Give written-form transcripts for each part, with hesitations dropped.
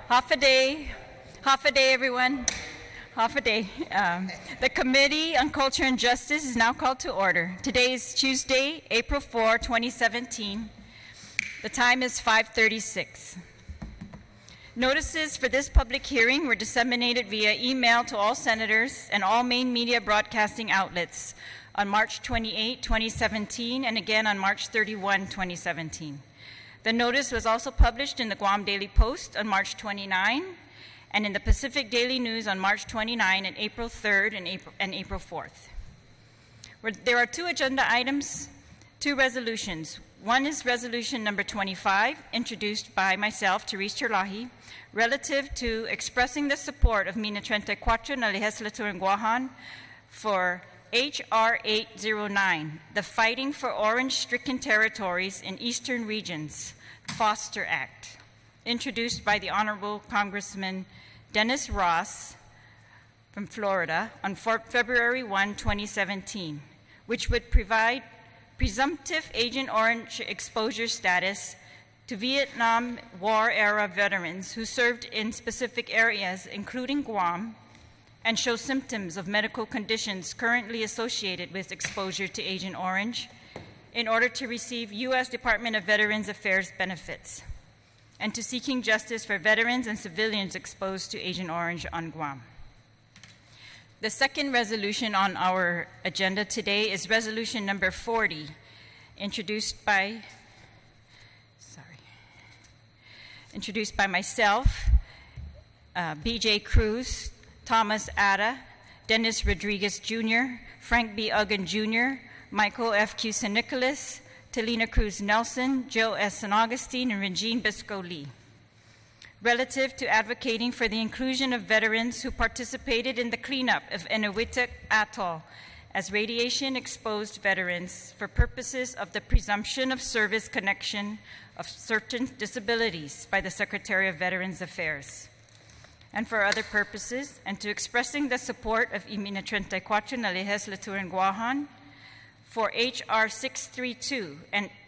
Half a day, everyone. Half a day. The Committee on Culture and Justice is now called to order. Today is Tuesday, April 4, 2017. The time is 5:36. Notices for this public hearing were disseminated via email to all senators and all main media broadcasting outlets on March 28, 2017, and again on March 31, 2017. The notice was also published in the Guam Daily Post on March 29 and in the Pacific Daily News on March 29 and April 3rd and April 4th. There are two agenda items, two resolutions. One is resolution number 25, introduced by myself, Therese Terlaje, relative to expressing the support of I Mina'trentai Kuåttro na Liheslaturan Guåhan for H.R. 809, the Fighting for Orange-Stricken Territories in Eastern Regions, Foster Act, introduced by the Honorable Congressman Dennis Ross from Florida on February 1, 2017, which would provide presumptive Agent Orange exposure status to Vietnam War-era veterans who served in specific areas, including Guam, and show symptoms of medical conditions currently associated with exposure to Agent Orange in order to receive U.S. Department of Veterans Affairs benefits, and to seeking justice for veterans and civilians exposed to Agent Orange on Guam. The second resolution on our agenda today is resolution number 40, introduced by myself, B.J. Cruz, Thomas Atta, Dennis Rodriguez Jr., Frank B. Uggan Jr., Michael F. Cusa Nicholas, Talina Cruz Nelson, Joe S. San Augustine, and Regine Bisco Lee, relative to advocating for the inclusion of veterans who participated in the cleanup of Enewetak Atoll as radiation-exposed veterans for purposes of the presumption of service connection of certain disabilities by the Secretary of Veterans Affairs, and for other purposes, and to expressing the support of I Mina'trentai Kuåttro na Liheslaturan Guåhan for H.R. 632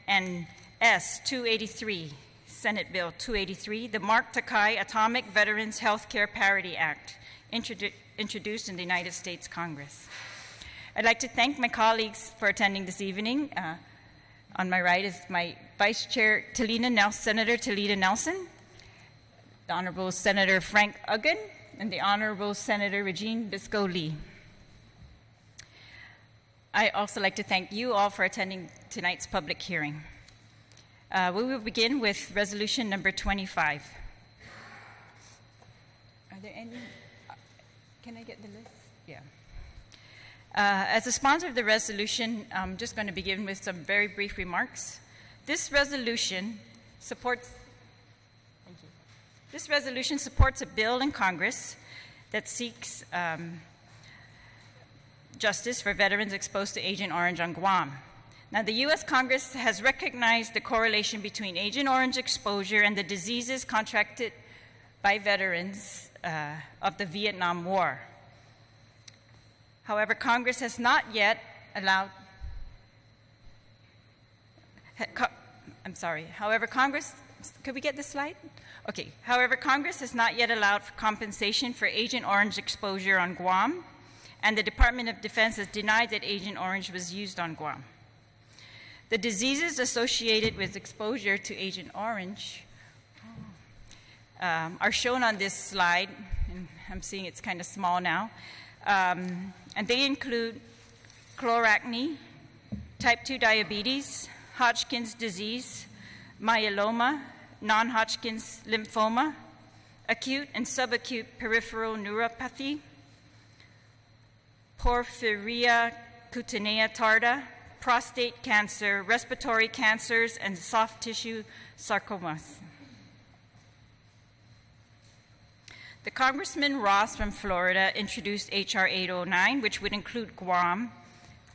and S. 283, Senate Bill 283, the Mark Takai Atomic Veterans Healthcare Parity Act, introduced in the United States Congress. I'd like to thank my colleagues for attending this evening. On my right is my Vice Chair, Senator Talina Nelson, the Honorable Senator Frank Uggan, and the Honorable Senator Regine Bisco Lee. I also like to thank you all for attending tonight's public hearing. We will begin with resolution number 25. Are there any? Can I get the list? Yeah. As a sponsor of the resolution, I'm just going to begin with some very brief remarks. This resolution supports a bill in Congress that seeks justice for veterans exposed to Agent Orange on Guam. Now, the U.S. Congress has recognized the correlation between Agent Orange exposure and the diseases contracted by veterans of the Vietnam War. However, Congress has not yet allowed could we get this slide? Okay. However, Congress has not yet allowed for compensation for Agent Orange exposure on Guam, and the Department of Defense has denied that Agent Orange was used on Guam. The diseases associated with exposure to Agent Orange are shown on this slide, and I'm seeing it's kind of small now, and they include chloracne, type 2 diabetes, Hodgkin's disease, myeloma, non-Hodgkin's lymphoma, acute and subacute peripheral neuropathy, porphyria cutanea tarda, prostate cancer, respiratory cancers, and soft tissue sarcomas. The Congressman Ross from Florida introduced H.R. 809, which would include Guam,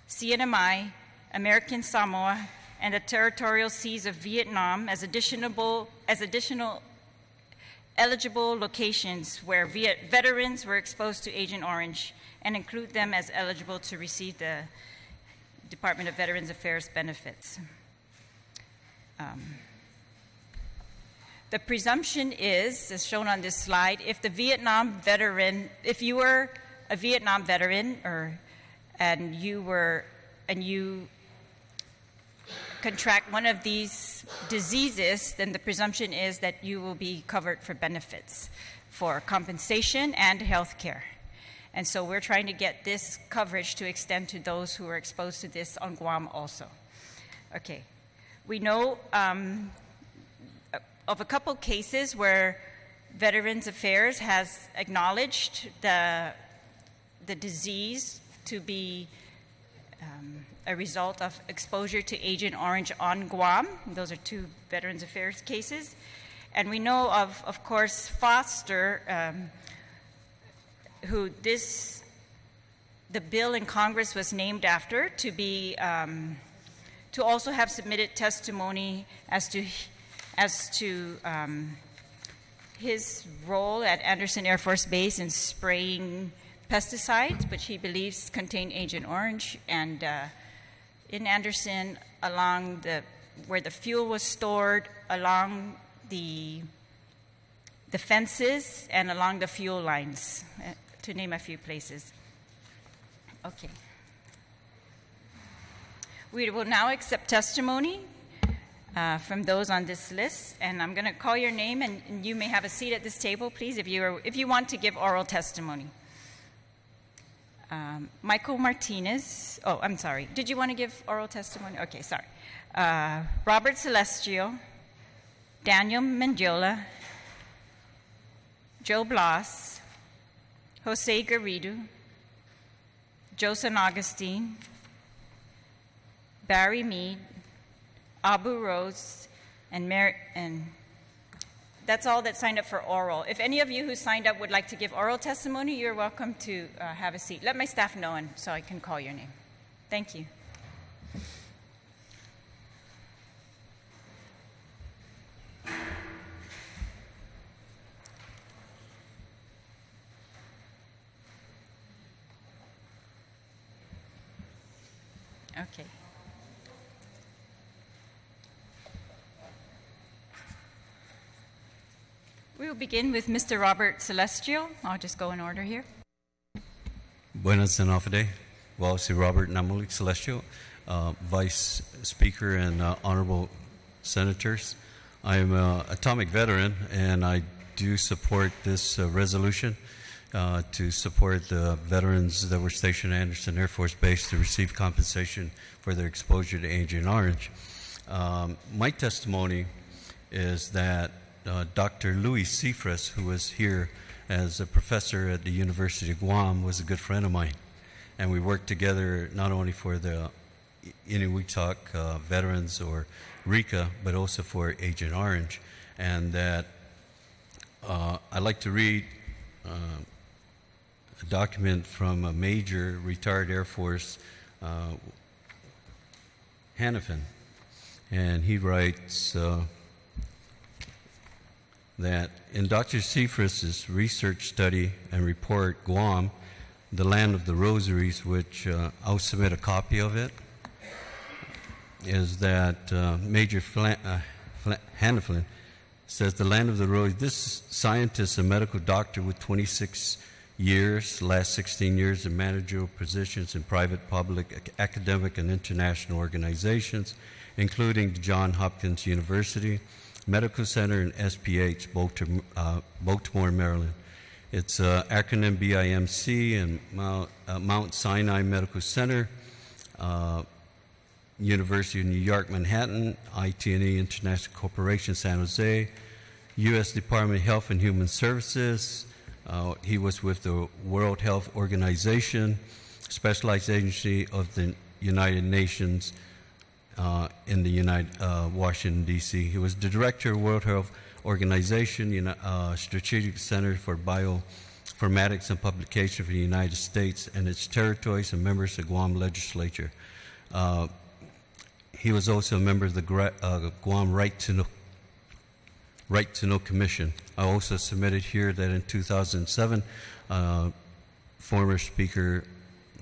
CNMI, American Samoa, and the territorial seas of Vietnam as additional eligible locations where veterans were exposed to Agent Orange, and include them as eligible to receive the Department of Veterans Affairs benefits. The presumption is, as shown on this slide, if you were a Vietnam veteran and you contract one of these diseases, then the presumption is that you will be covered for benefits, for compensation and health care. And so we're trying to get this coverage to extend to those who are exposed to this on Guam also. Okay. We know of a couple cases where Veterans Affairs has acknowledged the disease to be a result of exposure to Agent Orange on Guam. Those are two Veterans Affairs cases. And we know of course, Foster, who the bill in Congress was named after, to also have submitted testimony as to his role at Andersen Air Force Base in spraying pesticides, which he believes contain Agent Orange, and in Andersen, where the fuel was stored, along the fences and along the fuel lines, to name a few places. Okay. We will now accept testimony from those on this list, and I'm going to call your name, and you may have a seat at this table, please, if you want to give oral testimony. Michael Martinez. Oh, I'm sorry. Did you want to give oral testimony? Okay, sorry. Robert Celestio, Daniel Mendiola, Joe Blas, Jose Garrido, Joe San Augustine, Barry Mead, Abu Rose, and that's all that signed up for oral. If any of you who signed up would like to give oral testimony, you're welcome to have a seat. Let my staff know so I can call your name. Thank you. Okay. We will begin with Mr. Robert Celestio. I'll just go in order here. Buenas noches. Well, si Robert Namulik Celestio, Vice Speaker and Honorable Senators. I'm an atomic veteran, and I do support this resolution to support the veterans that were stationed at Andersen Air Force Base to receive compensation for their exposure to Agent Orange. My testimony is that Dr. Louis Seafres, who was here as a professor at the University of Guam, was a good friend of mine. And we worked together not only for the Enewetak veterans or RICA, but also for Agent Orange. And that I'd like to read a document from a major retired Air Force, Hannafin. And he writes that in Dr. Seafres' research study and report, Guam, the Land of the Rosaries, which I'll submit a copy of it, is that Major Hannafin says the Land of the Rosaries, this scientist, a medical doctor with 26 years, last 16 years in managerial positions in private, public, academic, and international organizations, including Johns Hopkins University, Medical Center, and SPH, Baltimore, Maryland. It's acronym BIMC and Mount Sinai Medical Center, University of New York, Manhattan, IT&E International Corporation, San Jose, U.S. Department of Health and Human Services. He was with the World Health Organization, Specialized Agency of the United Nations, in the Washington, D.C. He was the director of World Health Organization, Strategic Center for Bioinformatics and Publication for the United States and its territories, and members of the Guam Legislature. He was also a member of the Guam Right to Know Commission. I also submitted here that in 2007, former Speaker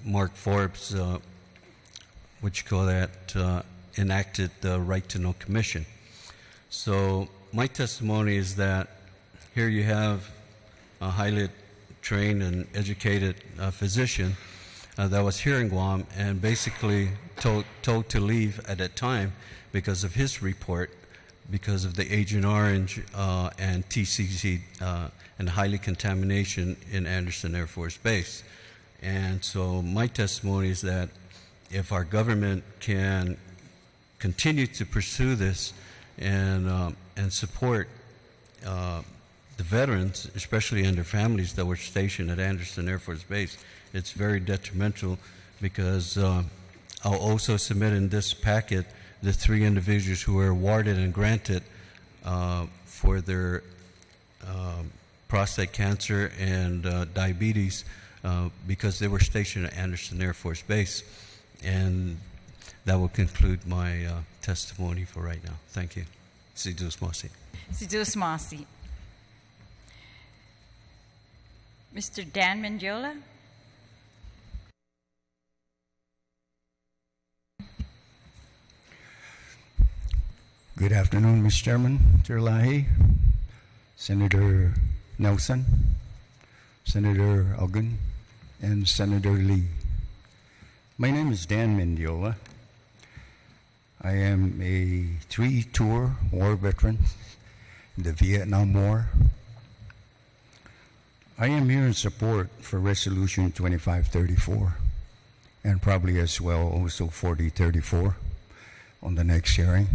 Mark Forbes, enacted the Right to Know Commission. So my testimony is that here you have a highly trained and educated physician that was here in Guam and basically told to leave at that time because of his report, because of the Agent Orange and TCC and highly contamination in Andersen Air Force Base. And so my testimony is that if our government can continue to pursue this and support the veterans, especially and their families that were stationed at Andersen Air Force Base, it's very detrimental because I'll also submit in this packet the 3 individuals who were awarded and granted for their prostate cancer and diabetes because they were stationed at Andersen Air Force Base. And that will conclude my testimony for right now. Thank you. Sidus Masi. Sidus Masi. Mr. Dan Mendiola. Good afternoon, Mr. Chairman, Terlaje, Senator Nelson, Senator Ogden, and Senator Lee. My name is Dan Mendiola. I am a 3-tour war veteran in the Vietnam War. I am here in support for Resolution 2534 and probably as well also 4034 on the next hearing.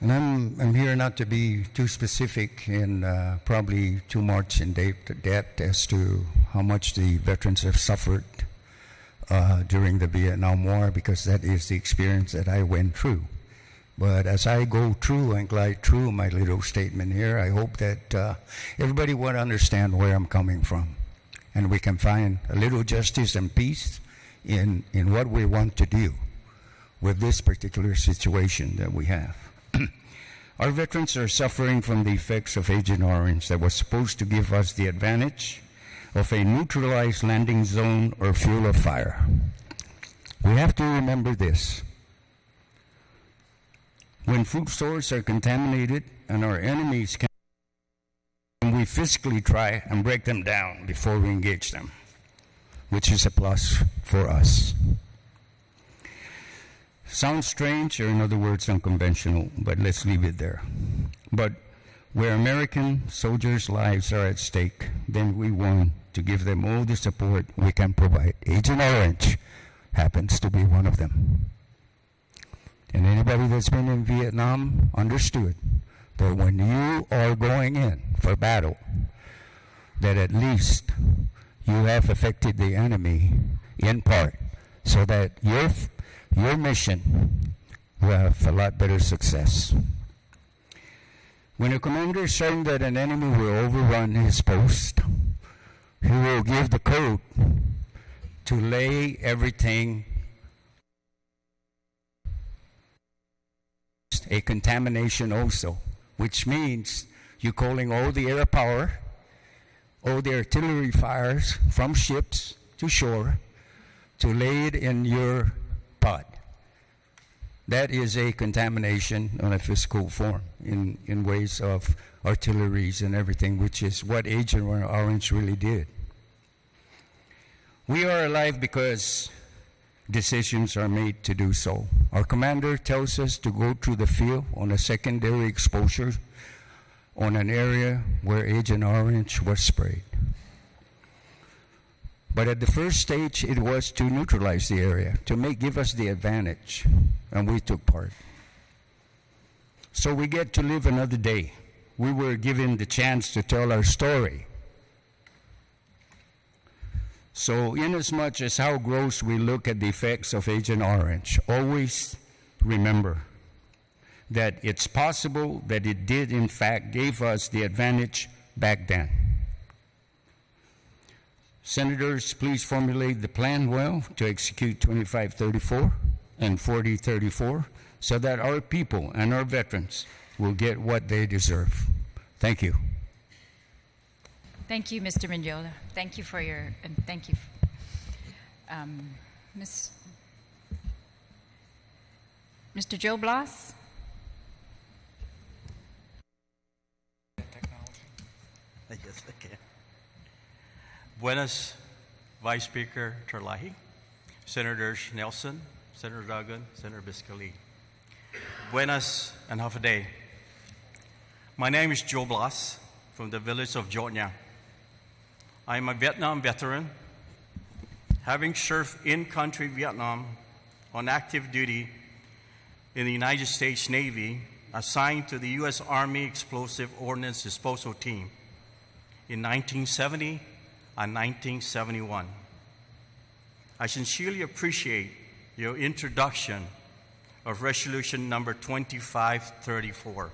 And I'm here not to be too specific and probably too much in depth as to how much the veterans have suffered during the Vietnam War, because that is the experience that I went through. But as I go through and glide through my little statement here, I hope that everybody will understand where I'm coming from, and we can find a little justice and peace in what we want to do with this particular situation that we have. Our veterans are suffering from the effects of Agent Orange that was supposed to give us the advantage of a neutralized landing zone or field of fire. We have to remember this. When food stores are contaminated and our enemies can, we physically try and break them down before we engage them, which is a plus for us. Sounds strange, or in other words, unconventional, but let's leave it there. But where American soldiers' lives are at stake, then we want to give them all the support we can provide. Agent Orange happens to be one of them. And anybody that's been in Vietnam understood that when you are going in for battle, that at least you have affected the enemy in part, so that your mission will have a lot better success. When a commander is certain that an enemy will overrun his post, he will give the code to lay everything, a contamination also, which means you're calling all the air power, all the artillery fires from ships to shore to lay it in your pod. That is a contamination on a physical form in ways of artilleries and everything, which is what Agent Orange really did. We are alive because decisions are made to do so. Our commander tells us to go to the field on a secondary exposure on an area where Agent Orange was sprayed. But at the first stage, it was to neutralize the area, to give us the advantage, and we took part. So we get to live another day. We were given the chance to tell our story. So inasmuch as how gross we look at the effects of Agent Orange, always remember that it's possible that it did in fact give us the advantage back then. Senators, please formulate the plan well to execute 2534 and 4034 so that our people and our veterans will get what they deserve. Thank you. Thank you, Mr. Mendiola. Thank you for your, and thank you. Mr. Joe Blas? Yes, I can. Buenas, Vice Speaker Terlaje, Senators Nelson, Senator Duggan, Senator Biscali. Buenas and half a day. My name is Joe Blas from the village of Jotnya. I am a Vietnam veteran, having served in-country Vietnam on active duty in the United States Navy, assigned to the U.S. Army Explosive Ordnance Disposal Team in 1970 and 1971. I sincerely appreciate your introduction of Resolution number 2534.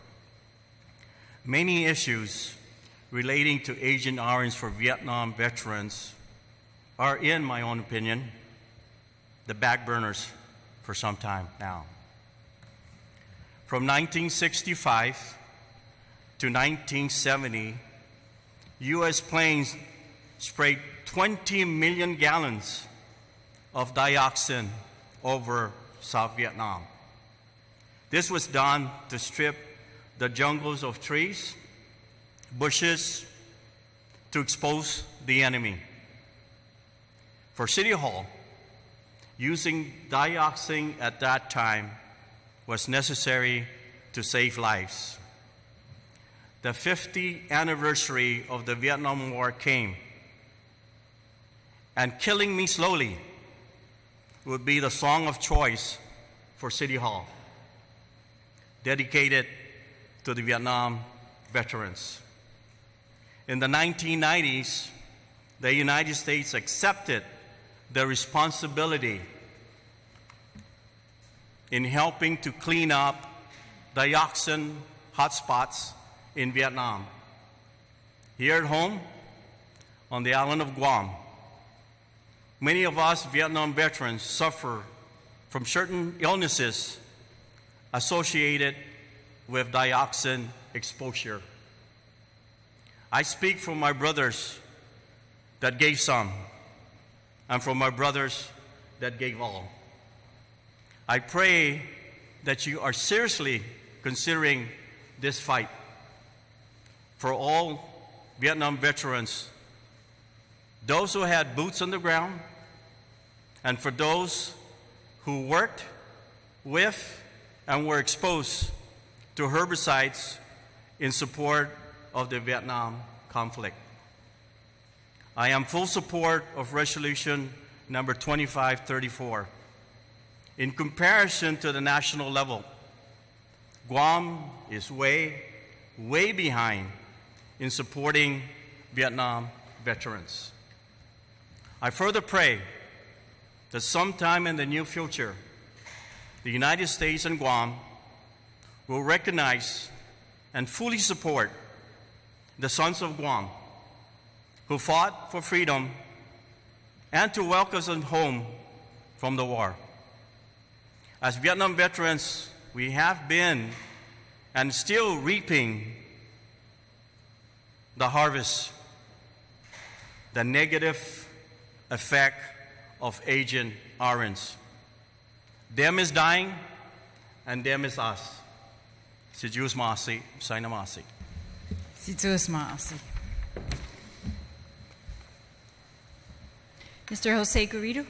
Many issues relating to Agent Orange for Vietnam veterans are, in my own opinion, the back burners for some time now. From 1965 to 1970, U.S. planes sprayed 20 million gallons of dioxin over South Vietnam. This was done to strip the jungles of trees, bushes, to expose the enemy. For City Hall, using dioxin at that time was necessary to save lives. The 50th anniversary of the Vietnam War came, and Killing Me Slowly would be the song of choice for City Hall, dedicated to the Vietnam veterans. In the 1990s, the United States accepted the responsibility in helping to clean up dioxin hotspots in Vietnam. Here at home, on the island of Guam, many of us Vietnam veterans suffer from certain illnesses associated with dioxin exposure. I speak for my brothers that gave some, and for my brothers that gave all. I pray that you are seriously considering this fight for all Vietnam veterans, those who had boots on the ground, and for those who worked with and were exposed to herbicides in support of the Vietnam conflict. I am full support of Resolution number 2534. In comparison to the national level, Guam is way behind in supporting Vietnam veterans. I further pray that sometime in the near future, the United States and Guam will recognize and fully support the sons of Guam who fought for freedom and to welcome them home from the war. As Vietnam veterans, we have been and still reaping the harvest, the negative effect of Agent Orange. Them is dying, and them is us. Si Diyos maasi, sana maasi. Si Diyos maasi. Mr. Jose Garrido.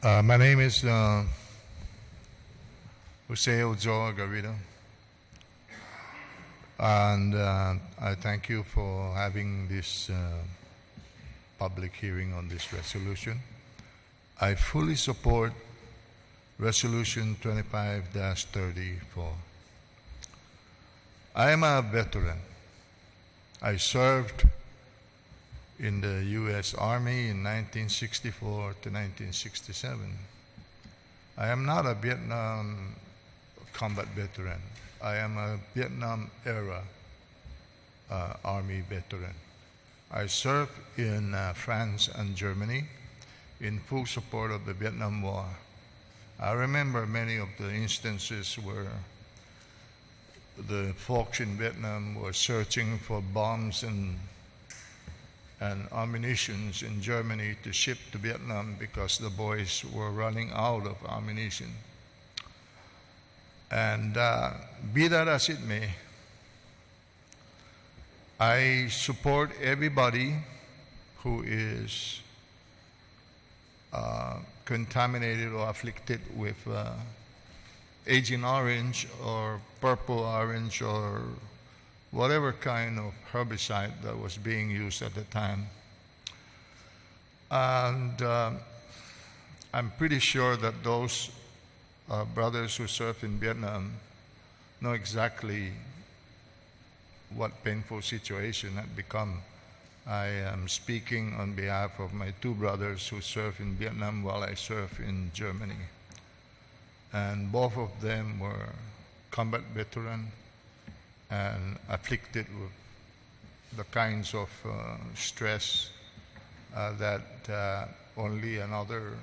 My name is Jose Ochoa Garrido, and I thank you for having this public hearing on this resolution. I fully support Resolution 25-34. I am a veteran. I served in the U.S. Army in 1964 to 1967. I am not a Vietnam combat veteran. I am a Vietnam-era Army veteran. I served in France and Germany in full support of the Vietnam War. I remember many of the instances where the folks in Vietnam were searching for bombs and and ammunition in Germany to ship to Vietnam because the boys were running out of ammunition. And be that as it may, I support everybody who is contaminated or afflicted with Agent Orange or Purple Orange or whatever kind of herbicide that was being used at the time. And I'm pretty sure that those brothers who served in Vietnam know exactly what painful situation had become. I am speaking on behalf of my two brothers who served in Vietnam while I served in Germany. And both of them were combat veterans and afflicted with the kinds of stress that only another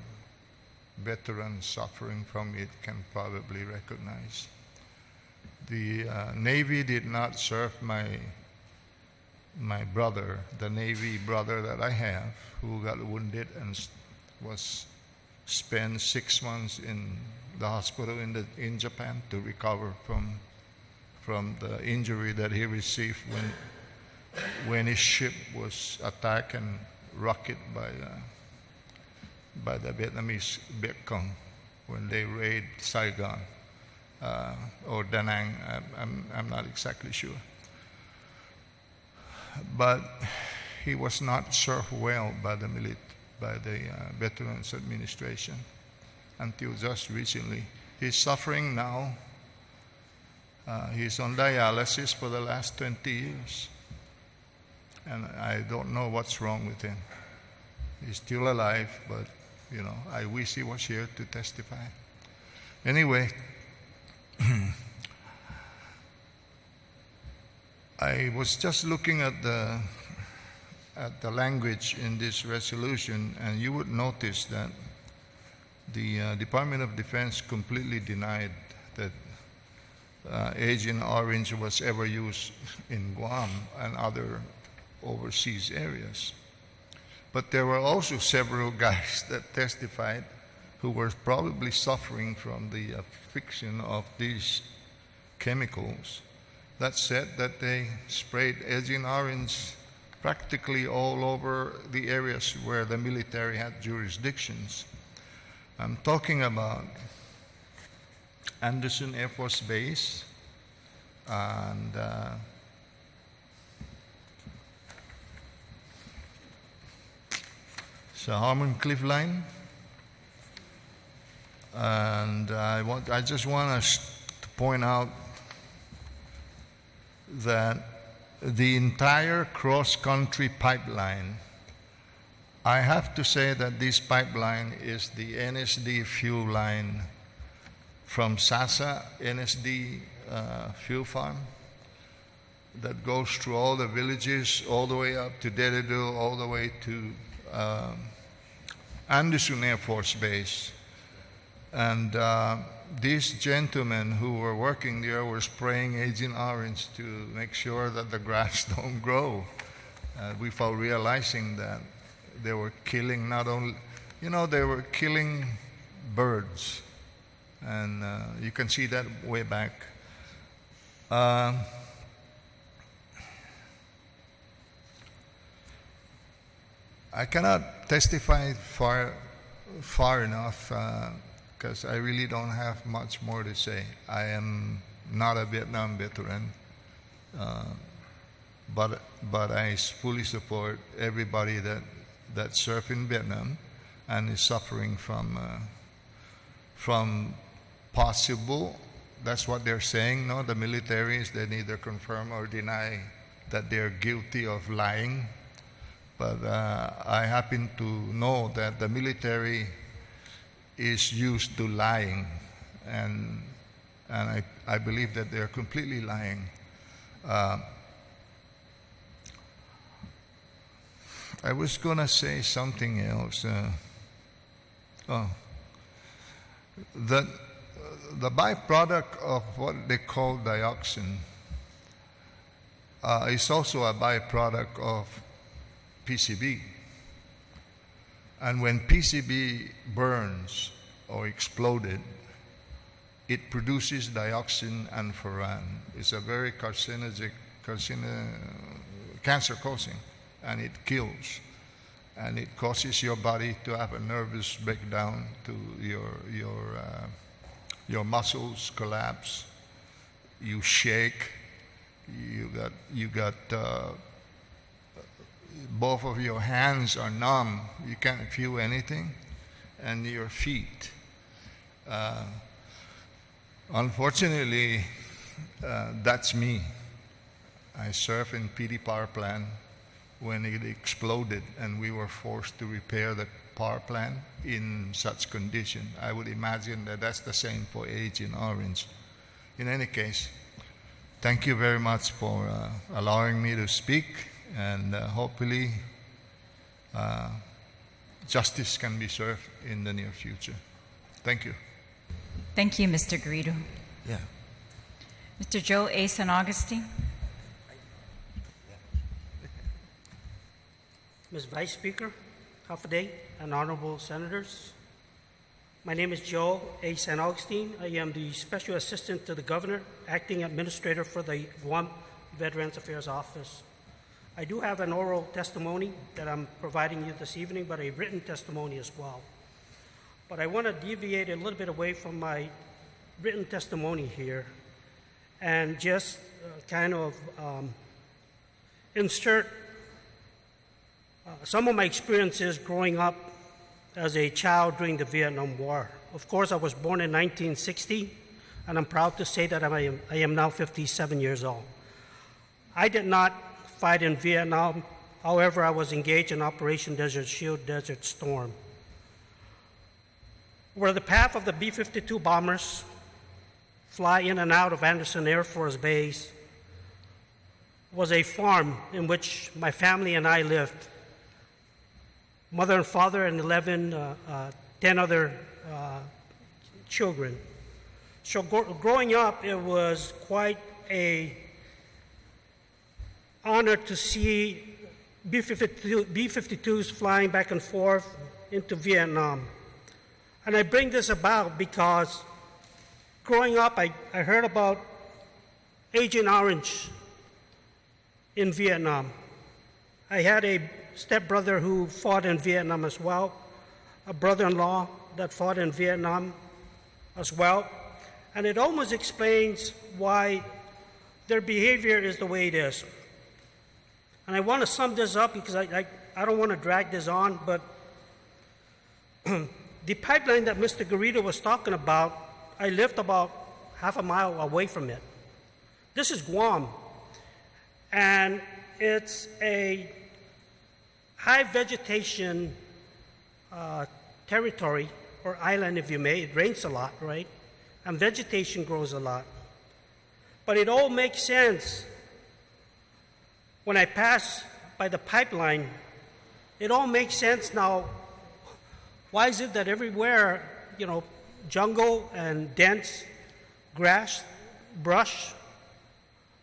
veteran suffering from it can probably recognize. The Navy did not serve my brother, the Navy brother that I have, who got wounded and was spent 6 months in the hospital in Japan to recover from the injury that he received when his ship was attacked and rocketed by the Vietnamese Viet Cong when they raided Saigon or Da Nang. I'm not exactly sure. But he was not served well by the Veterans Administration until just recently. He's suffering now. He's on dialysis for the last 20 years. And I don't know what's wrong with him. He's still alive, but, you know, I wish he was here to testify. Anyway, I was just looking at the language in this resolution, and you would notice that the Department of Defense completely denied that Agent Orange was ever used in Guam and other overseas areas. But there were also several guys that testified who were probably suffering from the affliction of these chemicals. That said, that they sprayed Agent Orange practically all over the areas where the military had jurisdictions. I'm talking about Anderson Air Force Base and Harmon Cliff Line, and I just want us to point out that the entire cross-country pipeline, I have to say that this pipeline is the NSD fuel line from Sasa NSD fuel farm that goes through all the villages, all the way up to Dededo, all the way to Anderson Air Force Base. And these gentlemen who were working there were spraying Agent Orange to make sure that the grass don't grow. Without realizing that they were killing not only, they were killing birds. And you can see that way back. I cannot testify far enough because I really don't have much more to say. I am not a Vietnam veteran, but I fully support everybody that served in Vietnam and is suffering from possible. That's what they're saying. No, the militaries, they neither confirm or deny that they're guilty of lying. But I happen to know that the military is used to lying, and I believe that they're completely lying. I was going to say something else. The byproduct of what they call dioxin is also a byproduct of PCB. And when PCB burns or exploded, it produces dioxin and furan. It's a very cancer-causing, and it kills. And it causes your body to have a nervous breakdown, to your muscles collapse. You shake. You got both of your hands are numb. You can't feel anything, and your feet. Unfortunately, that's me. I served in PD power plant when it exploded, and we were forced to repair the power plant in such condition. I would imagine that that's the same for Agent Orange. In any case, thank you very much for allowing me to speak, and hopefully justice can be served in the near future. Thank you. Thank you, Mr. Garrido. Yeah. Mr. Joe A. San Augustine. Ms. Vice Speaker, Hafaday, and Honorable Senators, my name is Joe A. San Augustine. I am the Special Assistant to the Governor, Acting Administrator for the Guam Veterans Affairs Office. I do have an oral testimony that I'm providing you this evening, but a written testimony as well. But I want to deviate a little bit away from my written testimony here and just kind of insert some of my experiences growing up as a child during the Vietnam War. Of course, I was born in 1960, and I'm proud to say that I am now 57 years old. I did not fight in Vietnam. However, I was engaged in Operation Desert Shield, Desert Storm, where the path of the B-52 bombers fly in and out of Andersen Air Force Base was a farm in which my family and I lived. Mother and father and 10 other children. So growing up, it was quite a honor to see B-52s flying back and forth into Vietnam. And I bring this about because growing up, I heard about Agent Orange in Vietnam. I had a stepbrother who fought in Vietnam as well, a brother-in-law that fought in Vietnam as well. And it almost explains why their behavior is the way it is. And I want to sum this up because I don't want to drag this on, but the pipeline that Mr. Garrido was talking about, I lived about half a mile away from it. This is Guam, and it's a high vegetation territory, or island if you may. It rains a lot, right? And vegetation grows a lot. But it all makes sense. When I pass by the pipeline, it all makes sense now. Why is it that everywhere, jungle and dense grass, brush,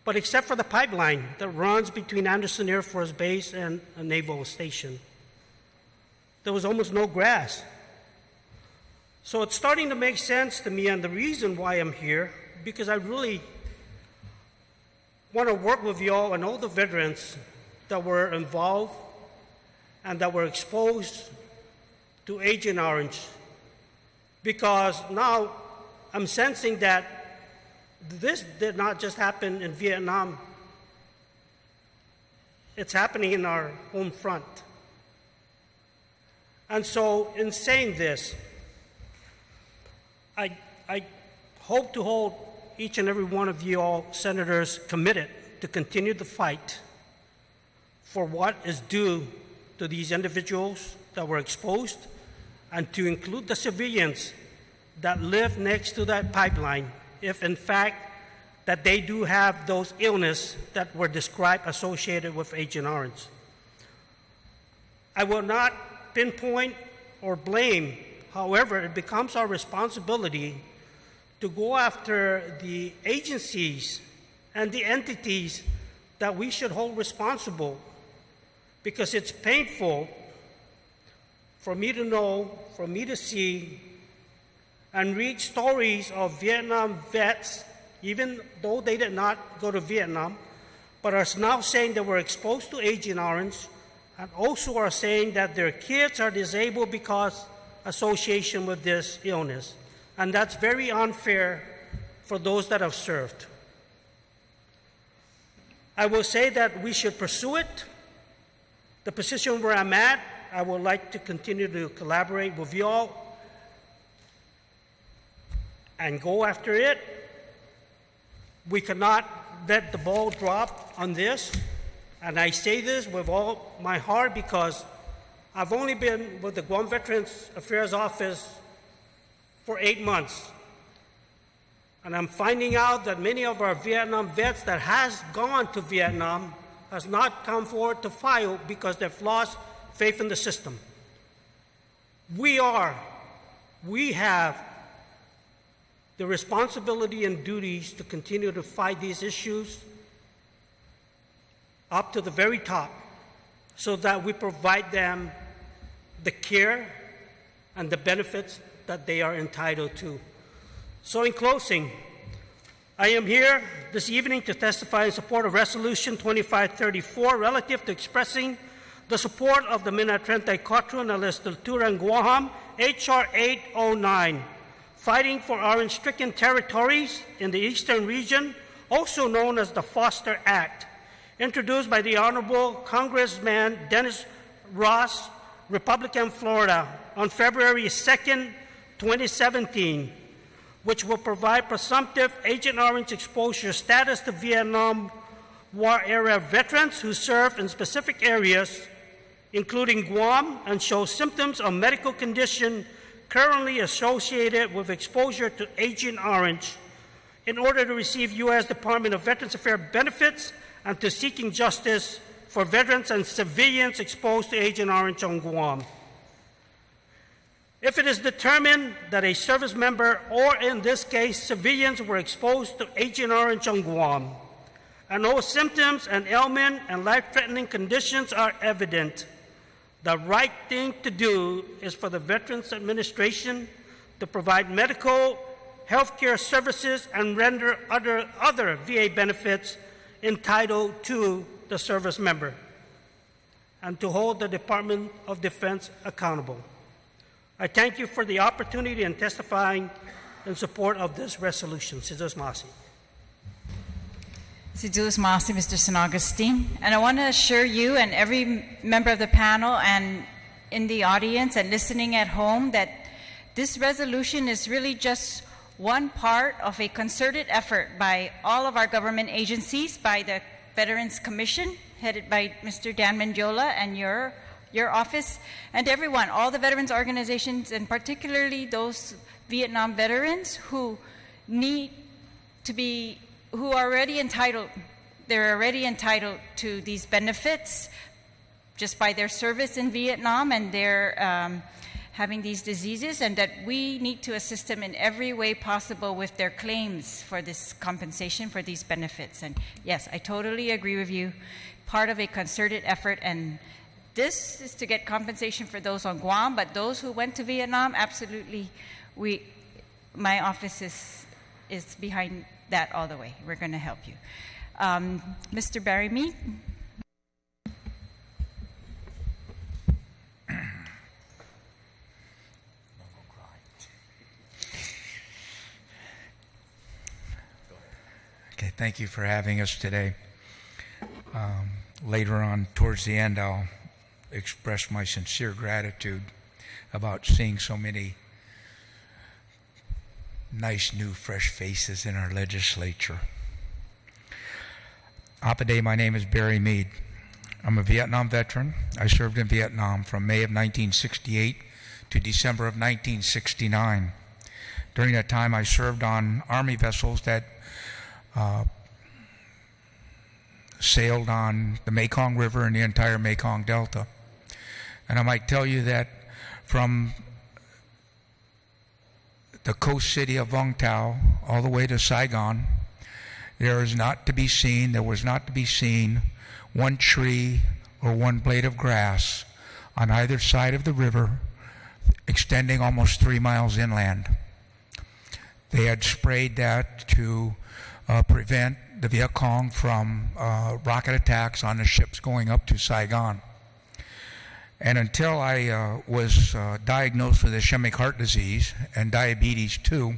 but except for the pipeline that runs between Andersen Air Force Base and a naval station, there was almost no grass. So it's starting to make sense to me, and the reason why I'm here, because I really want to work with you all and all the veterans that were involved and that were exposed to Agent Orange, because now I'm sensing that this did not just happen in Vietnam. It's happening in our home front. And so in saying this, I hope to hold each and every one of you all senators committed to continue the fight for what is due to these individuals that were exposed, and to include the civilians that live next to that pipeline, if in fact that they do have those illnesses that were described associated with Agent Orange. I will not pinpoint or blame. However, it becomes our responsibility to go after the agencies and the entities that we should hold responsible, because it's painful for me to know, for me to see, and read stories of Vietnam vets, even though they did not go to Vietnam, but are now saying they were exposed to Agent Orange, and also are saying that their kids are disabled because association with this illness. And that's very unfair for those that have served. I will say that we should pursue it. The position where I'm at, I would like to continue to collaborate with you all and go after it. We cannot let the ball drop on this. And I say this with all my heart because I've only been with the Guam Veterans Affairs Office for 8 months. And I'm finding out that many of our Vietnam vets that has gone to Vietnam has not come forward to file because they've lost faith in the system. We have the responsibility and duties to continue to fight these issues up to the very top so that we provide them the care and the benefits that they are entitled to. So in closing, I am here this evening to testify in support of Resolution 2534 relative to expressing the support of the I Mina'trentai Kuåttro and Liheslaturan Guåhan, H.R. 809, fighting for Orange-Stricken Territories in the Eastern Region, also known as the Foster Act, introduced by the Honorable Congressman Dennis Ross, Republican, Florida, on February 2nd, 2017, which will provide presumptive Agent Orange exposure status to Vietnam War-era veterans who serve in specific areas, including Guam, and show symptoms of medical condition currently associated with exposure to Agent Orange in order to receive U.S. Department of Veterans Affairs benefits and to seeking justice for veterans and civilians exposed to Agent Orange on Guam. If it is determined that a service member, or in this case, civilians, were exposed to Agent Orange on Guam, and no symptoms and ailment and life-threatening conditions are evident, the right thing to do is for the Veterans Administration to provide medical, health care services and render other VA benefits entitled to the service member, and to hold the Department of Defense accountable. I thank you for the opportunity in testifying in support of this resolution. Si Diyos Masi. Si Diyos Masi, Mr. San Agustin. And I want to assure you and every member of the panel and in the audience and listening at home that this resolution is really just one part of a concerted effort by all of our government agencies, by the Veterans Commission, headed by Mr. Dan Mendiola and your office, and everyone, all the veterans organizations, and particularly those Vietnam veterans who need to be, who are already entitled, they're already entitled to these benefits just by their service in Vietnam and their having these diseases, and that we need to assist them in every way possible with their claims for this compensation for these benefits. And yes, I totally agree with you. Part of a concerted effort, and this is to get compensation for those on Guam, but those who went to Vietnam, absolutely, my office is behind that all the way. We're going to help you. Mr. Barry Mead. Okay, thank you for having us today. Later on, towards the end, I'll express my sincere gratitude about seeing so many nice, new, fresh faces in our legislature. Apade, my name is Barry Mead. I'm a Vietnam veteran. I served in Vietnam from May of 1968 to December of 1969. During that time, I served on Army vessels that sailed on the Mekong River and the entire Mekong Delta. And I might tell you that from the coast city of Vung Tau all the way to Saigon, there was not to be seen one tree or one blade of grass on either side of the river, extending almost 3 miles inland. They had sprayed that to prevent the Viet Cong from rocket attacks on the ships going up to Saigon. And until I was diagnosed with ischemic heart disease and diabetes too,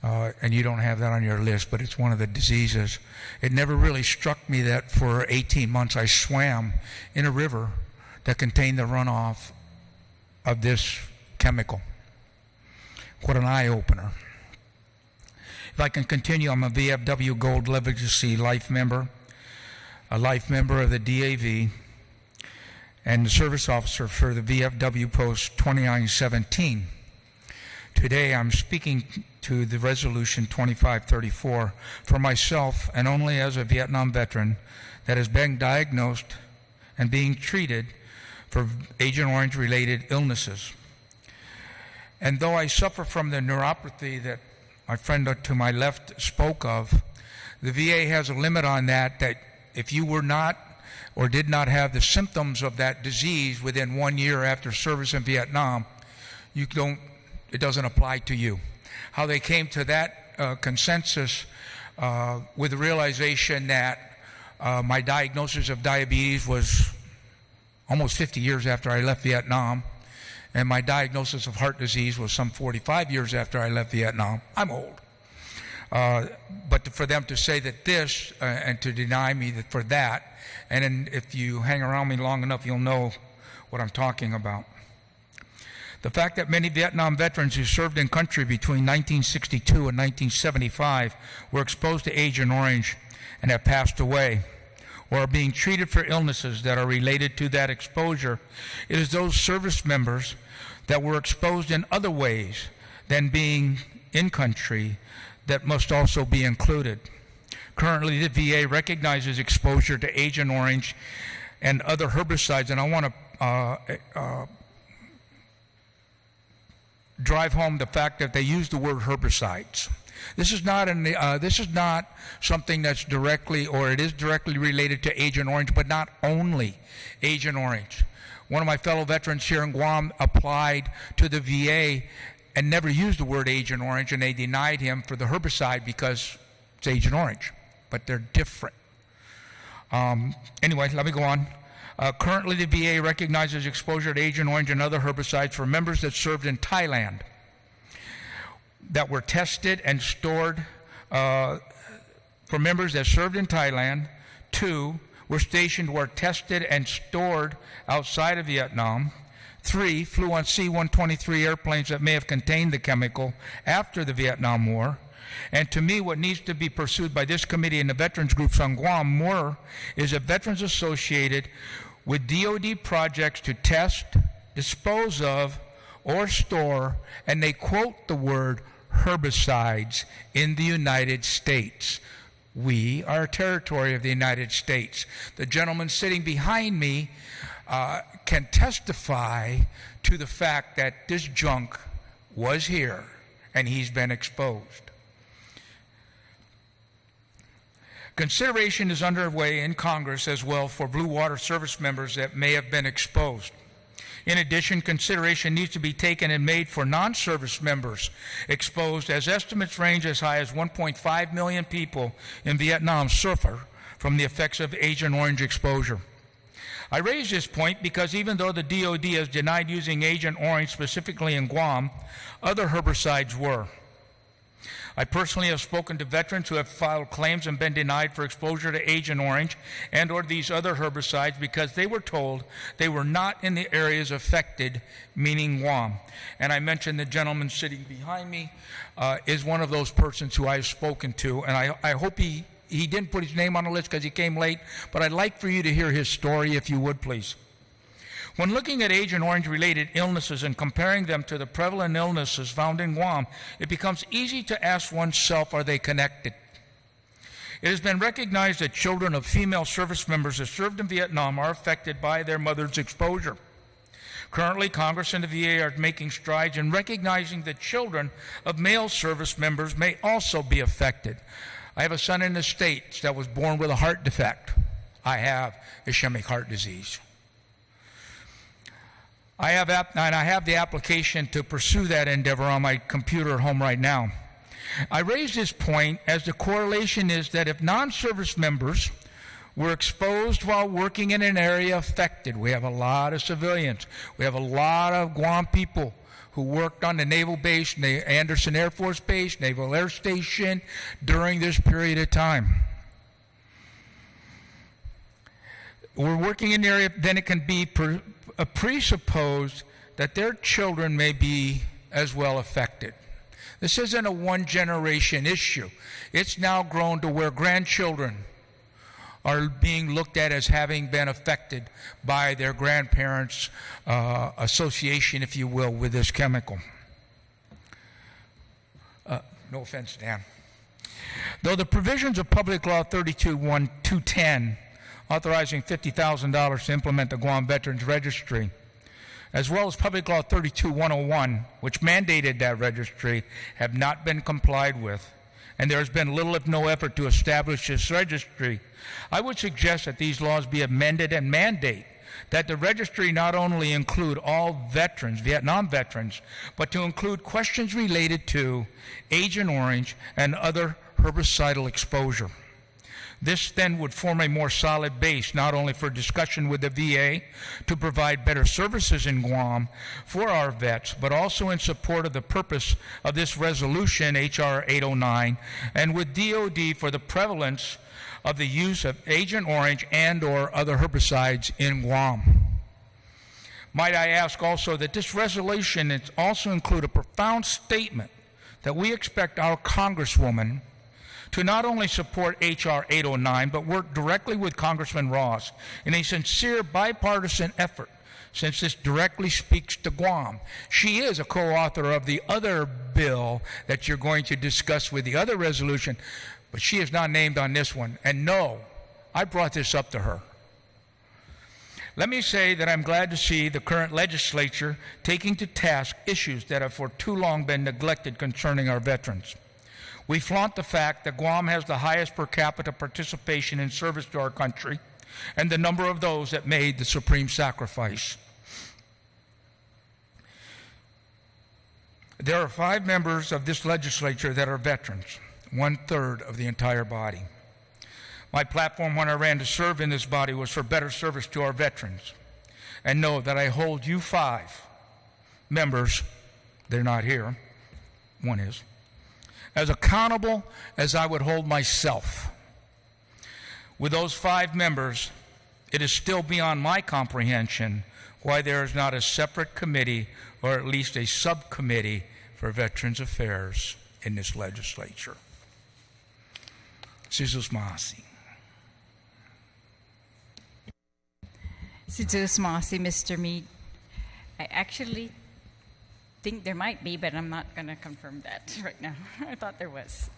and you don't have that on your list, but it's one of the diseases, it never really struck me that for 18 months I swam in a river that contained the runoff of this chemical. What an eye-opener. If I can continue, I'm a VFW Gold Legacy Life member, a life member of the DAV, and the service officer for the VFW Post 2917. Today I'm speaking to the Resolution 2534 for myself and only as a Vietnam veteran that has been diagnosed and being treated for Agent Orange related illnesses. And though I suffer from the neuropathy that my friend to my left spoke of, the VA has a limit on that if you were not or did not have the symptoms of that disease within 1 year after service in Vietnam, it doesn't apply to you. How they came to that consensus with the realization that my diagnosis of diabetes was almost 50 years after I left Vietnam, and my diagnosis of heart disease was some 45 years after I left Vietnam. I'm old. But for them to say that this, and to deny me for that, and then if you hang around me long enough, you'll know what I'm talking about. The fact that many Vietnam veterans who served in country between 1962 and 1975 were exposed to Agent Orange and have passed away, or are being treated for illnesses that are related to that exposure, it is those service members that were exposed in other ways than being in country that must also be included. Currently, the VA recognizes exposure to Agent Orange and other herbicides, and I want to drive home the fact that they use the word herbicides. This is not something that's directly, or it is directly related to Agent Orange, but not only Agent Orange. One of my fellow veterans here in Guam applied to the VA and never used the word Agent Orange, and they denied him for the herbicide because it's Agent Orange, but they're different. Anyway, let me go on. Currently, the VA recognizes exposure to Agent Orange and other herbicides for members that served in Thailand that were tested and stored, for members that served in Thailand. 2, were stationed or tested and stored outside of Vietnam. 3, flew on C-123 airplanes that may have contained the chemical after the Vietnam War. And to me, what needs to be pursued by this committee and the veterans groups on Guam more is that veterans associated with DOD projects to test, dispose of, or store, and they quote the word herbicides in the United States. We are a territory of the United States. The gentleman sitting behind me can testify to the fact that this junk was here and he's been exposed. Consideration is underway in Congress as well for Blue Water service members that may have been exposed. In addition, consideration needs to be taken and made for non-service members exposed, as estimates range as high as 1.5 million people in Vietnam suffer from the effects of Agent Orange exposure. I raise this point because even though the DOD has denied using Agent Orange specifically in Guam, other herbicides were. I personally have spoken to veterans who have filed claims and been denied for exposure to Agent Orange and or these other herbicides because they were told they were not in the areas affected, meaning Guam. And I mentioned the gentleman sitting behind me is one of those persons who I've spoken to, and I hope he didn't put his name on the list because he came late, but I'd like for you to hear his story if you would, please. When looking at Agent Orange-related illnesses and comparing them to the prevalent illnesses found in Guam, it becomes easy to ask oneself, are they connected? It has been recognized that children of female service members that served in Vietnam are affected by their mother's exposure. Currently, Congress and the VA are making strides in recognizing that children of male service members may also be affected. I have a son in the States that was born with a heart defect. I have ischemic heart disease. I have the application to pursue that endeavor on my computer at home right now. I raise this point as the correlation is that if non-service members were exposed while working in an area affected, we have a lot of civilians, we have a lot of Guam people who worked on the naval base, Anderson Air Force Base, Naval Air Station during this period of time. We're working in the area, then it can be presupposed that their children may be as well affected. This isn't a one-generation issue. It's now grown to where grandchildren are being looked at as having been affected by their grandparents' association, if you will, with this chemical. No offense, Dan. Though the provisions of Public Law 32-210, authorizing $50,000 to implement the Guam Veterans Registry, as well as Public Law 32-101, which mandated that registry, have not been complied with, and there has been little if no effort to establish this registry, I would suggest that these laws be amended and mandate that the registry not only include all veterans, Vietnam veterans, but to include questions related to Agent Orange and other herbicidal exposure. This then would form a more solid base, not only for discussion with the VA to provide better services in Guam for our vets, but also in support of the purpose of this resolution, H.R. 809, and with DOD for the prevalence of the use of Agent Orange and or other herbicides in Guam. Might I ask also that this resolution also include a profound statement that we expect our Congresswoman to not only support H.R. 809, but work directly with Congressman Ross in a sincere bipartisan effort, since this directly speaks to Guam. She is a co-author of the other bill that you're going to discuss with the other resolution, but she is not named on this one. And no, I brought this up to her. Let me say that I'm glad to see the current legislature taking to task issues that have for too long been neglected concerning our veterans. We flaunt the fact that Guam has the highest per capita participation in service to our country and the number of those that made the supreme sacrifice. There are 5 members of this legislature that are veterans, 1/3 of the entire body. My platform when I ran to serve in this body was for better service to our veterans. And know that I hold you 5 members, they're not here, one is, as accountable as I would hold myself. With those 5 members, it is still beyond my comprehension why there is not a separate committee or at least a subcommittee for Veterans Affairs in this legislature. Sizus Maasi. Sizus Maasi, Mr. Meade. I actually think there might be, but I'm not going to confirm that right now. I thought there was.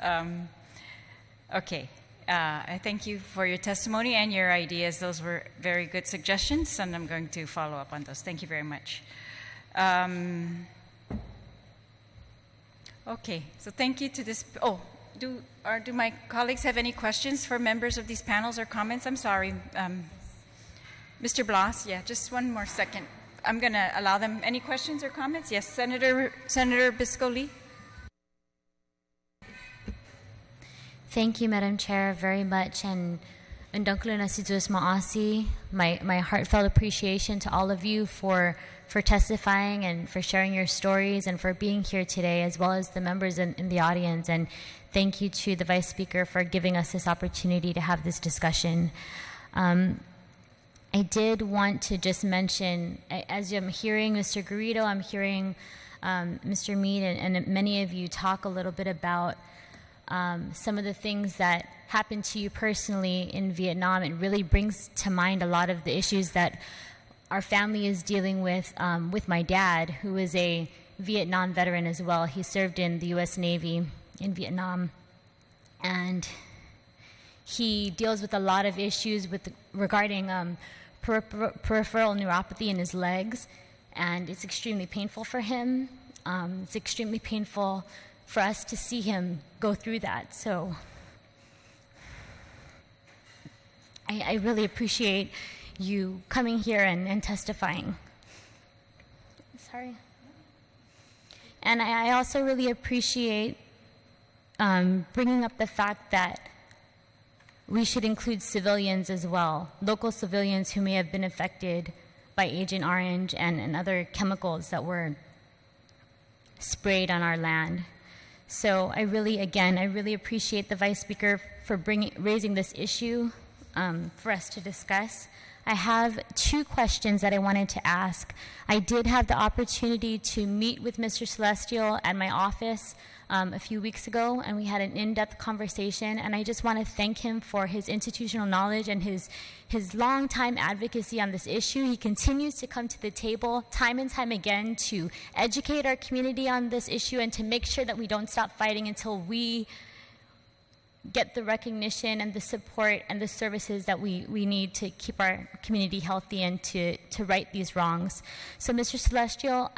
Okay. I thank you for your testimony and your ideas. Those were very good suggestions, and I'm going to follow up on those. Thank you very much. Okay. So thank you to this. Oh, do my colleagues have any questions for members of these panels or comments? I'm sorry. Mr. Blas, yeah, just one more second. I'm going to allow them. Any questions or comments? Yes, Senator Biscoli. Thank you, Madam Chair, very much. And Undankuluna Sizus Maasi, my heartfelt appreciation to all of you for testifying and for sharing your stories and for being here today, as well as the members in the audience. And thank you to the Vice Speaker for giving us this opportunity to have this discussion. I did want to just mention, as I'm hearing Mr. Garrido, I'm hearing Mr. Meade and many of you talk a little bit about some of the things that happened to you personally in Vietnam. It really brings to mind a lot of the issues that our family is dealing with my dad, who is a Vietnam veteran as well. He served in the U.S. Navy in Vietnam, and he deals with a lot of issues regarding peripheral neuropathy in his legs, and it's extremely painful for him. It's extremely painful for us to see him go through that. So I really appreciate you coming here and testifying. Sorry. And I also really appreciate bringing up the fact that we should include civilians as well, local civilians who may have been affected by Agent Orange and other chemicals that were sprayed on our land. So I really appreciate the Vice Speaker for raising this issue for us to discuss. I have two questions that I wanted to ask. I did have the opportunity to meet with Mr. Celestial at my office a few weeks ago, and we had an in-depth conversation, and I just want to thank him for his institutional knowledge and his long-time advocacy on this issue. He continues to come to the table time and time again to educate our community on this issue and to make sure that we don't stop fighting until we get the recognition and the support and the services that we need to keep our community healthy and to right these wrongs. So, Mr. Celestial,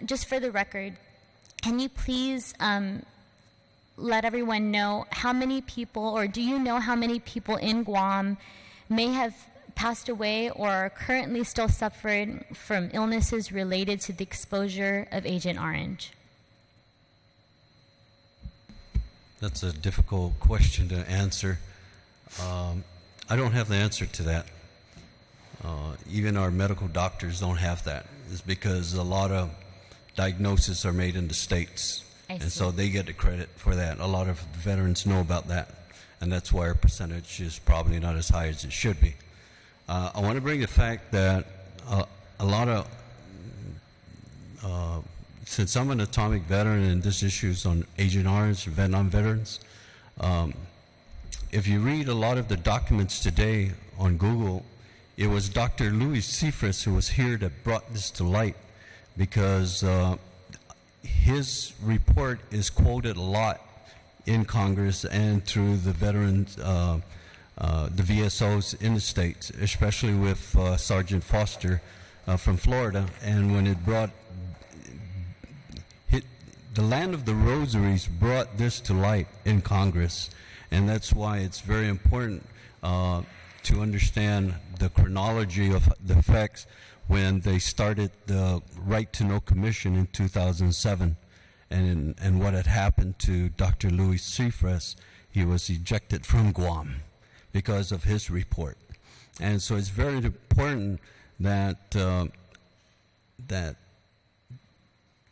just for the record, can you please let everyone know how many people, or do you know how many people in Guam may have passed away or are currently still suffering from illnesses related to the exposure of Agent Orange? That's a difficult question to answer. I don't have the answer to that. Even our medical doctors don't have that. It's because a lot of diagnoses are made in the States. And so they get the credit for that. A lot of veterans know about that. And that's why our percentage is probably not as high as it should be. I want to bring the fact that a lot of since I'm an atomic veteran and this issue is on Agent Orange, Vietnam veterans, if you read a lot of the documents today on Google, it was Dr. Louis Seifriss who was here that brought this to light, because his report is quoted a lot in Congress and through the veterans, the VSOs in the States, especially with Sergeant Foster from Florida. And when it brought the Land of the Rosaries brought this to light in Congress, and that's why it's very important to understand the chronology of the facts when they started the Right to Know Commission in 2007, and what had happened to Dr. Louis Seifriss. He was ejected from Guam because of his report, and so it's very important that that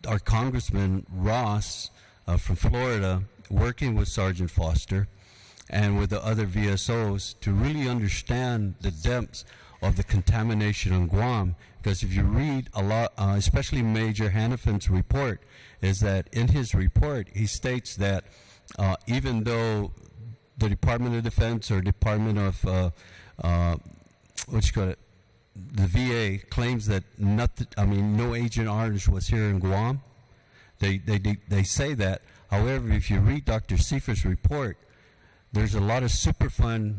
our Congressman Ross from Florida, working with Sergeant Foster and with the other VSOs, to really understand the depths of the contamination on Guam. Because if you read a lot, especially Major Hannafin's report, is that in his report he states that even though the Department of Defense or Department of the VA claims that no Agent Orange was here in Guam. They say that. However, if you read Dr. Seifriss' report, there's a lot of Superfund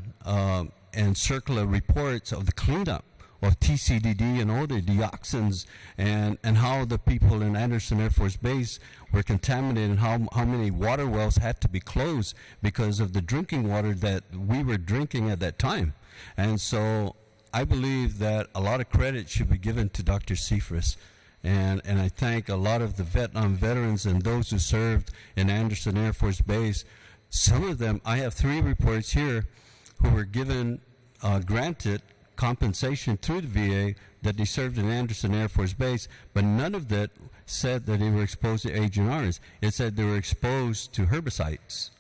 and circular reports of the cleanup of TCDD and all the dioxins and how the people in Anderson Air Force Base were contaminated and how many water wells had to be closed because of the drinking water that we were drinking at that time. And so I believe that a lot of credit should be given to Dr. Seifriss, and I thank a lot of the Vietnam veterans and those who served in Anderson Air Force Base. Some of them, I have 3 reports here, who were given, granted compensation through the VA that they served in Anderson Air Force Base, but none of that said that they were exposed to Agent Orange. It said they were exposed to herbicides.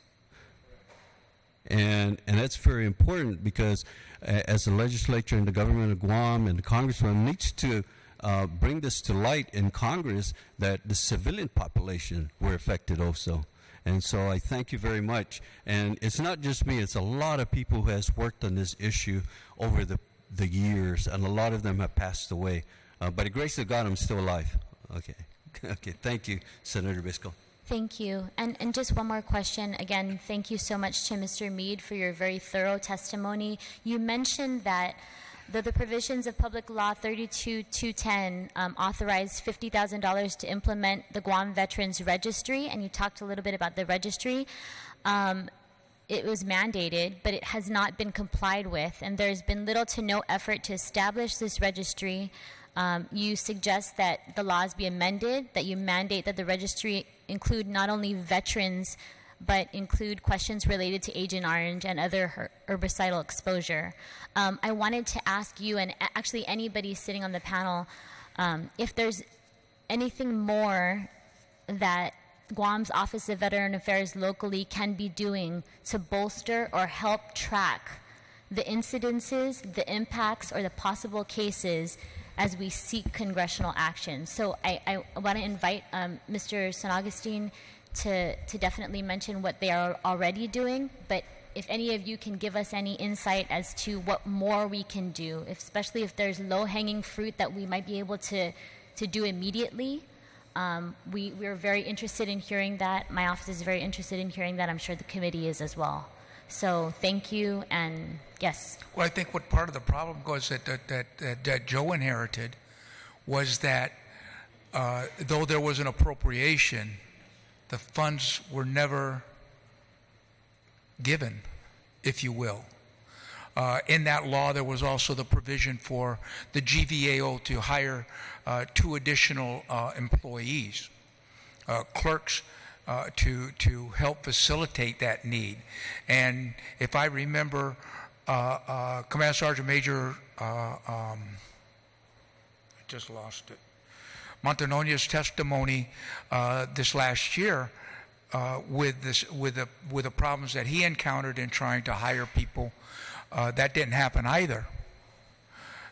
And that's very important, because as the legislature and the government of Guam and the congressman needs to bring this to light in Congress, that the civilian population were affected also. And so I thank you very much. And it's not just me, it's a lot of people who has worked on this issue over the years, and a lot of them have passed away. By the grace of God, I'm still alive. Okay. Okay, thank you, Senator Bisco. Thank you. And just one more question. Again, thank you so much to Mr. Meade for your very thorough testimony. You mentioned that the provisions of Public Law 32-210 authorized $50,000 to implement the Guam Veterans Registry, and you talked a little bit about the registry. it was mandated, but it has not been complied with, and there's been little to no effort to establish this registry. You suggest that the laws be amended, that you mandate that the registry include not only veterans, but include questions related to Agent Orange and other herbicidal exposure. I wanted to ask you, and actually anybody sitting on the panel, if there's anything more that Guam's Office of Veteran Affairs locally can be doing to bolster or help track the incidences, the impacts, or the possible cases as we seek congressional action. So I want to invite Mr. San Augustine to definitely mention what they are already doing, but if any of you can give us any insight as to what more we can do, especially if there's low-hanging fruit that we might be able to do immediately. We're very interested in hearing that. My office is very interested in hearing that. I'm sure the committee is as well. So thank you, and yes. Well, I think what part of the problem was that Joe inherited was that though there was an appropriation, the funds were never given, if you will. In that law, there was also the provision for the GVAO to hire 2 additional employees, clerks, to help facilitate that need. And if I remember, Command Sergeant Major, I just lost it, Montanonia's testimony this last year with the problems that he encountered in trying to hire people, that didn't happen either.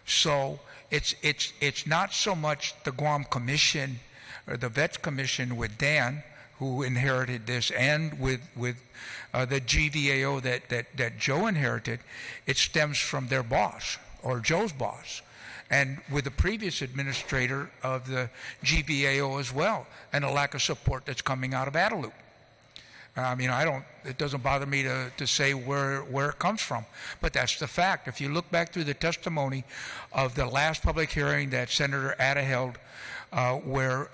So it's not so much the Guam Commission or the Vets Commission with Dan, who inherited this, and with the GVAO that Joe inherited. It stems from their boss, or Joe's boss, and with the previous administrator of the GVAO as well, and a lack of support that's coming out of Guadalupe. I mean, it doesn't bother me to say where it comes from, but that's the fact. If you look back through the testimony of the last public hearing that Senator Atta held, where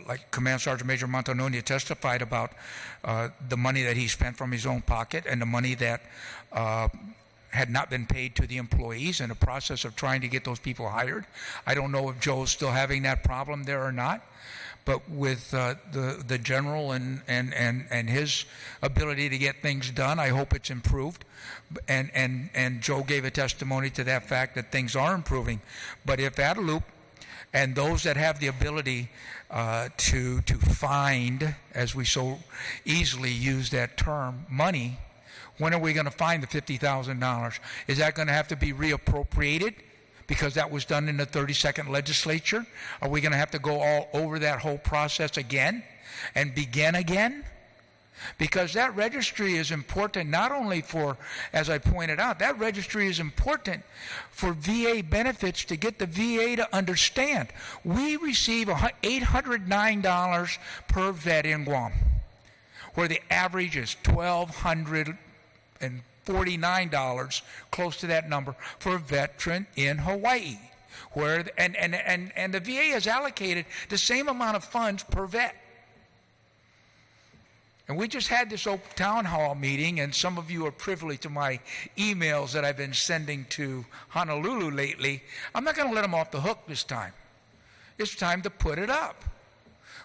like Command Sergeant Major Montanonia testified about the money that he spent from his own pocket and the money that had not been paid to the employees in the process of trying to get those people hired. I don't know if Joe's still having that problem there or not. But with the general and his ability to get things done, I hope it's improved. And Joe gave a testimony to that fact that things are improving. But if Guadalupe and those that have the ability to find, as we so easily use that term, money, when are we going to find the $50,000? Is that going to have to be reappropriated? Because that was done in the 32nd legislature? Are we going to have to go all over that whole process again and begin again? Because that registry is important not only for, as I pointed out, that registry is important for VA benefits, to get the VA to understand. We receive $809 per vet in Guam, where the average is $1,249, close to that number, for a veteran in Hawaii, where and the VA has allocated the same amount of funds per vet. And we just had this open town hall meeting, and some of you are privy to my emails that I've been sending to Honolulu lately. I'm not going to let them off the hook this time. It's time to put it up.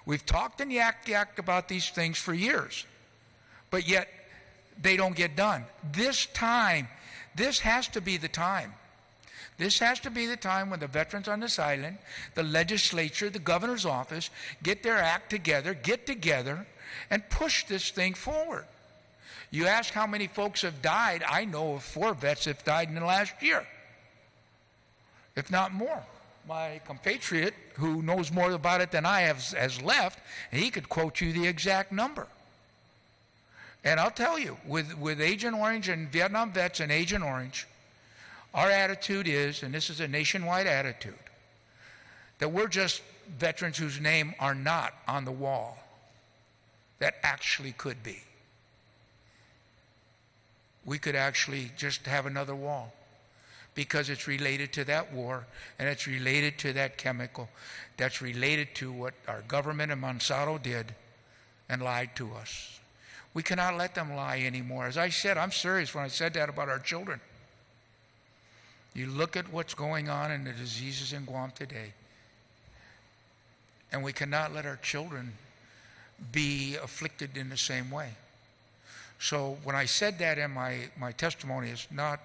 We've talked and yacked about these things for years, but yet they don't get done. This has to be the time. This has to be the time when the veterans on this island, the legislature, the governor's office, get their act together, get together, and push this thing forward. You ask how many folks have died. I know of 4 vets that have died in the last year, if not more. My compatriot, who knows more about it than I have, has left, and he could quote you the exact number. And I'll tell you, with Agent Orange and Vietnam vets and Agent Orange, our attitude is, and this is a nationwide attitude, that we're just veterans whose name are not on the wall that actually could be. We could actually just have another wall, because it's related to that war, and it's related to that chemical, that's related to what our government and Monsanto did and lied to us. We cannot let them lie anymore. As I said, I'm serious when I said that about our children. You look at what's going on in the diseases in Guam today, and we cannot let our children be afflicted in the same way. So when I said that in my testimony, it's not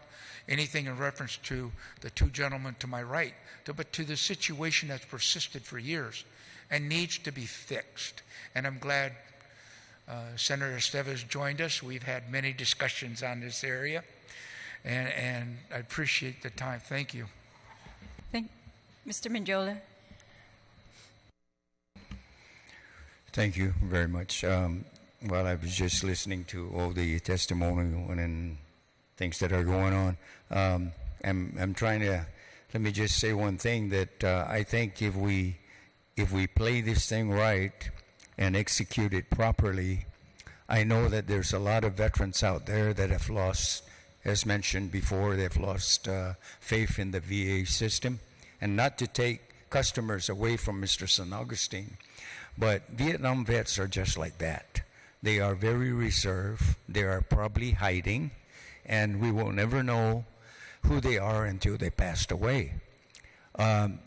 anything in reference to the two gentlemen to my right, but to the situation that's persisted for years and needs to be fixed. And I'm glad Senator Estevez joined us. We've had many discussions on this area, and I appreciate the time. Thank you. Mr. Manjola. Thank you very much. Well, I was just listening to all the testimonial and things that are going on. I'm trying to, let me just say one thing, that I think if we play this thing right and execute it properly, I know that there's a lot of veterans out there that have lost, as mentioned before, they've lost faith in the VA system. And not to take customers away from Mr. San Augustine, but Vietnam vets are just like that. They are very reserved. They are probably hiding, and we will never know who they are until they passed away.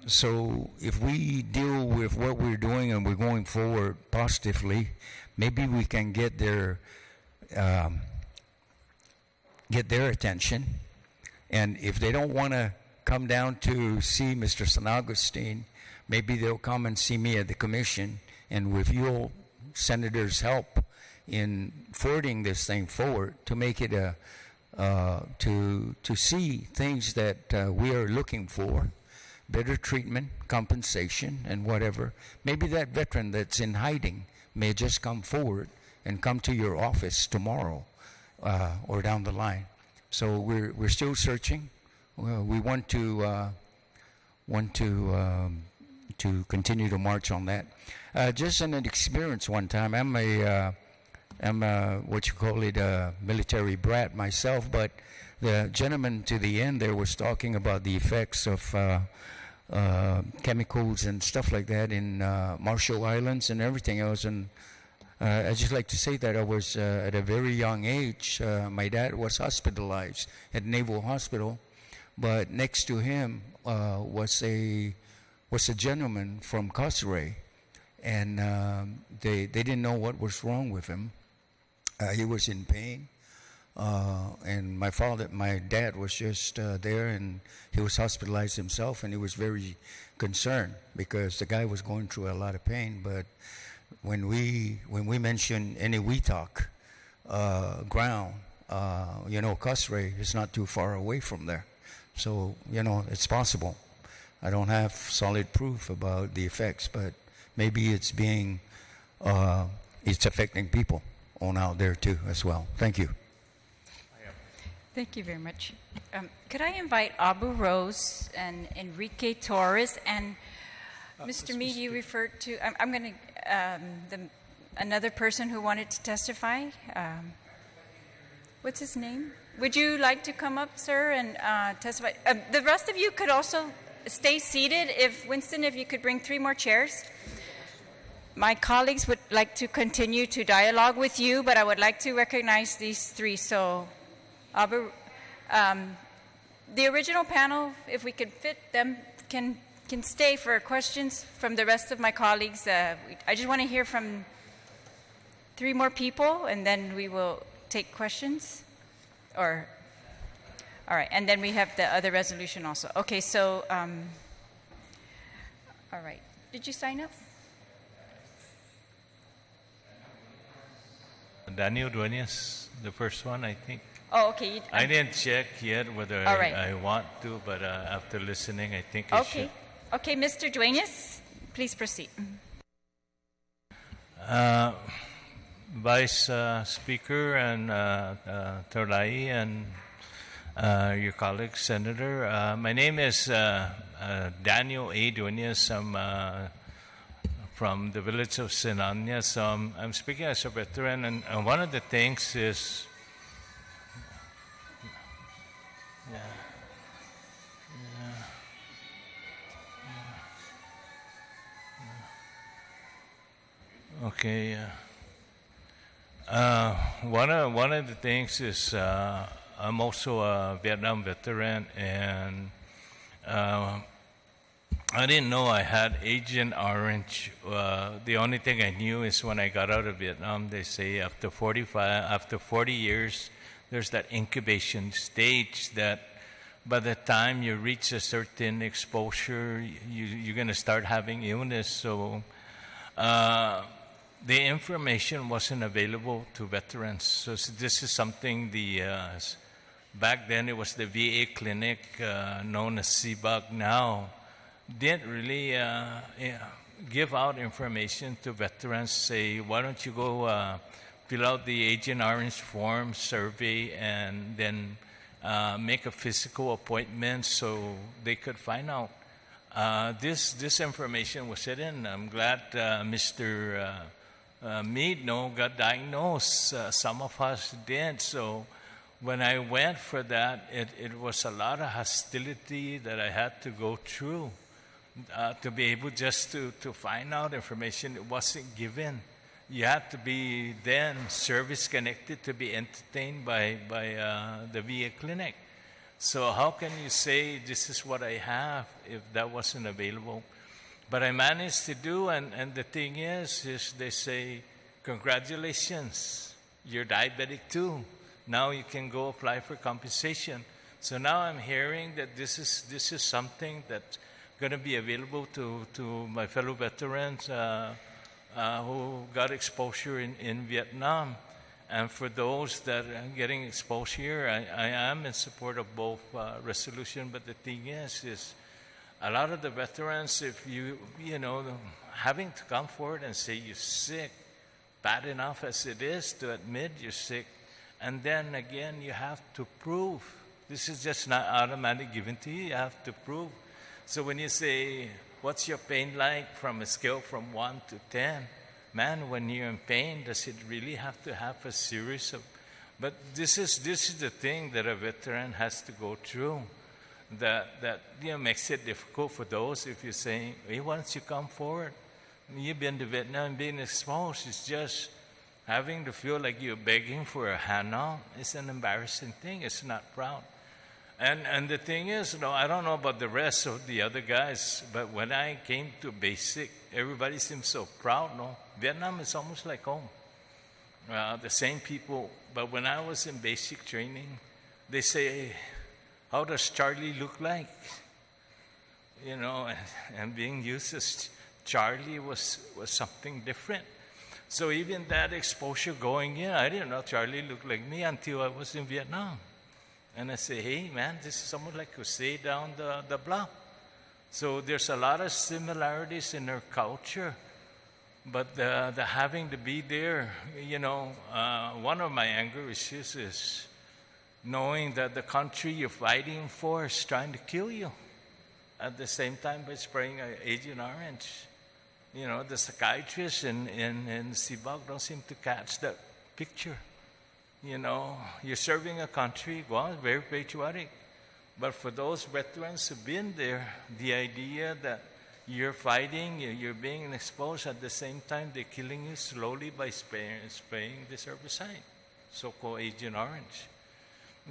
So if we deal with what we're doing and we're going forward positively, maybe we can get their attention. And if they don't want to come down to see Mr. San Augustine, maybe they'll come and see me at the commission, and with your senators' help in forwarding this thing forward to make it to see things that we are looking for, better treatment, compensation, and whatever. Maybe that veteran that's in hiding may just come forward and come to your office tomorrow or down the line. So we're still searching. We want to continue to march on that. Just an experience one time. I'm a what you call it, a military brat myself, but the gentleman to the end there was talking about the effects of chemicals and stuff like that in Marshall Islands and everything else. And I just like to say that I was at a very young age. My dad was hospitalized at Naval Hospital, but next to him was a gentleman from Cosray, and they didn't know what was wrong with him. He was in pain, and my dad was just there, and he was hospitalized himself, and he was very concerned because the guy was going through a lot of pain. But when we mentioned Enewetak ground, Cosray is not too far away from there, so it's possible. I don't have solid proof about the effects, but maybe it's affecting people on out there too as well. Thank you. Thank you very much. Could I invite Abu Rose and Enrique Torres and Mr. Meade, you referred to, I'm going to, another person who wanted to testify. What's his name? Would you like to come up, sir, and testify? The rest of you could also stay seated. Winston, if you could bring 3 more chairs. My colleagues would like to continue to dialogue with you, but I would like to recognize these 3. So, Abu, the original panel, if we could fit them, can stay for questions from the rest of my colleagues. I just want to hear from 3 more people, and then we will take questions. All right, and then we have the other resolution also. Okay, so, all right. Did you sign up? Daniel Duenas, the first one, I think. Oh, okay. I didn't check yet whether right. I want to, but after listening, I think I should. Okay, Mr. Duenas, please proceed. Vice Speaker and Terlaje and your colleague, Senator. My name is Daniel A. Duenas. I'm from the village of Sinanya. So I'm speaking as a veteran, and one of the things is, okay. One of the things is I'm also a Vietnam veteran, and I didn't know I had Agent Orange. The only thing I knew is when I got out of Vietnam, they say after 40 years, there's that incubation stage that by the time you reach a certain exposure, you're going to start having illness. So the information wasn't available to veterans. So this is something back then it was the VA clinic known as CBUG now, didn't really give out information to veterans, say, why don't you go fill out the Agent Orange form survey and then make a physical appointment so they could find out. This information was hidden. I'm glad Mr. Meade got diagnosed. Some of us did. So when I went for that, it was a lot of hostility that I had to go through to be able just to find out information. It wasn't given. You had to be then service-connected to be entertained by the VA clinic. So how can you say this is what I have if that wasn't available? But I managed to do, and the thing is they say, congratulations, you're diabetic too. Now you can go apply for compensation. So now I'm hearing that this is something that's going to be available to my fellow veterans who got exposure in Vietnam. And for those that are getting exposure here, I am in support of both resolution. But the thing is a lot of the veterans, if you having to come forward and say you're sick, bad enough as it is to admit you're sick, and then again you have to prove. This is just not automatically given to you. You have to prove. So when you say, what's your pain like from a scale from 1 to 10? Man, when you're in pain, does it really have to have a series of... But this is the thing that a veteran has to go through. That makes it difficult for those if you're saying, hey, why don't you come forward? You've been to Vietnam, being exposed. It's just having to feel like you're begging for a handout. It's an embarrassing thing. It's not proud. And the thing is, I don't know about the rest of the other guys, but when I came to basic, everybody seems so proud. Vietnam is almost like home. The same people. But when I was in basic training, they say, how does Charlie look like? And being used as Charlie was something different. So even that exposure going in, I didn't know Charlie looked like me until I was in Vietnam. And I say, hey, man, this is someone like Jose down the block. So there's a lot of similarities in our culture. But the having to be there, one of my anger issues is knowing that the country you're fighting for is trying to kill you. At the same time by spraying Agent Orange. The psychiatrists in CBUG don't seem to catch that picture. You're serving a country, very patriotic. But for those veterans who've been there, the idea that you're fighting, you're being exposed, at the same time they're killing you slowly by spraying this herbicide, so-called Agent Orange.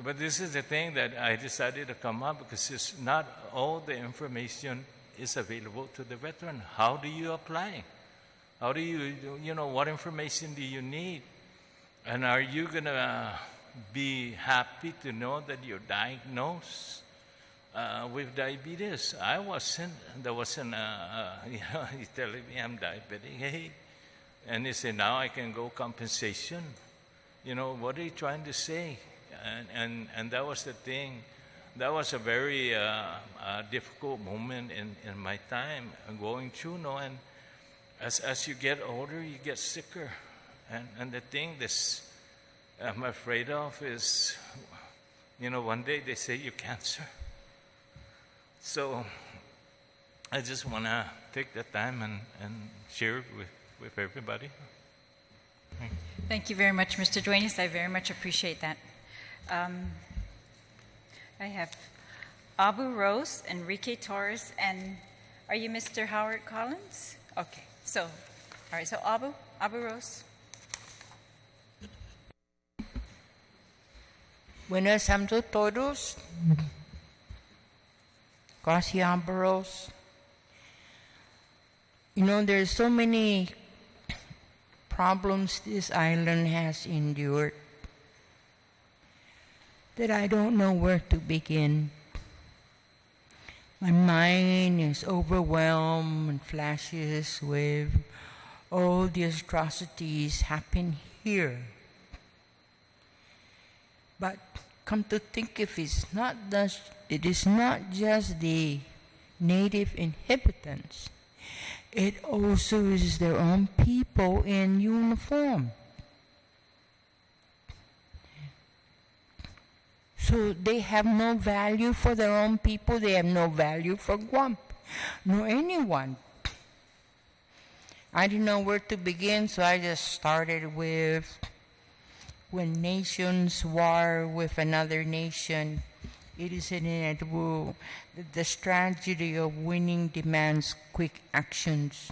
But this is the thing that I decided to come up because it's not all the information is available to the veteran. How do you apply? How do you what information do you need? And are you going to be happy to know that you're diagnosed with diabetes? I wasn't. There wasn't, he's telling me I'm diabetic. Hey. And he said, now I can go compensation. What are you trying to say? And that was the thing. That was a very difficult moment in my time going through. And as you get older, you get sicker. And the thing that I'm afraid of is, one day they say you're cancer. So I just want to take the time and share it with everybody. Thank you very much, Mr. Duenas. I very much appreciate that. I have Abu Rose, Enrique Torres, and are you Mr. Howard Collins? Okay. So, all right. So Abu Rose. Buenas a todos. Gracias. You know, there's so many problems this island has endured that I don't know where to begin. My mind is overwhelmed and flashes with all the atrocities happen here. But come to think of it, it is not just the native inhabitants. It also is their own people in uniform. So they have no value for their own people. They have no value for Guam, nor anyone. I didn't know where to begin, so I just started with when nations war with another nation. It is inevitable that the strategy of winning demands quick actions.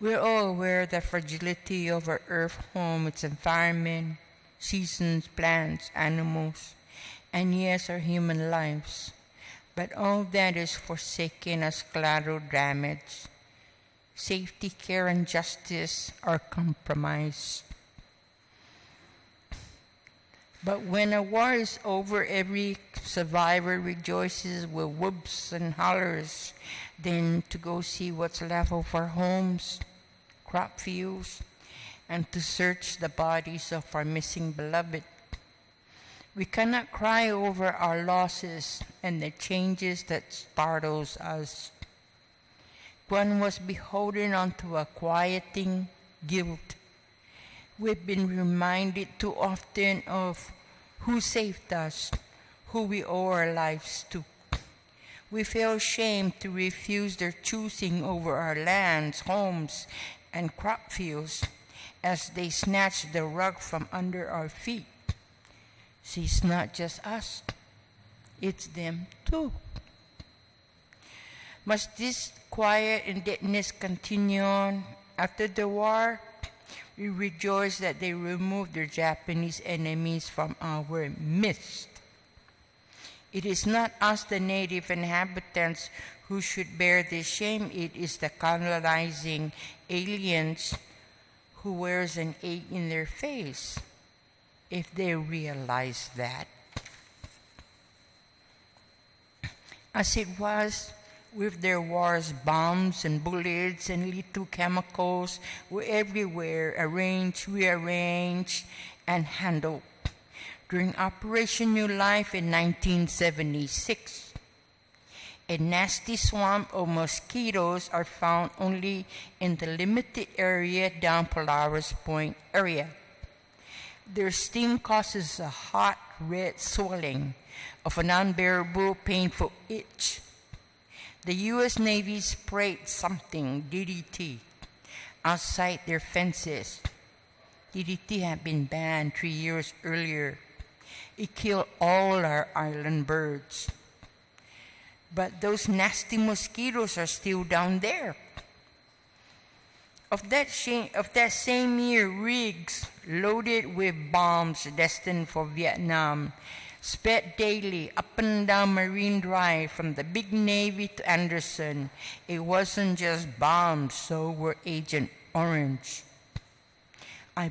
We're all aware of the fragility of our Earth home, its environment, seasons, plants, animals, and yes, our human lives. But all that is forsaken as collateral damage. Safety, care, and justice are compromised. But when a war is over, every survivor rejoices with whoops and hollers, then to go see what's left of our homes, crop fields, and to search the bodies of our missing beloved. We cannot cry over our losses and the changes that startles us. One was beholden unto a quieting guilt. We've been reminded too often of who saved us, who we owe our lives to. We feel ashamed to refuse their choosing over our lands, homes, and crop fields as they snatch the rug from under our feet. See, it's not just us, it's them too. Must this quiet indebtedness continue on after the war? We rejoice that they removed their Japanese enemies from our midst. It is not us, the native inhabitants, who should bear this shame. It is the colonizing aliens who wears an egg in their face, if they realize that. As it was with their wars, bombs and bullets and lethal chemicals were everywhere, arranged, rearranged, and handled. During Operation New Life in 1976, a nasty swamp of mosquitoes are found only in the limited area down Polaris Point area. Their sting causes a hot red swelling of an unbearable painful itch. The U.S. Navy sprayed something, DDT, outside their fences. DDT had been banned 3 years earlier. It killed all our island birds. But those nasty mosquitoes are still down there. Of that same year, rigs loaded with bombs destined for Vietnam sped daily up and down Marine Drive from the big Navy to Anderson. It wasn't just bombs, so were Agent Orange. I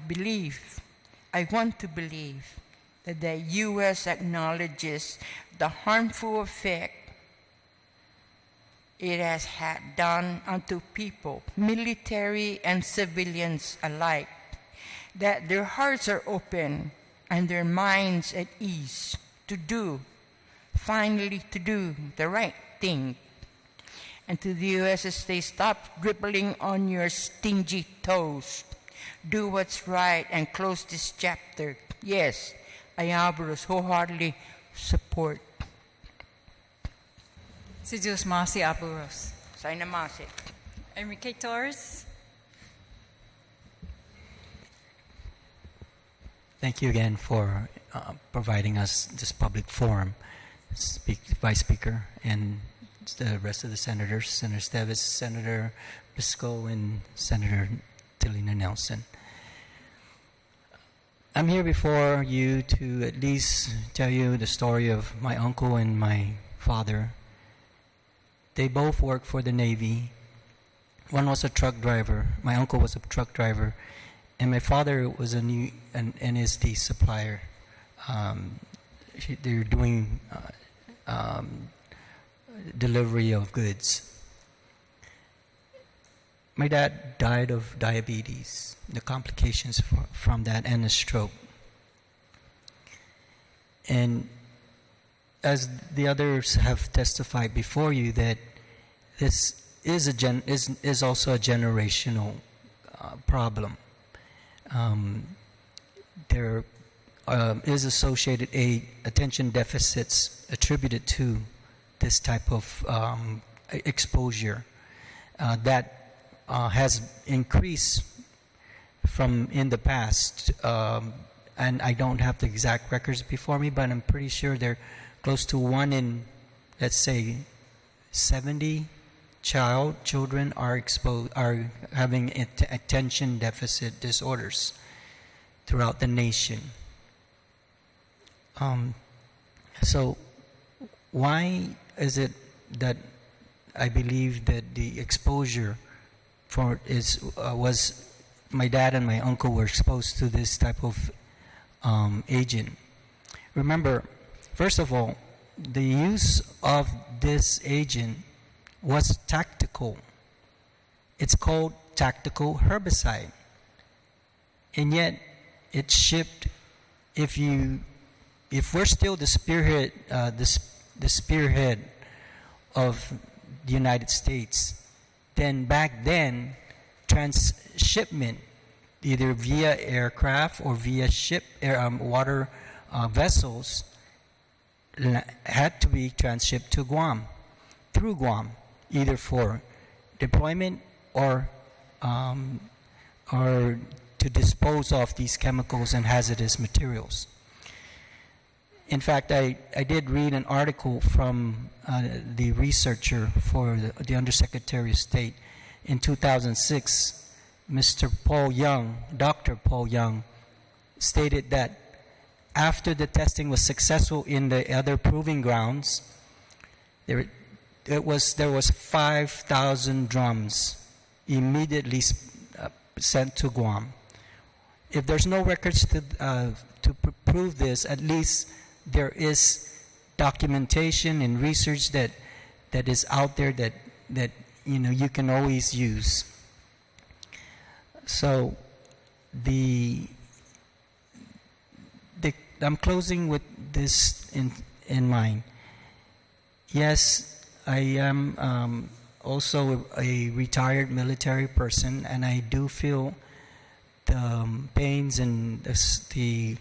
want to believe that the U.S. acknowledges the harmful effect it has had done unto people, military and civilians alike, that their hearts are open and their minds at ease finally to do the right thing. And to the U.S. they stop dribbling on your stingy toes. Do what's right and close this chapter. Yes, I wholeheartedly support. Si Diyos Masi Aburos. Sana Masi. Enrique Torres. Thank you again for providing us this public forum, Vice Speaker, and the rest of the senators, Senator Therese, Senator Bisco, and Senator Tilina Nelson. I'm here before you to at least tell you the story of my uncle and my father. They both worked for the Navy. One was a truck driver. My uncle was a truck driver, and my father was an NSD supplier. They were doing delivery of goods. My dad died of diabetes, the complications from that, and a stroke. And as the others have testified before you, that this is also a generational problem. There is associated attention deficits attributed to this type of exposure that has increased from in the past, and I don't have the exact records before me, but I'm pretty sure they're close to 1 in, let's say, 70 children are having attention deficit disorders throughout the nation. So why is it that I believe that the exposure was my dad and my uncle were exposed to this type of agent? Remember, first of all, the use of this agent was tactical. It's called tactical herbicide, and yet it's shipped. If we're still the spearhead, the spearhead of the United States, then back then, transshipment, either via aircraft or via water vessels, had to be transshipped to Guam, through Guam, either for deployment or to dispose of these chemicals and hazardous materials. In fact, I did read an article from the researcher for the Undersecretary of State in 2006. Mr. Paul Young, Dr. Paul Young, stated that after the testing was successful in the other proving grounds, there was 5,000 drums immediately sent to Guam. If there's no records to prove this, at least there is documentation and research that is out there that you can always use. So I'm closing with this in mind. Yes, I am also a retired military person, and I do feel the pains and the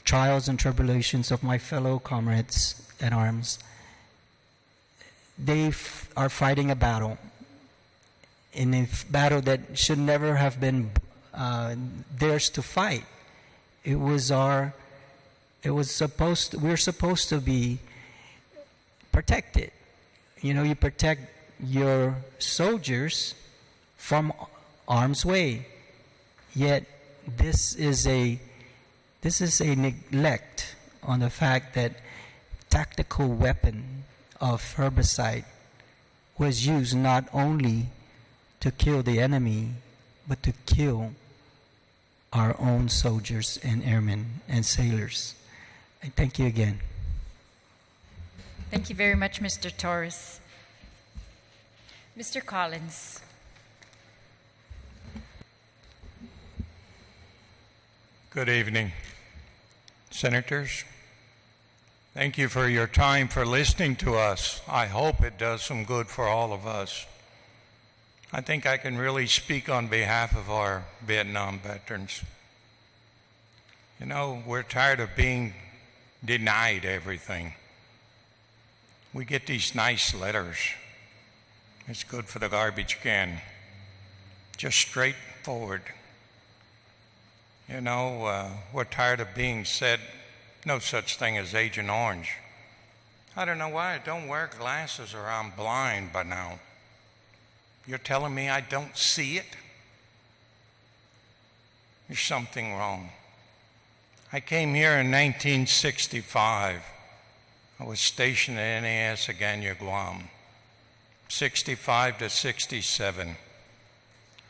trials and tribulations of my fellow comrades at arms. They are fighting a battle, in a battle that should never have been theirs to fight. We're supposed to be protected. You protect your soldiers from harm's way. Yet this is a neglect on the fact that tactical weapon of herbicide was used not only to kill the enemy, but to kill our own soldiers and airmen and sailors. And thank you again. Thank you very much, Mr. Torres. Mr. Collins. Good evening, Senators. Thank you for your time, for listening to us. I hope it does some good for all of us. I think I can really speak on behalf of our Vietnam veterans. We're tired of being denied everything. We get these nice letters. It's good for the garbage can. Just straightforward. We're tired of being said no such thing as Agent Orange. I don't know why I don't wear glasses or I'm blind by now. You're telling me I don't see it? there's something wrong. I came here in 1965. I was stationed at Enewetak Guam, 65 to 67.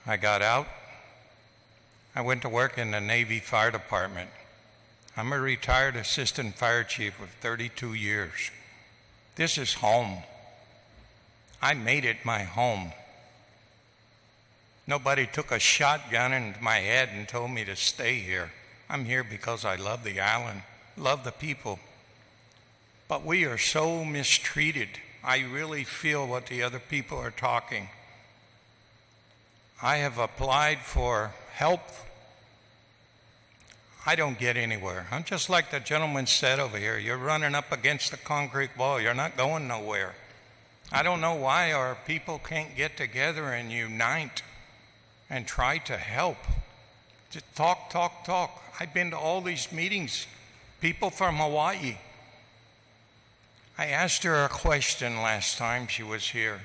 I got out. I went to work in the Navy Fire Department. I'm a retired assistant fire chief with 32 years. This is home. I made it my home. Nobody took a shotgun into my head and told me to stay here. I'm here because I love the island, love the people. But we are so mistreated. I really feel what the other people are talking. I have applied for help. I don't get anywhere. I'm just like the gentleman said over here. You're running up against the concrete wall. You're not going nowhere. I don't know why our people can't get together and unite and try to help. Just talk, talk, talk. I've been to all these meetings. People from Hawaii. I asked her a question last time she was here.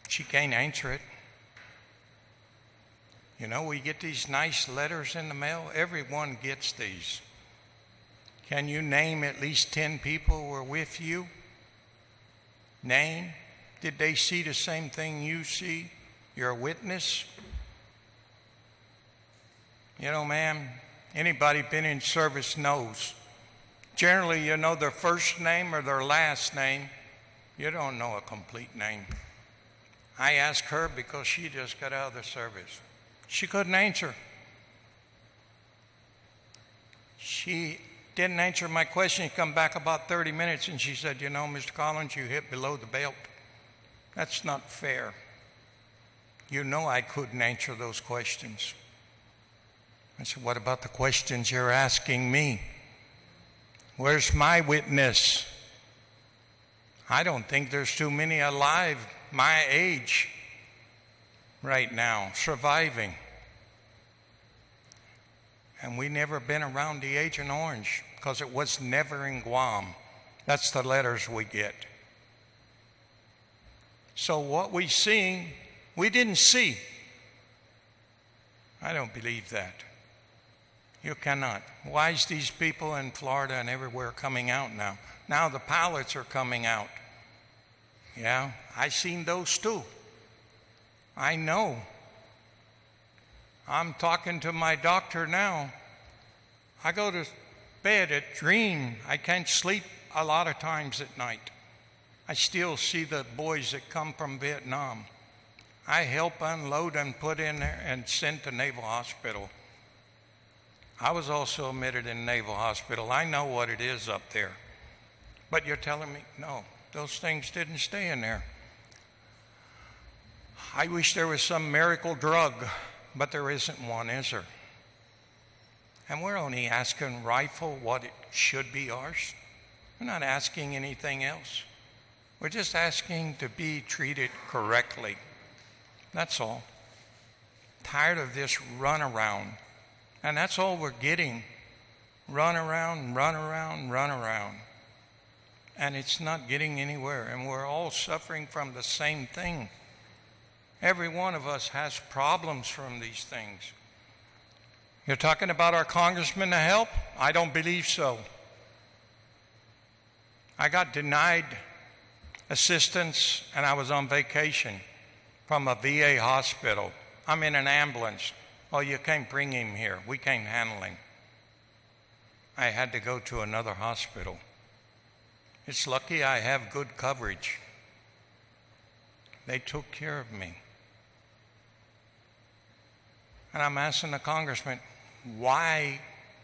She can't answer it. You know, we get these nice letters in the mail. Everyone gets these. Can you name at least 10 people who were with you? Name? Did they see the same thing you see? You're a witness? You know, ma'am, anybody been in service knows. Generally, you know their first name or their last name. You don't know a complete name. I asked her because she just got out of the service. She couldn't answer. She didn't answer my question. She come back about 30 minutes and she said, you know, Mr. Collins, you hit below the belt. That's not fair. You know I couldn't answer those questions. I said, what about the questions you're asking me? Where's my witness? I don't think there's too many alive my age right now, surviving. And we never been around the Agent Orange because it was never in Guam. That's the letters we get. So what we seen, we didn't see. I don't believe that. You cannot. Why is these people in Florida and everywhere coming out now? Now the pilots are coming out. Yeah, I seen those too. I know. I'm talking to my doctor now. I go to bed at dream. I can't sleep a lot of times at night. I still see the boys that come from Vietnam. I help unload and put in there and send to Naval Hospital. I was also admitted in Naval Hospital. I know what it is up there. But you're telling me, no, those things didn't stay in there. I wish there was some miracle drug, but there isn't one, is there? And we're only asking rifle what it should be ours. We're not asking anything else. We're just asking to be treated correctly. That's all. Tired of this runaround. And that's all we're getting. Run around, run around, run around. And it's not getting anywhere. And we're all suffering from the same thing. Every one of us has problems from these things. You're talking about our congressman to help? I don't believe so. I got denied assistance and I was on vacation from a VA hospital. I'm in an ambulance. Oh, you can't bring him here. We can't handle him. I had to go to another hospital. It's lucky I have good coverage. They took care of me. And I'm asking the congressman, why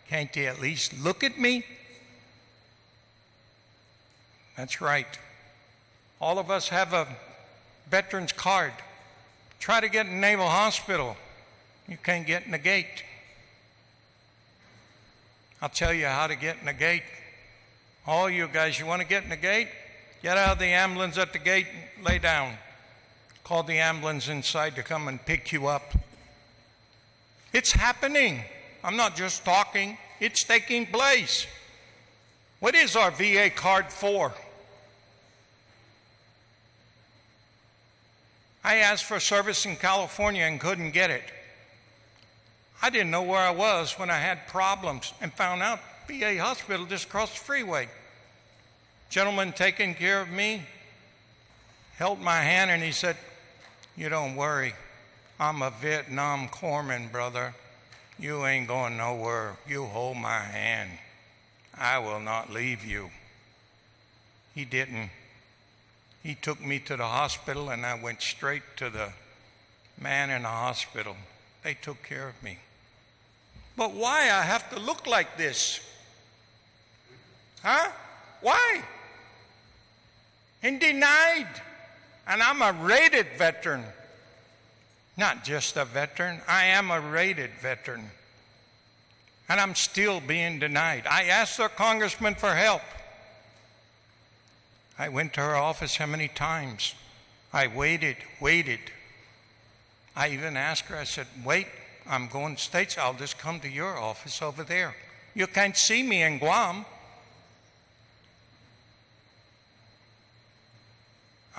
can't he at least look at me? That's right. All of us have a veteran's card. Try to get in Naval Hospital. You can't get in the gate. I'll tell you how to get in the gate. All you guys, you want to get in the gate? Get out of the ambulance at the gate and lay down. Call the ambulance inside to come and pick you up. It's happening. I'm not just talking. It's taking place. What is our VA card for? I asked for service in California and couldn't get it. I didn't know where I was when I had problems and found out VA hospital just across the freeway. Gentleman taking care of me held my hand and he said, "You don't worry. I'm a Vietnam corpsman, brother. You ain't going nowhere. You hold my hand. I will not leave you." He didn't. He took me to the hospital and I went straight to the man in the hospital. They took care of me. But why I have to look like this? Huh? Why? And denied. And I'm a rated veteran. Not just a veteran, I am a rated veteran. And I'm still being denied. I asked our congressman for help. I went to her office how many times? I waited. I even asked her, I said, "Wait, I'm going to States. I'll just come to your office over there. You can't see me in Guam."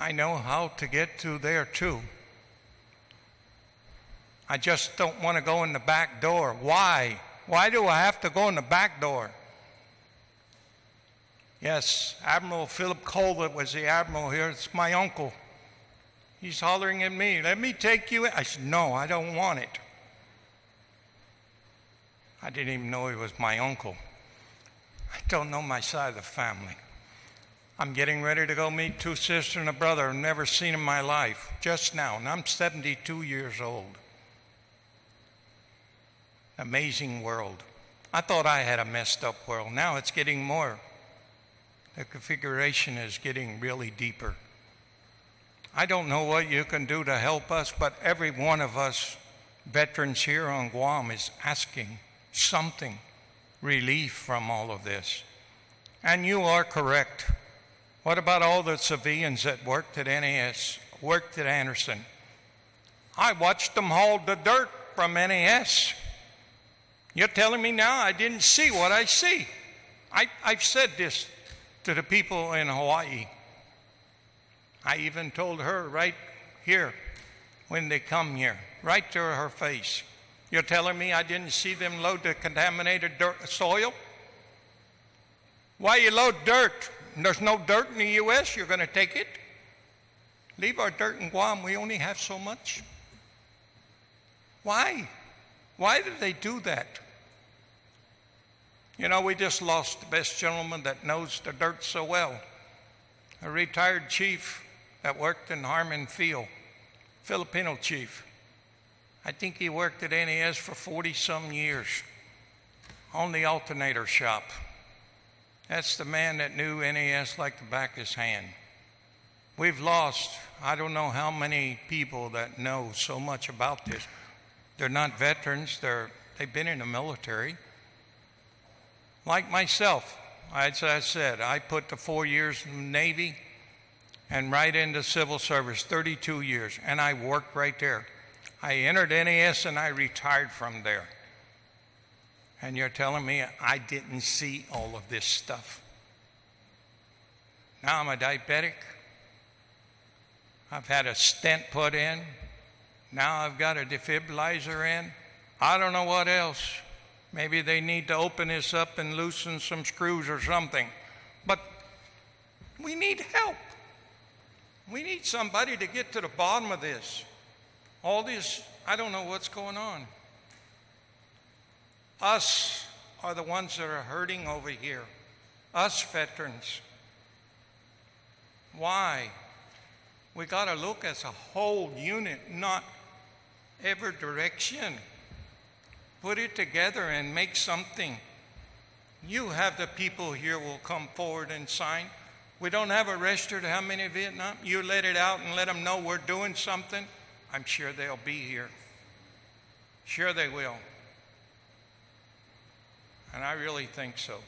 I know how to get to there too. I just don't want to go in the back door. Why? Why do I have to go in the back door? Yes, Admiral Philip Colbert was the admiral here. It's my uncle. He's hollering at me, "Let me take you in." I said, "No, I don't want it." I didn't even know he was my uncle. I don't know my side of the family. I'm getting ready to go meet two sisters and a brother I've never seen in my life, just now, and I'm 72 years old. Amazing world. I thought I had a messed up world. Now it's getting more. The configuration is getting really deeper. I don't know what you can do to help us, but every one of us veterans here on Guam is asking something, relief from all of this. And you are correct. What about all the civilians that worked at NAS, worked at Anderson? I watched them haul the dirt from NAS. You're telling me now I didn't see what I see. I've said this to the people in Hawaii. I even told her right here when they come here, right to her face. You're telling me I didn't see them load the contaminated soil? Why you load dirt? There's no dirt in the U.S., you're going to take it? Leave our dirt in Guam, we only have so much. Why? Why did they do that? You know, we just lost the best gentleman that knows the dirt so well. A retired chief that worked in Harmon Field, Filipino chief. I think he worked at NAS for 40-some years on the alternator shop. That's the man that knew NAS like the back of his hand. We've lost, I don't know how many people that know so much about this. They're not veterans, they've been in the military. Like myself, as I said, I put the 4 years in the Navy and right into civil service, 32 years, and I worked right there. I entered NAS and I retired from there. And you're telling me I didn't see all of this stuff. Now I'm a diabetic. I've had a stent put in. Now I've got a defibrillator in. I don't know what else. Maybe they need to open this up and loosen some screws or something. But we need help. We need somebody to get to the bottom of this. All this, I don't know what's going on. Us are the ones that are hurting over here. Us veterans. Why? We got to look as a whole unit, not every direction. Put it together and make something. You have the people here will come forward and sign. We don't have a register to how many Vietnam. You let it out and let them know we're doing something. I'm sure they'll be here. Sure they will. And I really think so.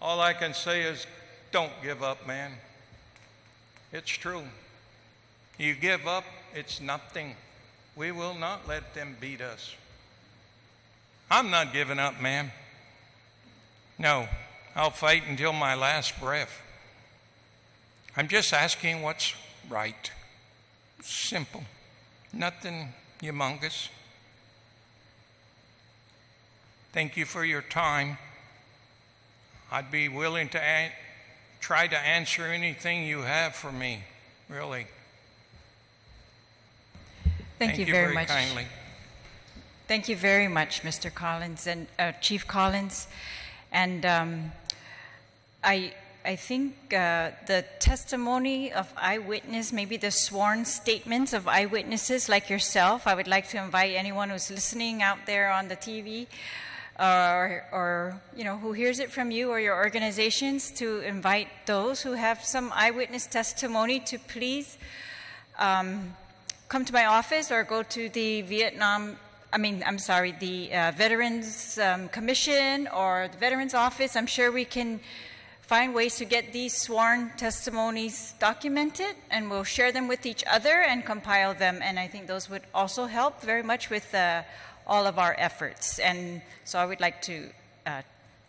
All I can say is don't give up, man. It's true. You give up, it's nothing. We will not let them beat us. I'm not giving up, man. No, I'll fight until my last breath. I'm just asking what's right. Simple. Nothing humongous. Thank you for your time. I'd be willing to try to answer anything you have for me, really. Thank you very much. Kindly. Thank you very much, Mr. Collins and Chief Collins. And I think the testimony of eyewitness, maybe the sworn statements of eyewitnesses like yourself, I would like to invite anyone who's listening out there on the TV or who hears it from you or your organizations to invite those who have some eyewitness testimony to please come to my office or go to the Veterans Commission or the Veterans Office. I'm sure we can find ways to get these sworn testimonies documented, and we'll share them with each other and compile them. And I think those would also help very much with all of our efforts. And so I would like to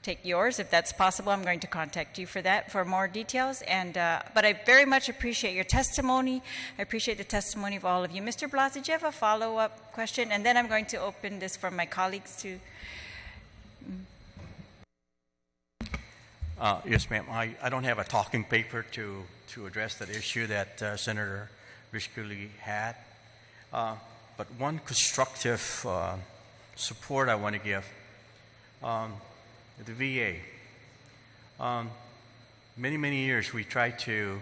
take yours, if that's possible. I'm going to contact you for that, for more details. And but I very much appreciate your testimony. I appreciate the testimony of all of you. Mr. Blas, did you have a follow-up question? And then I'm going to open this for my colleagues to. Yes, ma'am. I don't have a talking paper to address that issue that Senator Rishkuli had. But one constructive support I want to give, the VA. Many years we tried to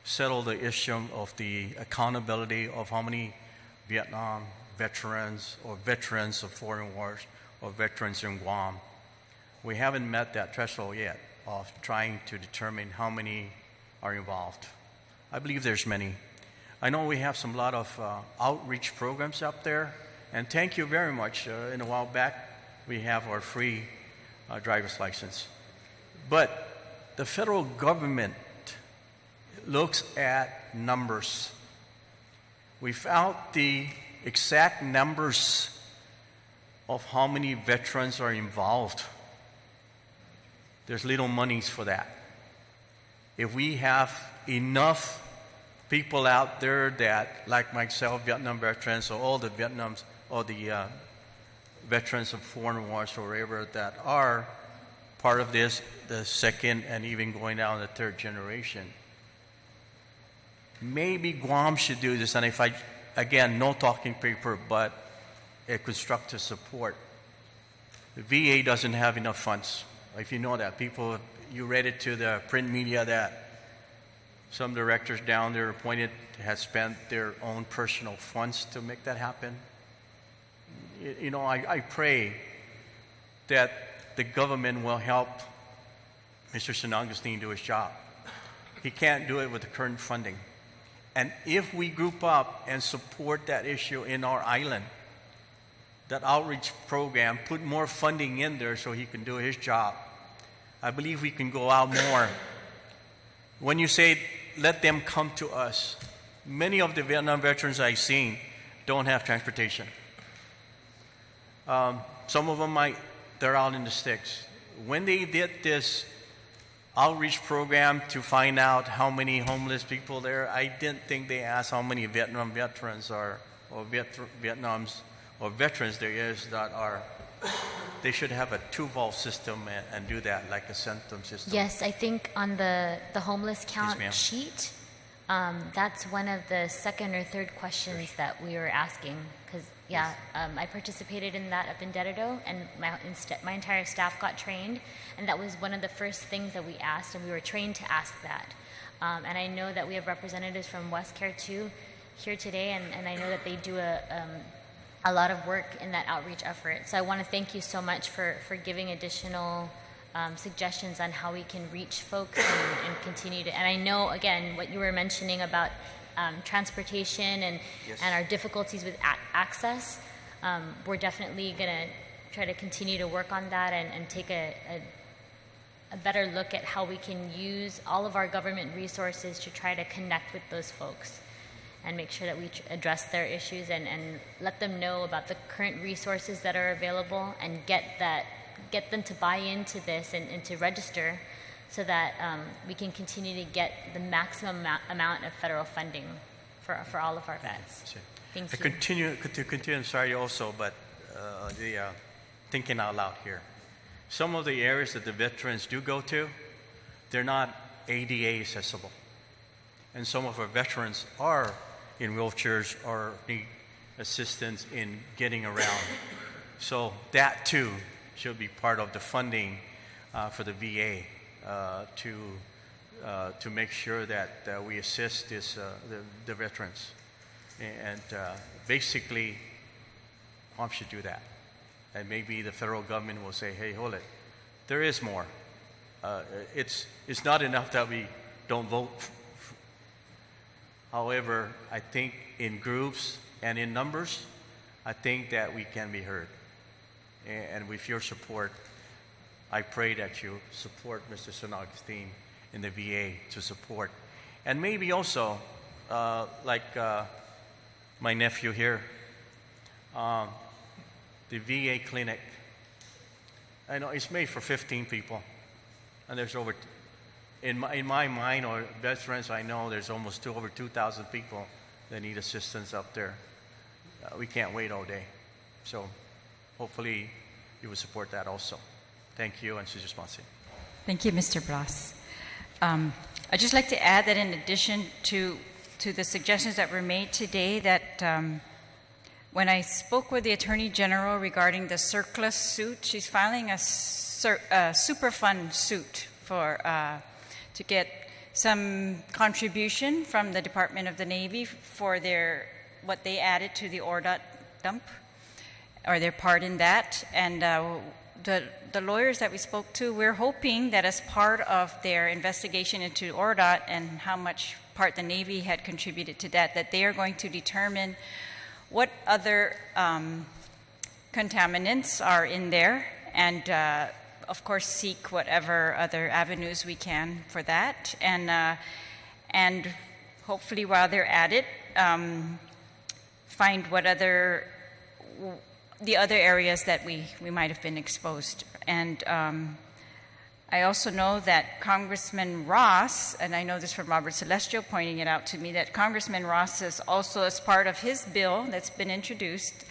settle the issue of the accountability of how many Vietnam veterans or veterans of foreign wars or veterans in Guam. We haven't met that threshold yet of trying to determine how many are involved. I believe there's many. I know we have lot of outreach programs up there, and thank you very much. In a while back, we have our free driver's license. But the federal government looks at numbers. Without the exact numbers of how many veterans are involved, there's little monies for that. If we have enough people out there that, like myself, Vietnam veterans, or all the Vietnams, or the veterans of foreign wars or whatever that are part of this, the second and even going down the third generation, maybe Guam should do this. And if again, no talking paper, but a constructive support. The VA doesn't have enough funds. If you know that, people, you read it to the print media that some directors down there appointed had spent their own personal funds to make that happen. I pray that the government will help Mr. San Agustin do his job. He can't do it with the current funding. And if we group up and support that issue in our island, that outreach program, put more funding in there so he can do his job, I believe we can go out more. When you say, let them come to us, many of the Vietnam veterans I've seen don't have transportation. Some of them they're out in the sticks. When they did this outreach program to find out how many homeless people there, I didn't think they asked how many Vietnam veterans or Vietnam's or veterans there is that are. They should have a two-valve system and do that like a Centum system. Yes, I think on the homeless count Yes, sheet, that's one of the second or third questions that we were asking. Because, I participated in that up in Dededo, and my entire staff got trained, and that was one of the first things that we asked, and we were trained to ask that. And I know that we have representatives from WestCare too here today, and I know that they do a lot of work in that outreach effort. So I want to thank you so much for giving additional suggestions on how we can reach folks and continue to. And I know, again, what you were mentioning about transportation and our difficulties with access. We're definitely going to try to continue to work on that and take a better look at how we can use all of our government resources to try to connect with those folks and make sure that we address their issues and let them know about the current resources that are available and get them to buy into this and to register so that we can continue to get the maximum amount of federal funding for all of our vets. Thank you. I'm sorry also, but thinking out loud here. Some of the areas that the veterans do go to, they're not ADA accessible. And some of our veterans are in wheelchairs or need assistance in getting around. So that too should be part of the funding for the VA to make sure that we assist the veterans. And basically, Guam should do that. And maybe the federal government will say, hey, hold it. There is more. It's not enough that we don't vote. However, I think in groups and in numbers, I think that we can be heard. And with your support, I pray that you support Mr. San Agustin in the VA to support. And maybe also, like my nephew here, the VA clinic. I know it's made for 15 people. And there's over, in my mind or veterans I know, there's almost over 2,000 people that need assistance up there. We can't wait all day. So hopefully you will support that also. Thank you, and Susie Sponsi. Thank you, Mr. Blas. I'd just like to add that in addition to the suggestions that were made today, that when I spoke with the Attorney General regarding the surplus suit, she's filing a Superfund suit for to get some contribution from the Department of the Navy for what they added to the ORDOT dump, or their part in that. And the lawyers that we spoke to, we're hoping that as part of their investigation into ORDOT and how much part the Navy had contributed to that they are going to determine what other contaminants are in there, and of course seek whatever other avenues we can for that, and hopefully while they're at it, find what the other areas that we might have been exposed. And I also know that Congressman Ross, and I know this from Robert Celestial pointing it out to me, that Congressman Ross has also, as part of his bill that's been introduced,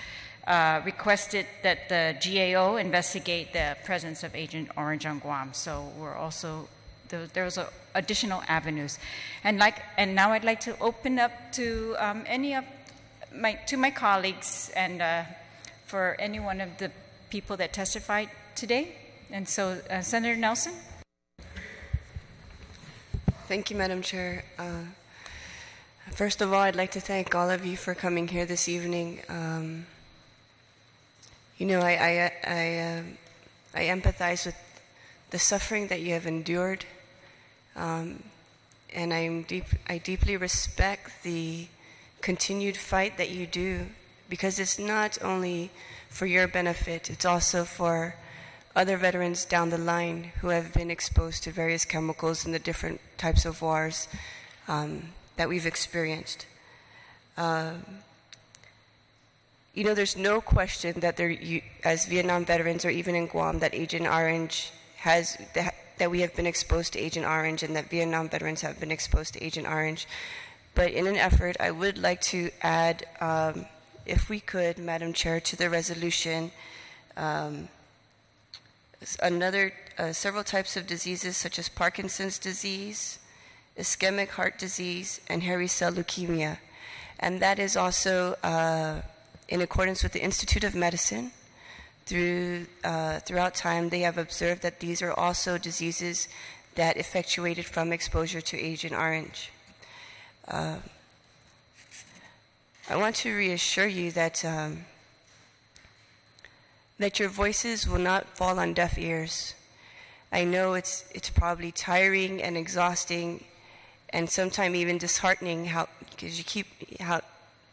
requested that the GAO investigate the presence of Agent Orange on Guam. So we're also, there's additional avenues. And now I'd like to open up to any of my colleagues and for any one of the people that testified today. And so, Senator Nelson. Thank you, Madam Chair. First of all, I'd like to thank all of you for coming here this evening. You know, I empathize with the suffering that you have endured, and I deeply respect the continued fight that you do, because it's not only for your benefit, it's also for other veterans down the line who have been exposed to various chemicals in the different types of wars that we've experienced. You know, there's no question that as Vietnam veterans, or even in Guam, that Agent Orange that we have been exposed to Agent Orange, and that Vietnam veterans have been exposed to Agent Orange. But in an effort, I would like to add, if we could, Madam Chair, to the resolution, several types of diseases such as Parkinson's disease, ischemic heart disease, and hairy cell leukemia. And that is also in accordance with the Institute of Medicine. Throughout time, they have observed that these are also diseases that effectuated from exposure to Agent Orange. I want to reassure you that that your voices will not fall on deaf ears. I know it's probably tiring and exhausting, and sometimes even disheartening, because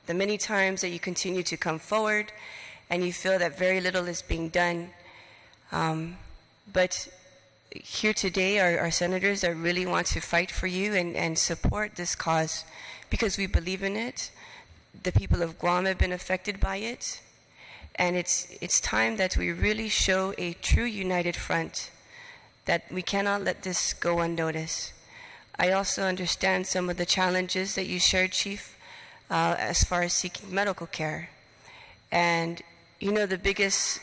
the many times that you continue to come forward, and you feel that very little is being done. But here today are our senators that really want to fight for you and support this cause, because we believe in it. The people of Guam have been affected by it, and it's time that we really show a true united front, that we cannot let this go unnoticed. I also understand some of the challenges that you shared, Chief, as far as seeking medical care. And you know, the biggest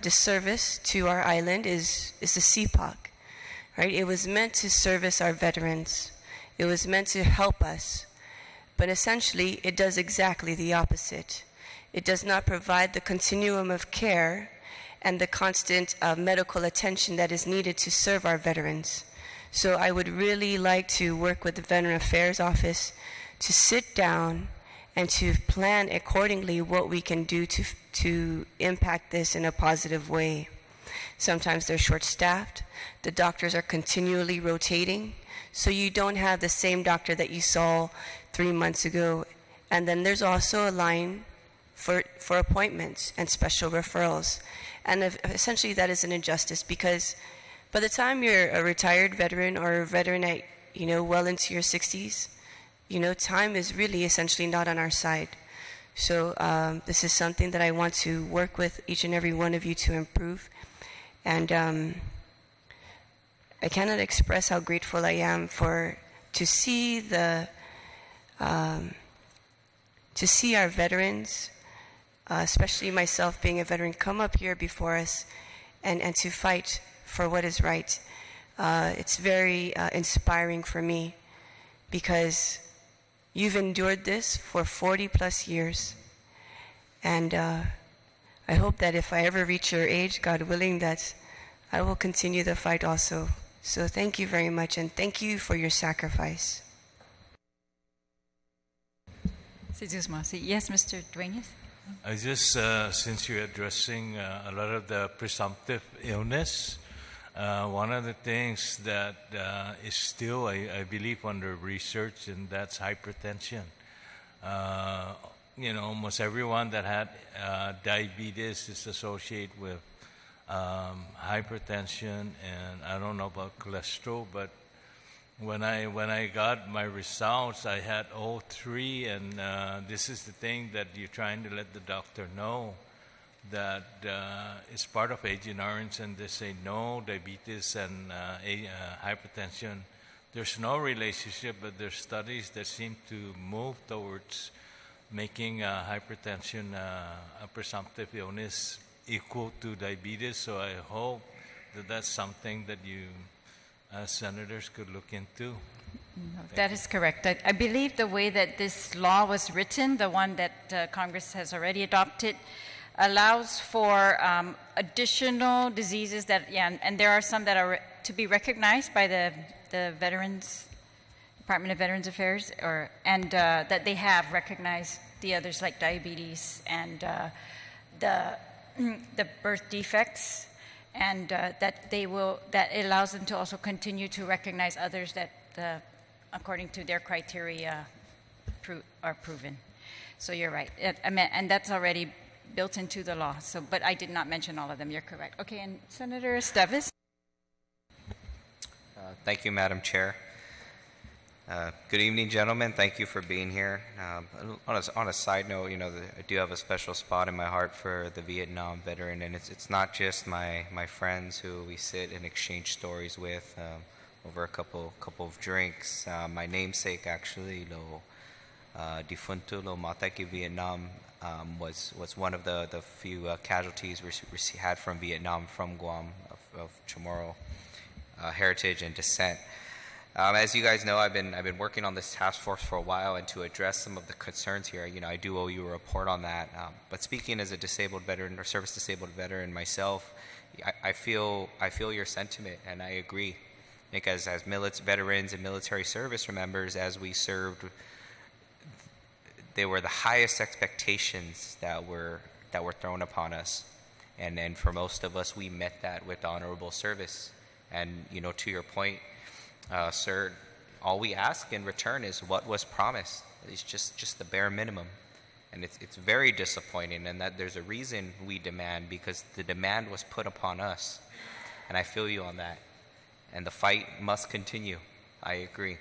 disservice to our island is the CPOC, right? It was meant to service our veterans. It was meant to help us. But essentially, it does exactly the opposite. It does not provide the continuum of care and the constant medical attention that is needed to serve our veterans. So I would really like to work with the Veteran Affairs Office to sit down and to plan accordingly what we can do to impact this in a positive way. Sometimes they're short-staffed. The doctors are continually rotating. So you don't have the same doctor that you saw 3 months ago. And then there's also a line for appointments and special referrals. And essentially that is an injustice, because by the time you're a retired veteran or a veteran at, well into your 60s, time is really essentially not on our side. So this is something that I want to work with each and every one of you to improve. And I cannot express how grateful I am to see our veterans, especially myself being a veteran, come up here before us and to fight for what is right. It's very inspiring for me, because you've endured this for 40 plus years. And I hope that if I ever reach your age, God willing, that I will continue the fight also. So thank you very much, and thank you for your sacrifice. Yes, Mr. Dueñas? I just, since you're addressing a lot of the presumptive illness, one of the things that is still, I believe, under research, and that's hypertension. Almost everyone that had diabetes is associated with hypertension, and I don't know about cholesterol, but when I got my results, I had all three, and this is the thing that you're trying to let the doctor know, that it's part of Agent Orange, and they say no, diabetes and hypertension. There's no relationship, but there's studies that seem to move towards making hypertension a presumptive illness equal to diabetes. So I hope that that's something that you senators could look into. That is correct. I believe the way that this law was written, the one that Congress has already adopted, allows for additional diseases that, and there are some that are to be recognized by the Department of Veterans Affairs, and that they have recognized the others, like diabetes and the birth defects, and that allows them to also continue to recognize others that, according to their criteria, are proven. So you're right, and that's already built into the law. So, but I did not mention all of them. You're correct. Okay, and Senator Esteves. Thank you, Madam Chair. Good evening, gentlemen. Thank you for being here. On a side note, I do have a special spot in my heart for the Vietnam veteran, and it's not just my friends who we sit and exchange stories with over a couple of drinks. My namesake, actually, Lo Difunto Lo Mataki Vietnam, was one of the few casualties we had from Vietnam, from Guam, of Chamorro heritage and descent. As you guys know, I've been working on this task force for a while, and to address some of the concerns here, I do owe you a report on that. But speaking as a disabled veteran or service-disabled veteran myself, I feel your sentiment, and I agree. Because as veterans and military service members, as we served, they were the highest expectations that were thrown upon us, and for most of us, we met that with honorable service. And to your point, sir, all we ask in return is what was promised. It's just the bare minimum, and it's very disappointing. And that there's a reason we demand, because the demand was put upon us, and I feel you on that. And the fight must continue. I agree.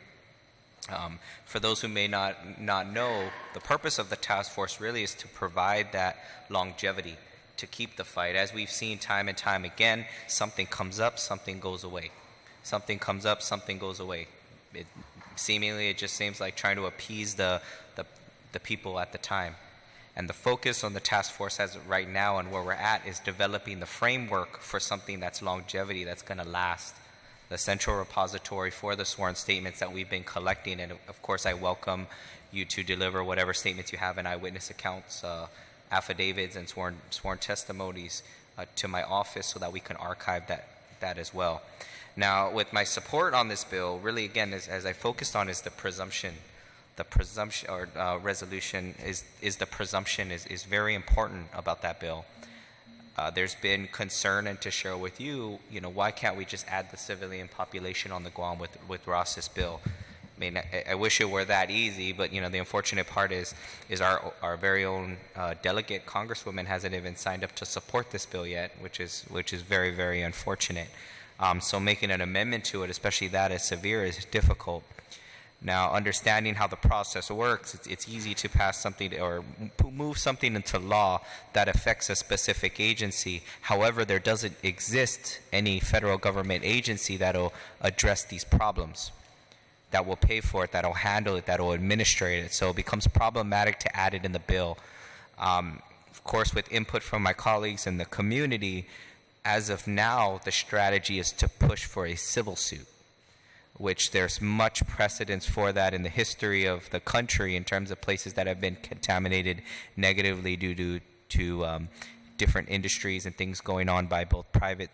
For those who may not know, the purpose of the task force really is to provide that longevity, to keep the fight. As we've seen time and time again, something comes up, something goes away. Something comes up, something goes away. It just seems like trying to appease the people at the time. And the focus on the task force as of right now and where we're at is developing the framework for something that's longevity, that's going to last. The central repository for the sworn statements that we've been collecting. And of course, I welcome you to deliver whatever statements you have in eyewitness accounts, affidavits, and sworn testimonies to my office so that we can archive that as well. Now, with my support on this bill, really, again, as I focused on, is the presumption. The presumption or resolution is the presumption is very important about that bill. There's been concern, and to share with you, why can't we just add the civilian population on the Guam with Ross's bill? I mean, I wish it were that easy, but the unfortunate part is our very own delegate congresswoman hasn't even signed up to support this bill yet, which is very, very unfortunate. So making an amendment to it, especially that as severe, is difficult. Now, understanding how the process works, it's easy to pass something or move something into law that affects a specific agency. However, there doesn't exist any federal government agency that will address these problems, that will pay for it, that will handle it, that will administrate it. So it becomes problematic to add it in the bill. Of course, with input from my colleagues in the community, as of now, the strategy is to push for a civil suit, which there's much precedence for that in the history of the country in terms of places that have been contaminated negatively due to different industries and things going on by both private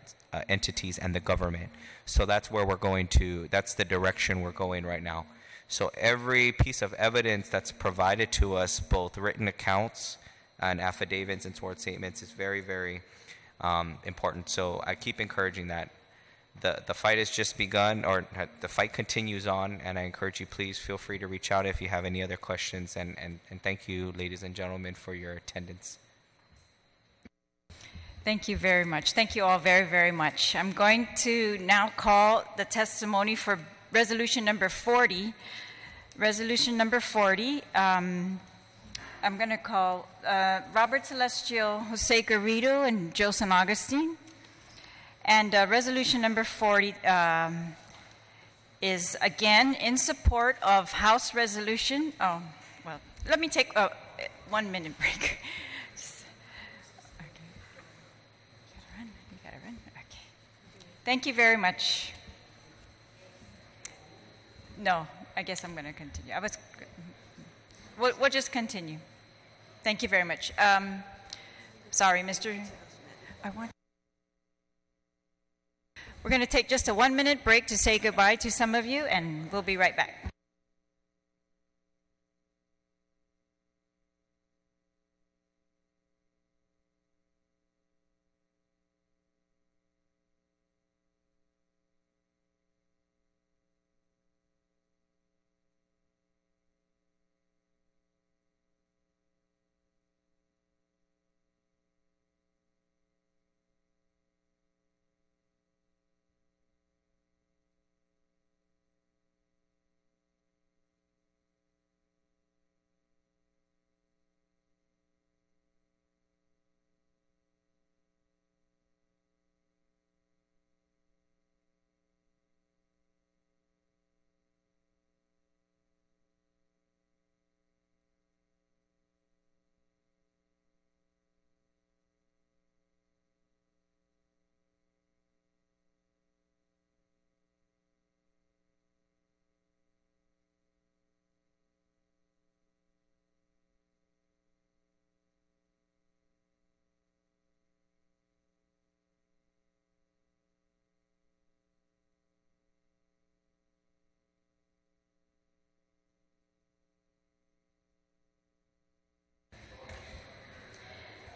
entities and the government. So that's where we're going to, that's the direction we're going right now. So every piece of evidence that's provided to us, both written accounts and affidavits and sworn statements, is very, very important. So I keep encouraging that. The fight has just begun, or the fight continues on, and I encourage you, please feel free to reach out if you have any other questions, and thank you, ladies and gentlemen, for your attendance. Thank you very much. Thank you all very, very much. I'm going to now call the testimony for resolution number 40. Resolution number 40. I'm going to call Robert Celestial, Jose Garrido, and Joe San Augustine. And resolution number 40 is again in support of House Resolution. Oh, well, let me take a 1 minute break. Okay. You gotta run? Okay. Thank you very much. No, I guess I'm going to continue. We'll just continue. Thank you very much. Sorry, We're going to take just a 1 minute break to say goodbye to some of you, and we'll be right back.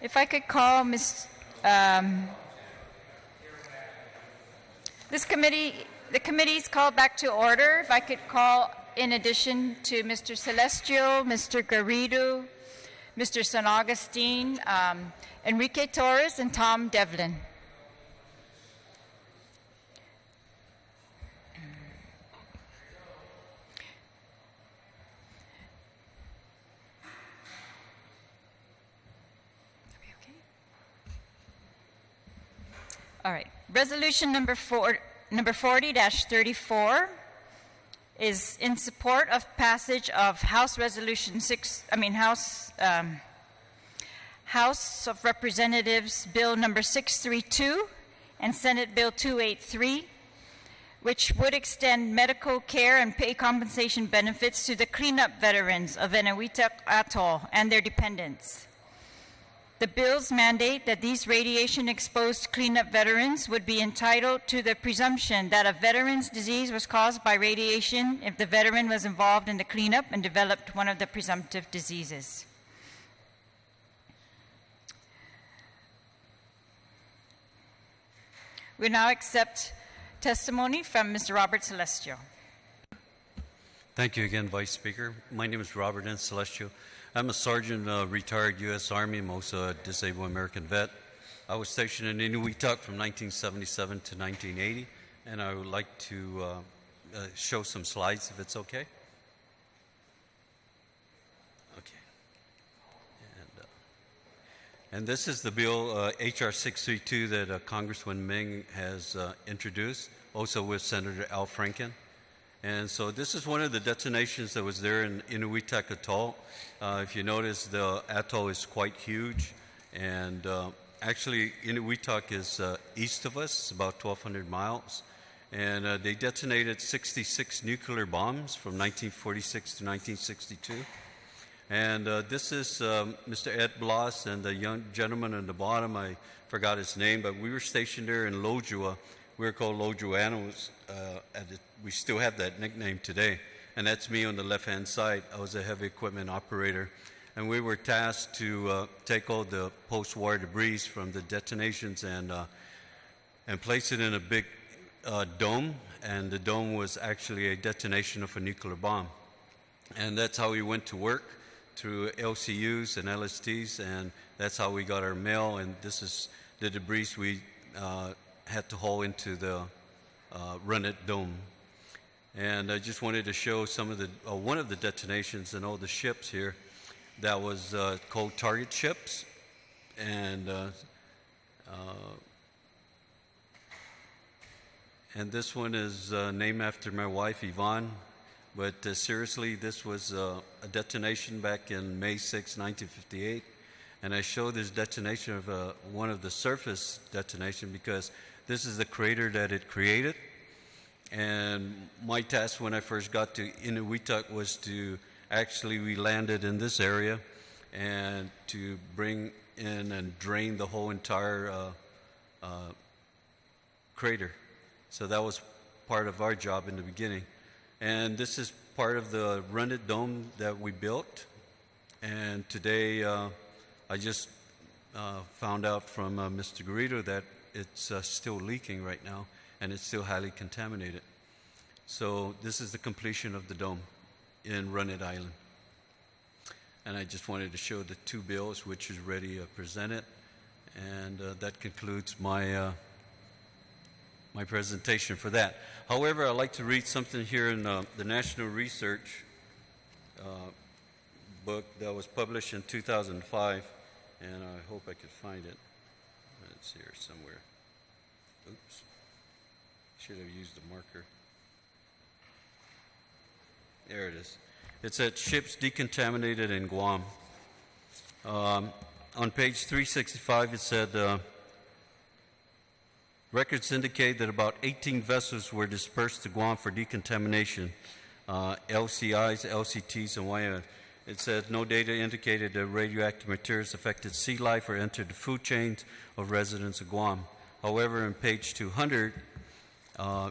If I could call the committee's called back to order. If I could call, in addition to Mr. Celestial, Mr. Garrido, Mr. San Augustine, Enrique Torres, and Tom Devlin. All right. Resolution number 40-34 is in support of passage of House Resolution 6. House of Representatives Bill number 632 and Senate Bill 283, which would extend medical care and pay compensation benefits to the cleanup veterans of Enewetak Atoll and their dependents. The bills mandate that these radiation-exposed cleanup veterans would be entitled to the presumption that a veteran's disease was caused by radiation if the veteran was involved in the cleanup and developed one of the presumptive diseases. We now accept testimony from Mr. Robert Celestio. Thank you again, Vice Speaker. My name is Robert N. Celestio. I'm a sergeant, retired U.S. Army. I'm also a disabled American vet. I was stationed in Enewetak from 1977 to 1980, and I would like to show some slides, if it's okay. Okay. And this is the bill, H.R. 632, that Congressman Ming has introduced, also with Senator Al Franken. And so this is one of the detonations that was there in Enewetak Atoll. If you notice, the atoll is quite huge, and actually Enewetak is east of us, about 1,200 miles, and they detonated 66 nuclear bombs from 1946 to 1962. And this is Mr. Ed Bloss and the young gentleman on the bottom. I forgot his name, but we were stationed there in Lojua. We were called Lojuanos. We still have that nickname today. And that's me on the left-hand side. I was a heavy equipment operator. And we were tasked to take all the post-war debris from the detonations and place it in a big dome. And the dome was actually a detonation of a nuclear bomb. And that's how we went to work, through LCUs and LSTs. And that's how we got our mail. And this is the debris we had to haul into the Runit Dome. And I just wanted to show some of the one of the detonations and all the ships here that was called target ships. And this one is named after my wife, Yvonne. But seriously, this was a detonation back in May 6, 1958. And I show this detonation of one of the surface detonation because this is the crater that it created. And my task when I first got to Enewetak was to we landed in this area and to bring in and drain the whole entire crater. So that was part of our job in the beginning. And this is part of the Runit Dome that we built. And today I just found out from Mr. Garrido that it's still leaking right now, and it's still highly contaminated. So this is the completion of the dome in Runit Island. And I just wanted to show the two bills, which is ready presented. And that concludes my my presentation for that. However, I'd like to read something here in the National Research book that was published in 2005, and I hope I could find it. It's here somewhere. Oops. Should have used the marker. There it is. It's at Ships Decontaminated in Guam. On page 365, it said, records indicate that about 18 vessels were dispersed to Guam for decontamination, LCIs, LCTs, and YN. It said no data indicated that radioactive materials affected sea life or entered the food chains of residents of Guam. However, on page 200,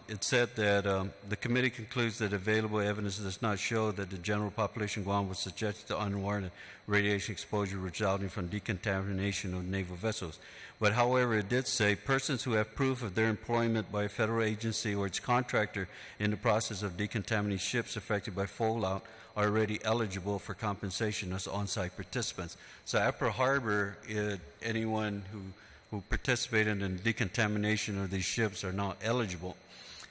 it said that the committee concludes that available evidence does not show that the general population of Guam was subjected to unwarranted radiation exposure resulting from decontamination of naval vessels. But however, it did say persons who have proof of their employment by a federal agency or its contractor in the process of decontaminating ships affected by fallout are already eligible for compensation as on-site participants. So at Pearl Harbor, anyone who participated in decontamination of these ships are not eligible.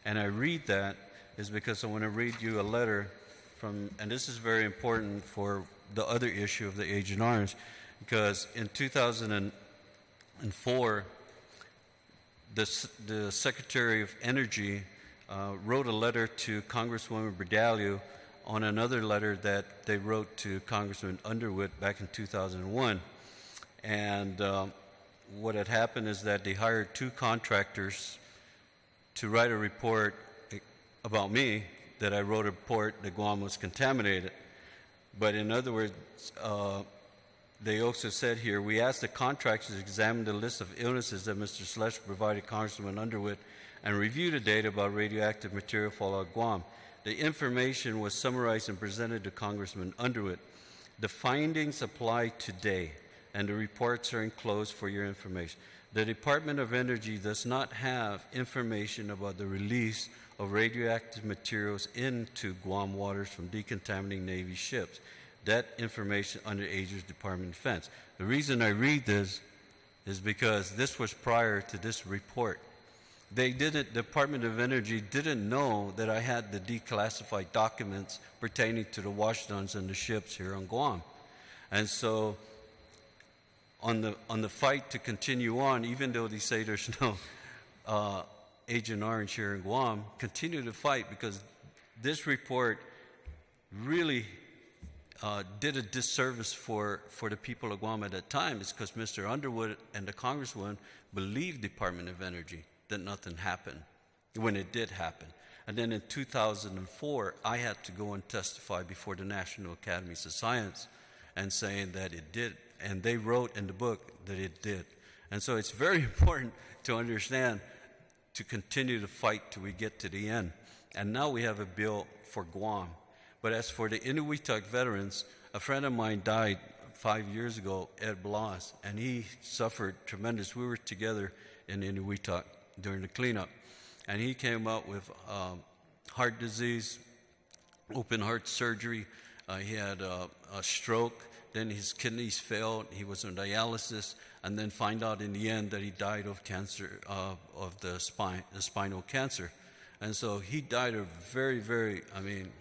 And I read that is because I want to read you a letter from, and this is very important for the other issue of the Agent Orange, because in 2004, the Secretary of Energy wrote a letter to Congresswoman Berdalio on another letter that they wrote to Congressman Underwood back in 2001. And what had happened is that they hired 2 contractors to write a report about me, that I wrote a report that Guam was contaminated. But in other words, they also said here, we asked the contractors to examine the list of illnesses that Mr. Schlechter provided Congressman Underwood and review the data about radioactive material fallout Guam. The information was summarized and presented to Congressman Underwood. The findings apply today, and the reports are enclosed for your information. The Department of Energy does not have information about the release of radioactive materials into Guam waters from decontaminating Navy ships. That information under Asia's Department of Defense. The reason I read this is because this was prior to this report. The Department of Energy didn't know that I had the declassified documents pertaining to the washdowns and the ships here on Guam. And so on the fight to continue on, even though they say there's no Agent Orange here in Guam, continue to fight, because this report really did a disservice for the people of Guam at that time. It's because Mr. Underwood and the Congresswoman believed Department of Energy that nothing happened when it did happen. And then in 2004, I had to go and testify before the National Academies of Science and saying that it did. And they wrote in the book that it did. And so it's very important to understand, to continue to fight till we get to the end. And now we have a bill for Guam. But as for the Enewetak veterans, a friend of mine died 5 years ago, Ed Blas, and he suffered tremendous. We were together in Enewetak during the cleanup. And he came out with heart disease, open heart surgery. He had a stroke. Then his kidneys failed. He was on dialysis, and then find out in the end that he died of cancer of the spinal cancer. And so he died of very, very. I mean,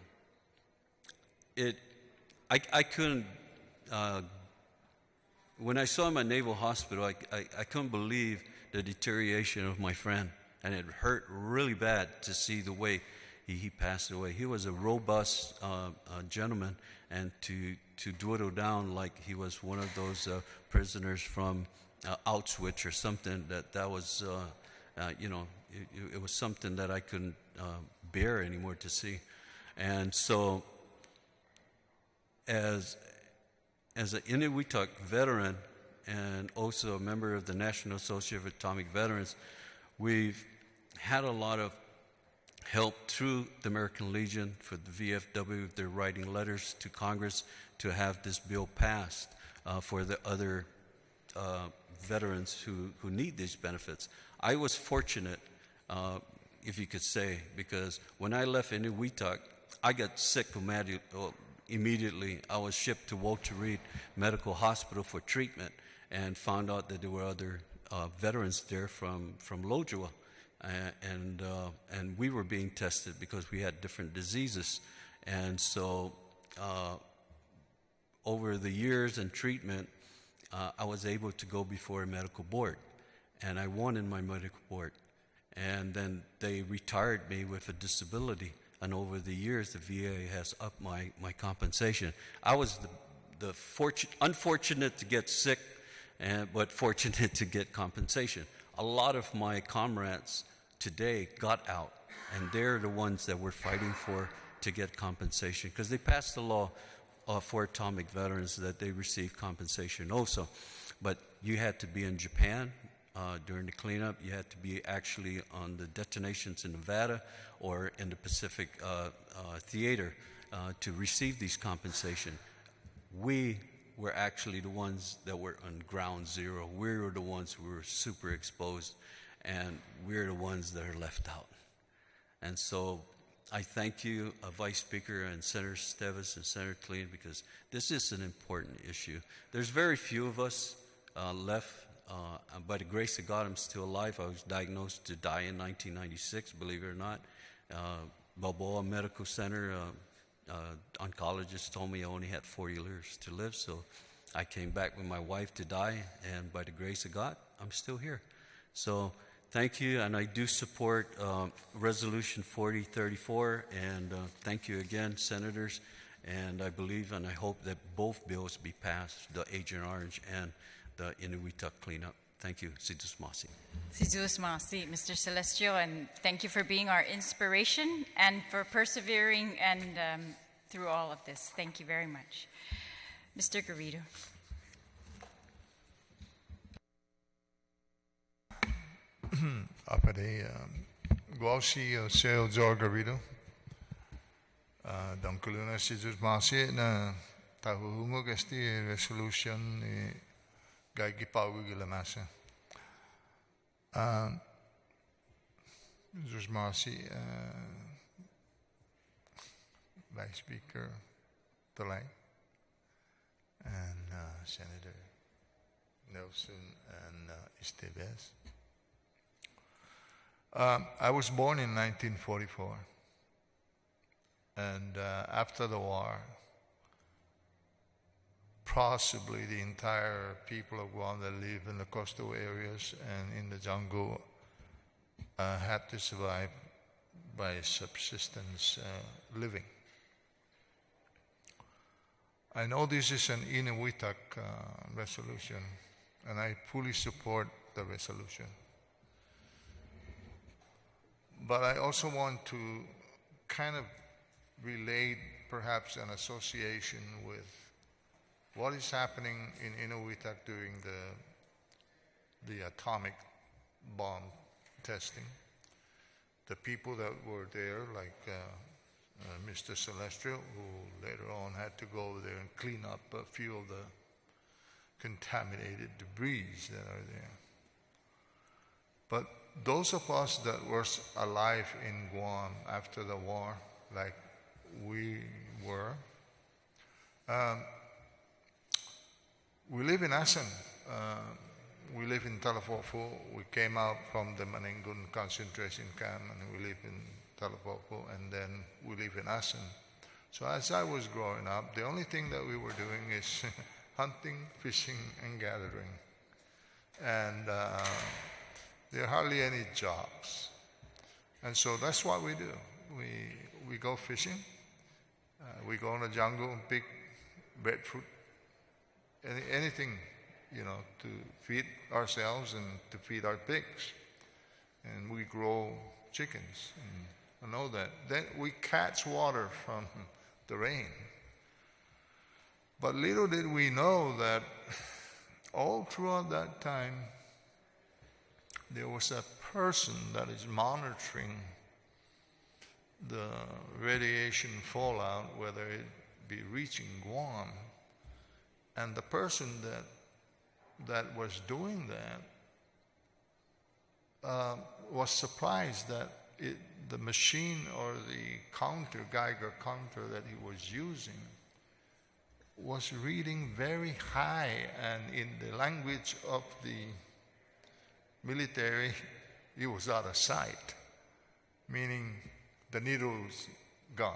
I couldn't. When I saw him at Naval Hospital, I couldn't believe the deterioration of my friend, and it hurt really bad to see the way he passed away. He was a robust gentleman, and to dwindle down like he was one of those prisoners from Auschwitz or something, that was, it was something that I couldn't bear anymore to see. And so as an Enewetak veteran and also a member of the National Association of Atomic Veterans, we've had a lot of help through the American Legion for the VFW. They're writing letters to Congress to have this bill passed for the other veterans who need these benefits. I was fortunate, if you could say, because when I left Enewetak, I got sick immediately. I was shipped to Walter Reed Medical Hospital for treatment and found out that there were other veterans there from Lojua. And we were being tested because we had different diseases. And so over the years and treatment, I was able to go before a medical board. And I won in my medical board. And then they retired me with a disability. And over the years, the VA has upped my compensation. I was the unfortunate to get sick, but fortunate to get compensation. A lot of my comrades today got out, and they're the ones that we're fighting for to get compensation, because they passed a law for atomic veterans that they receive compensation also. But you had to be in Japan during the cleanup. You had to be actually on the detonations in Nevada or in the Pacific Theater to receive these compensation. We were actually the ones that were on ground zero. We were the ones who were super exposed, and we're the ones that are left out. And so I thank you, Vice Speaker and Senator Therese and Senator Clean, because this is an important issue. There's very few of us left. By the grace of God, I'm still alive. I was diagnosed to die in 1996, believe it or not. Balboa Medical Center, oncologist told me I only had 4 years to live, so I came back with my wife to die, and by the grace of God, I'm still here. So thank you, and I do support Resolution 4034, and thank you again, Senators, and I believe and I hope that both bills be passed, the Agent Orange and the Enewetak cleanup. Thank you. Sidus Masi. Sidus Masi, Mr. Celestio, and thank you for being our inspiration and for persevering and through all of this. Thank you very much. Mr. Garrido. Apade Guausi Seo Zor Garrido. Dankuluna Sidus Masi na tahuhungo gesti resolution gaigi paugu gilamasa. Sidus Masi Vice Speaker Takai and Senator Nelson and Esteves. I was born in 1944, and after the war, possibly the entire people of Guam that live in the coastal areas and in the jungle had to survive by subsistence living. I know this is an Enewetak resolution, and I fully support the resolution. But I also want to kind of relate perhaps an association with what is happening in Enewetak during the atomic bomb testing. The people that were there, like Mr. Celestio, who later on had to go over there and clean up a few of the contaminated debris that are there. But those of us that were alive in Guam after the war, like we were, we live in Asan. We live in Talapopo. We came out from the Maningun concentration camp, and we live in Talapopo, and then we live in Asan. So as I was growing up, the only thing that we were doing is hunting, fishing, and gathering. And there are hardly any jobs. And so that's what we do. We go fishing. We go in the jungle and pick breadfruit, anything, to feed ourselves and to feed our pigs. And we grow chickens. And I know that. Then we catch water from the rain. But little did we know that all throughout that time, there was a person that is monitoring the radiation fallout, whether it be reaching Guam. And the person that was doing that was surprised that the machine or the Geiger counter that he was using was reading very high, and in the language of the military, he was out of sight, meaning the needle's gone.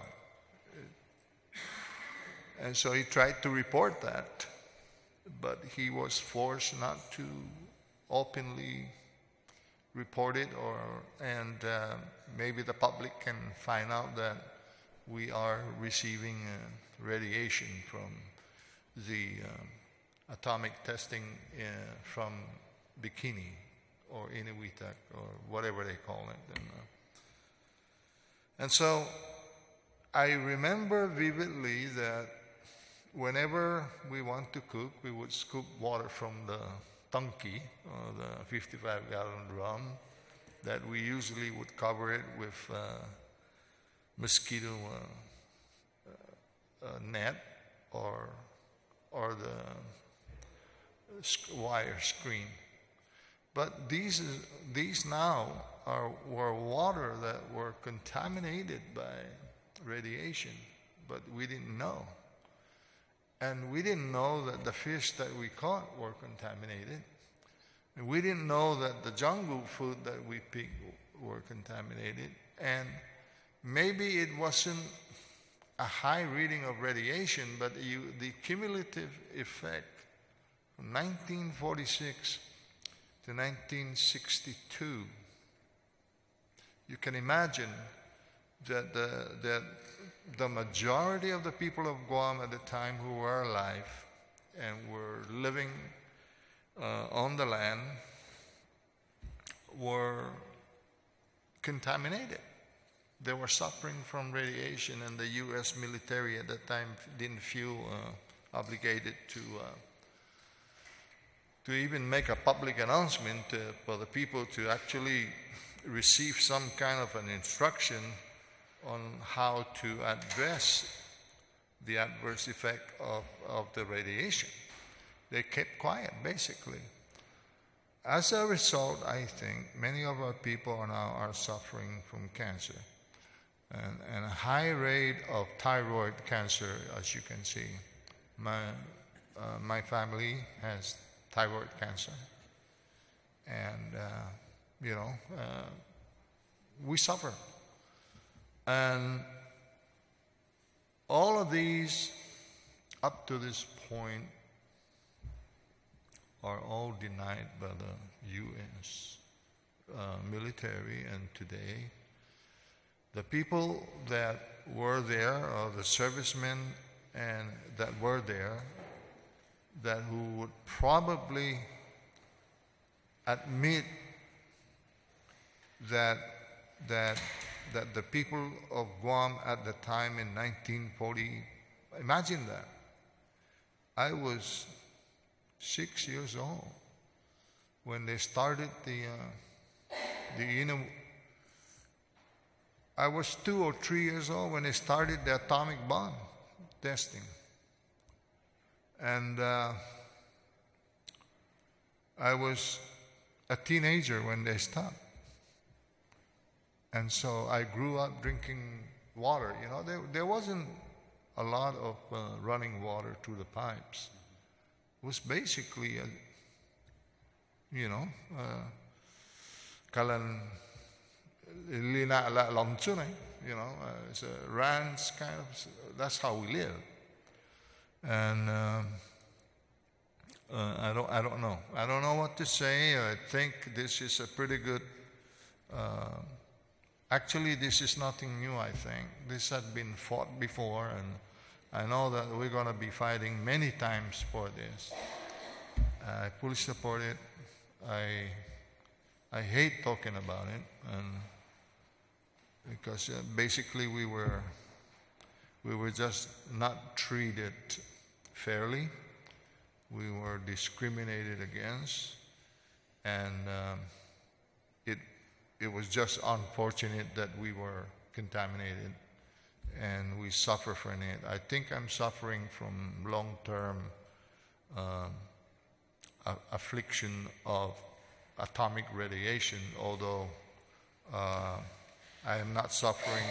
And so he tried to report that, but he was forced not to openly report it, and maybe the public can find out that we are receiving radiation from the atomic testing from Bikini or Enewetak or whatever they call it. And so I remember vividly that whenever we want to cook, we would scoop water from the tanki, or the 55-gallon drum, that we usually would cover it with mosquito net or the wire screen. But these now were water that were contaminated by radiation, but we didn't know. And we didn't know that the fish that we caught were contaminated. And we didn't know that the jungle food that we picked were contaminated. And maybe it wasn't a high reading of radiation, but the cumulative effect from 1946 to 1962, you can imagine that the majority of the people of Guam at the time who were alive and were living on the land were contaminated. They were suffering from radiation, and the U.S. military at that time didn't feel obligated to even make a public announcement for the people to actually receive some kind of an instruction on how to address the adverse effect of the radiation. They kept quiet, basically. As a result, I think many of our people now are suffering from cancer, and a high rate of thyroid cancer, as you can see. My family has thyroid cancer, and we suffer. And all of these, up to this point, are all denied by the U.S. Military. And today, the people that were there, or the servicemen and that were there, that who would probably admit that the people of Guam at the time in 1940, imagine that. I was 6 years old when they started I was 2 or 3 years old when they started the atomic bomb testing. And I was a teenager when they stopped. And so I grew up drinking water. There wasn't a lot of running water through the pipes. It was basically, kalan lina la lamchunay, it's a ranch kind of. That's how we live. And I don't know. I don't know what to say. I think this is a pretty good. Actually, this is nothing new. I think this had been fought before, and I know that we're going to be fighting many times for this. I fully support it. I hate talking about it, and because basically we were just not treated fairly. We were discriminated against, and it was just unfortunate that we were contaminated, and we suffer from it. I think I'm suffering from long-term affliction of atomic radiation, although I am not suffering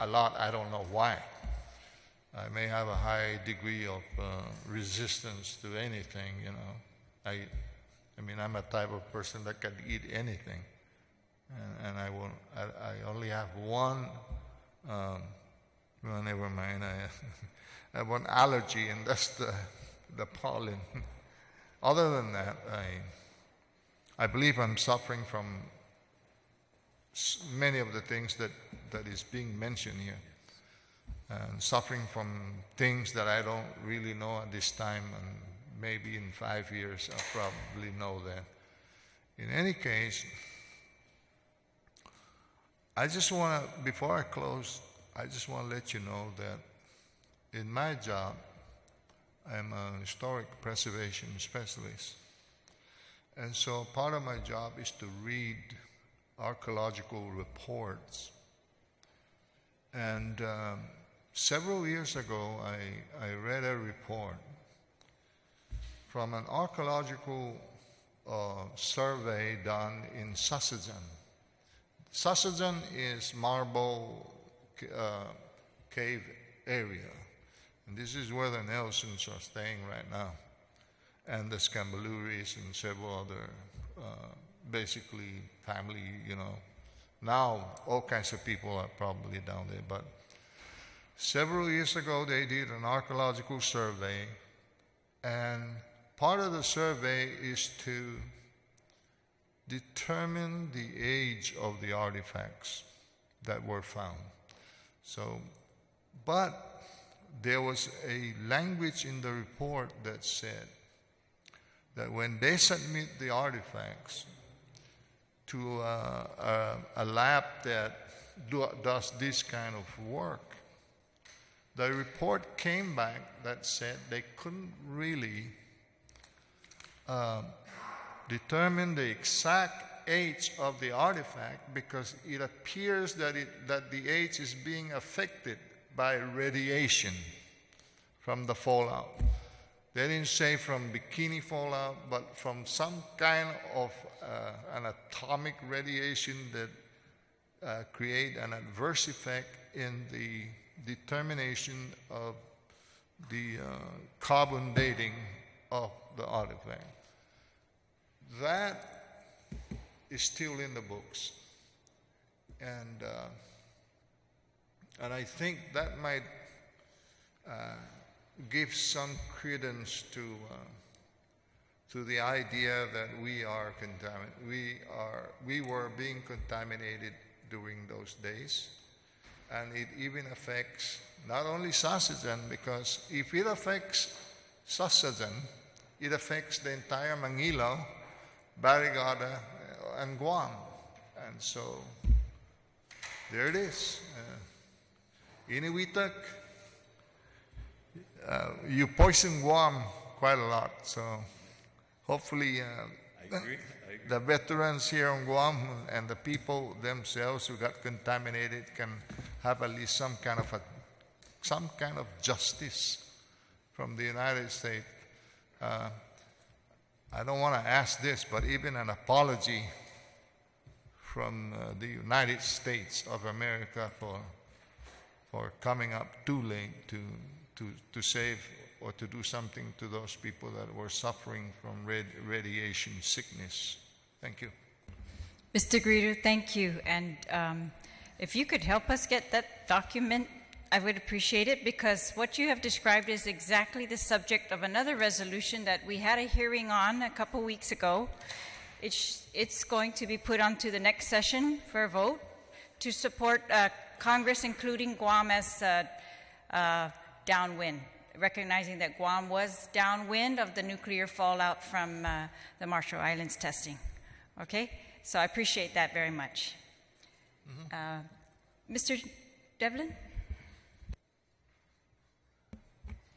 a lot. I don't know why. I may have a high degree of resistance to anything, I mean, I'm a type of person that can eat anything. And I only have one, well, never mind. I have one allergy, and that's the pollen. Other than that, I believe I'm suffering from many of the things that is being mentioned here. And suffering from things that I don't really know at this time, and maybe in 5 years I'll probably know that. In any case, before I close, I just want to let you know that in my job, I'm a historic preservation specialist. And so part of my job is to read archaeological reports. And several years ago, I read a report from an archaeological survey done in Sasajan. Sasajan is marble cave area. And this is where the Nelsons are staying right now. And the Scambaluris and several other, basically family, Now, all kinds of people are probably down there. But several years ago, they did an archaeological survey. And part of the survey is to determine the age of the artifacts that were found. But there was a language in the report that said that when they submit the artifacts to a lab that does this kind of work, the report came back that said they couldn't really determine the exact age of the artifact because it appears that the age is being affected by radiation from the fallout. They didn't say from bikini fallout, but from some kind of an atomic radiation that create an adverse effect in the determination of the carbon dating of the artifact. That is still in the books, and I think that might give some credence to the idea that we were being contaminated during those days, and it even affects not only Sasajan, because if it affects Sasajan, it affects the entire Manila, Barrigada, and Guam. And so there it is. Enewetak, you poison Guam quite a lot, so hopefully I agree. the veterans here on Guam and the people themselves who got contaminated can have at least some kind of justice from the United States. I don't want to ask this, but even an apology from the United States of America for coming up too late to save or to do something to those people that were suffering from radiation sickness. Thank you. Mr. Guårdo, thank you. And if you could help us get that document, I would appreciate it, because what you have described is exactly the subject of another resolution that we had a hearing on a couple weeks ago. It's going to be put onto the next session for a vote to support Congress including Guam as downwind, recognizing that Guam was downwind of the nuclear fallout from the Marshall Islands testing. Okay? So I appreciate that very much. Mr. Devlin?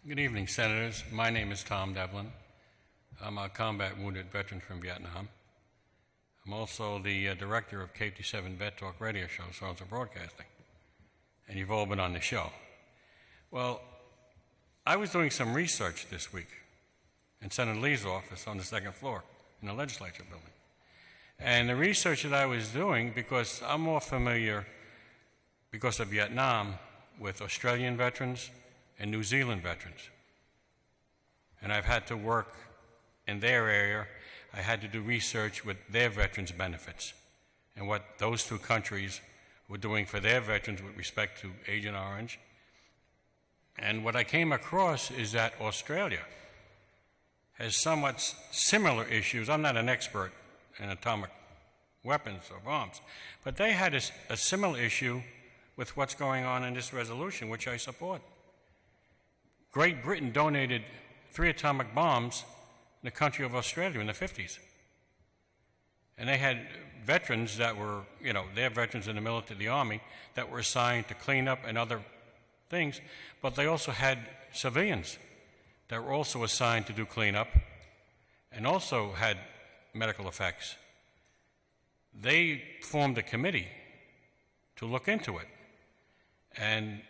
Good evening, Senators. My name is Tom Devlin. I'm a combat wounded veteran from Vietnam. I'm also the director of KT7 Vet Talk radio show, Songs of Broadcasting. And you've all been on the show. Well, I was doing some research this week in Senator Lee's office on the second floor in the legislature building. And the research that I was doing, because I'm more familiar, because of Vietnam, with Australian veterans and New Zealand veterans. And I've had to work in their area. I had to do research with their veterans' benefits and what those two countries were doing for their veterans with respect to Agent Orange. And what I came across is that Australia has somewhat similar issues. I'm not an expert in atomic weapons or bombs, but they had a similar issue with what's going on in this resolution, which I support. Great Britain donated 3 atomic bombs in the country of Australia in the 50s. And they had veterans that were, they're veterans in the military, the army, that were assigned to clean up and other things, but they also had civilians that were also assigned to do cleanup and also had medical effects. They formed a committee to look into it, and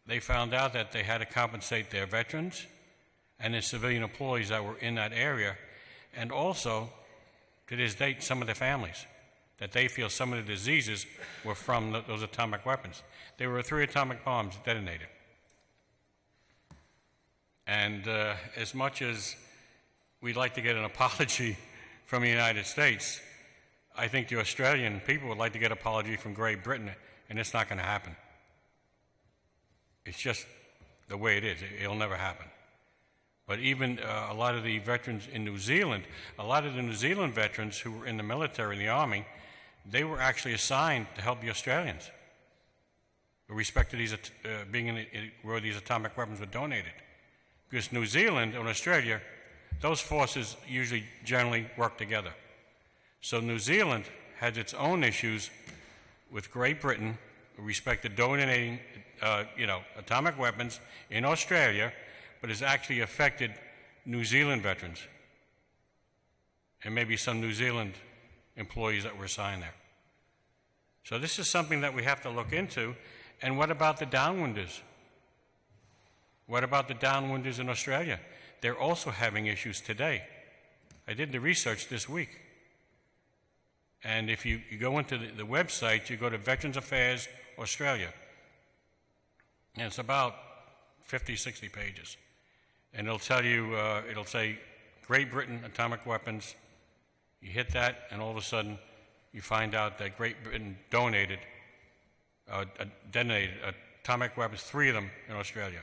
they found out that they had to compensate their veterans and the civilian employees that were in that area, and also, to this date, some of their families, that they feel some of the diseases were from those atomic weapons. There were 3 atomic bombs detonated. And as much as we'd like to get an apology from the United States, I think the Australian people would like to get an apology from Great Britain, and it's not going to happen. It's just the way it is. It'll never happen. But even a lot of the veterans in New Zealand, a lot of the New Zealand veterans who were in the military, in the army, they were actually assigned to help the Australians with respect to these being where these atomic weapons were donated. Because New Zealand and Australia those forces usually generally work together. So New Zealand has its own issues with Great Britain with respect to donating, atomic weapons in Australia, but has actually affected New Zealand veterans and maybe some New Zealand employees that were assigned there. So this is something that we have to look into. And what about the downwinders? What about the downwinders in Australia? They're also having issues today. I did the research this week. And if you go into the website, you go to Veterans Affairs Australia. And it's about 50, 60 pages. And it'll tell you, it'll say Great Britain atomic weapons. You hit that, and all of a sudden, you find out that Great Britain detonated atomic weapons, 3 of them in Australia.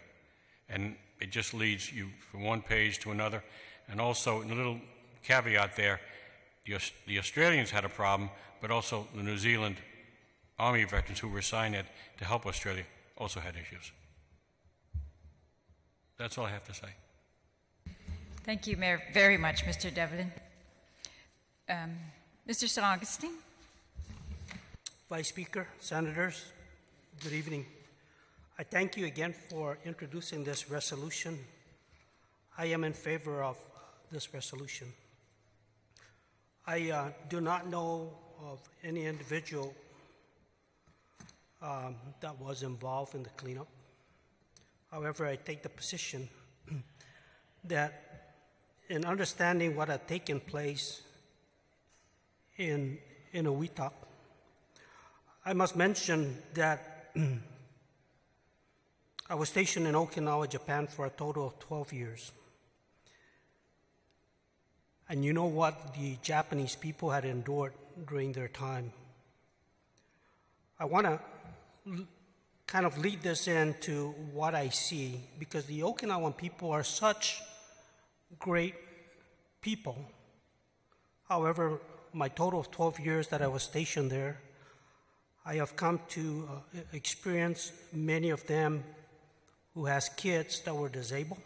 And it just leads you from one page to another. And also, in a little caveat there, the Australians had a problem, but also the New Zealand Army veterans who were assigned it to help Australia also had issues. That's all I have to say. Thank you, Mayor, very much, Mr. Devlin. Mr. St. Augustine. Vice Speaker, Senators, good evening. I thank you again for introducing this resolution. I am in favor of this resolution. I do not know of any individual that was involved in the cleanup. However, I take the position that in understanding what had taken place in Enewetak, I must mention that I was stationed in Okinawa, Japan for a total of 12 years. And you know what the Japanese people had endured during their time. I want to kind of lead this into what I see, because the Okinawan people are such great people. However, my total of 12 years that I was stationed there, I have come to experience many of them who has kids that were disabled,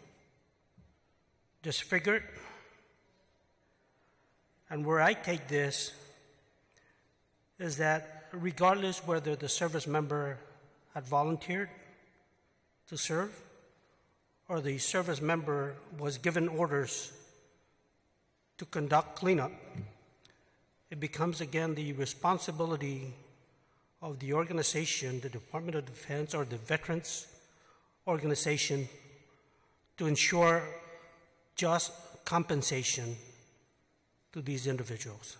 disfigured. And where I take this is that regardless whether the service member had volunteered to serve or the service member was given orders to conduct cleanup, it becomes again the responsibility of the organization, the Department of Defense or the Veterans Organization, to ensure just compensation to these individuals.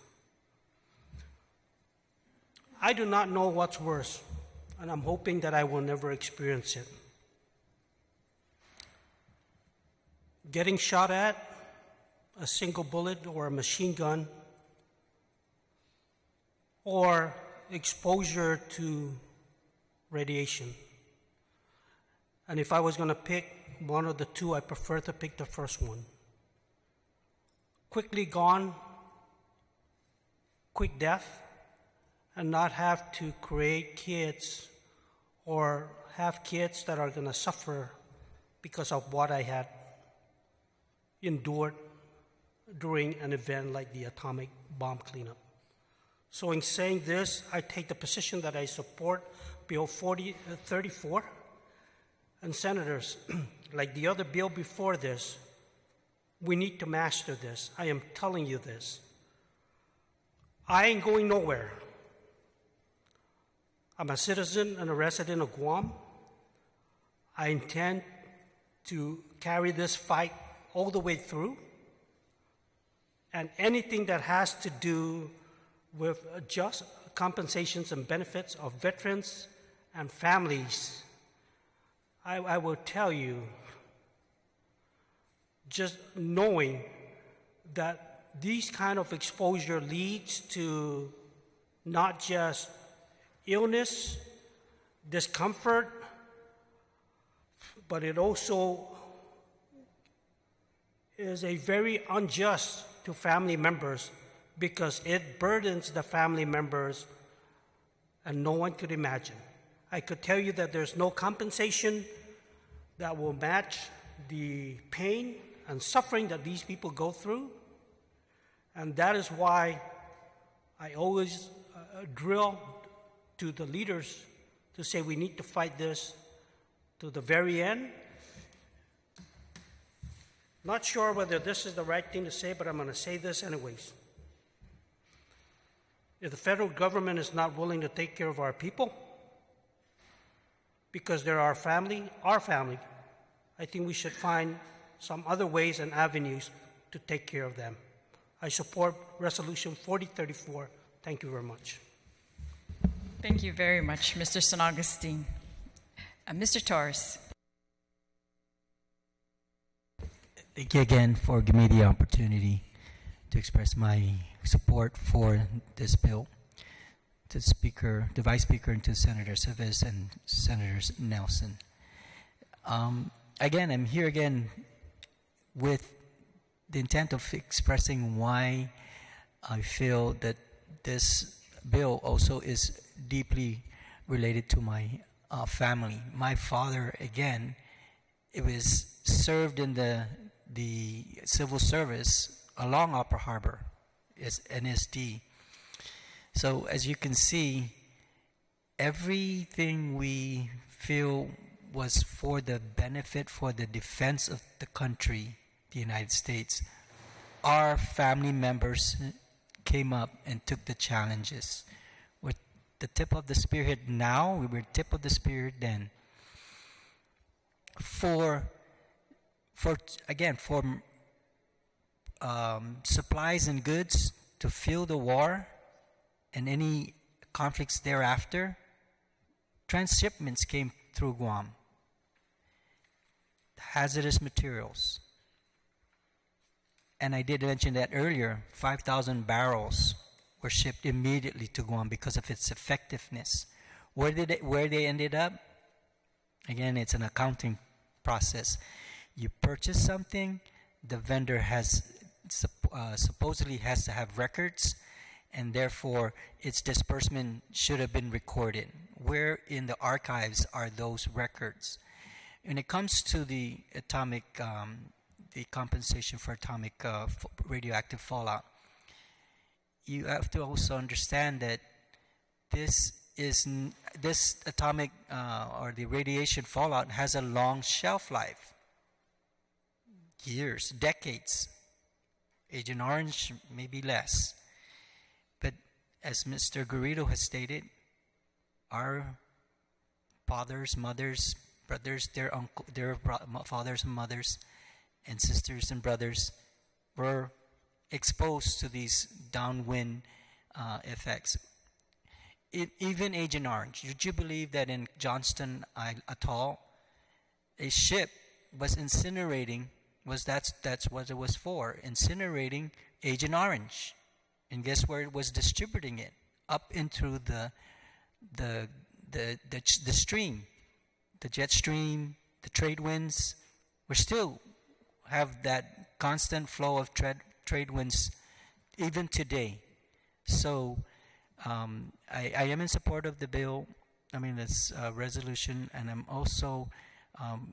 I do not know what's worse, and I'm hoping that I will never experience it. Getting shot at, a single bullet or a machine gun, or exposure to radiation. And if I was going to pick one of the two, I prefer to pick the first one. Quickly gone, quick death, and not have to create kids or have kids that are going to suffer because of what I had endured during an event like the atomic bomb cleanup. So in saying this, I take the position that I support Bill 34. And Senators, like the other bill before this, we need to master this. I am telling you this. I ain't going nowhere. I'm a citizen and a resident of Guam. I intend to carry this fight all the way through. And anything that has to do with just compensations and benefits of veterans and families, I will tell you, just knowing that these kind of exposure leads to not just illness, discomfort, but it also is a very unjust to family members because it burdens the family members and no one could imagine. I could tell you that there's no compensation that will match the pain and suffering that these people go through. And that is why I always drill to the leaders to say we need to fight this to the very end. Not sure whether this is the right thing to say, but I'm going to say this anyways. If the federal government is not willing to take care of our people, because they're our family, I think we should find some other ways and avenues to take care of them. I support Resolution 4034. Thank you very much. Thank you very much, Mr. San Agustin. Mr. Torres. Thank you again for giving me the opportunity to express my support for this bill. To the Speaker, the Vice Speaker, and to Senator Therese and Senator Nelson. Again, I'm here again with the intent of expressing why I feel that this bill also is deeply related to my family. My father, again, it was served in the civil service along Upper Harbor, as NSD. So as you can see, everything we feel was for the benefit, for the defense of the country, the United States. Our family members came up and took the challenges. We're the tip of the spearhead now, we were tip of the spearhead then. For supplies and goods to fuel the war and any conflicts thereafter, transshipments came through Guam. Hazardous materials. And I did mention that earlier, 5,000 barrels were shipped immediately to Guam because of its effectiveness. Where they ended up? Again, it's an accounting process. You purchase something, the vendor has supposedly has to have records, and therefore its disbursement should have been recorded. Where in the archives are those records? When it comes to the atomic, the compensation for atomic radioactive fallout, you have to also understand that this atomic or the radiation fallout has a long shelf life. Years, decades. Agent Orange, maybe less. But as Mr. Guåttro has stated, our fathers, mothers, brothers, their fathers and mothers, and sisters and brothers were exposed to these downwind effects. Even Agent Orange, would you believe that in Johnston Atoll, a ship was incinerating? That's what it was for, incinerating Agent Orange, and guess where it was distributing it? Up into the stream, the jet stream, the trade winds. We still have that constant flow of trade winds even today. So I am in support of the bill. This resolution, and I'm also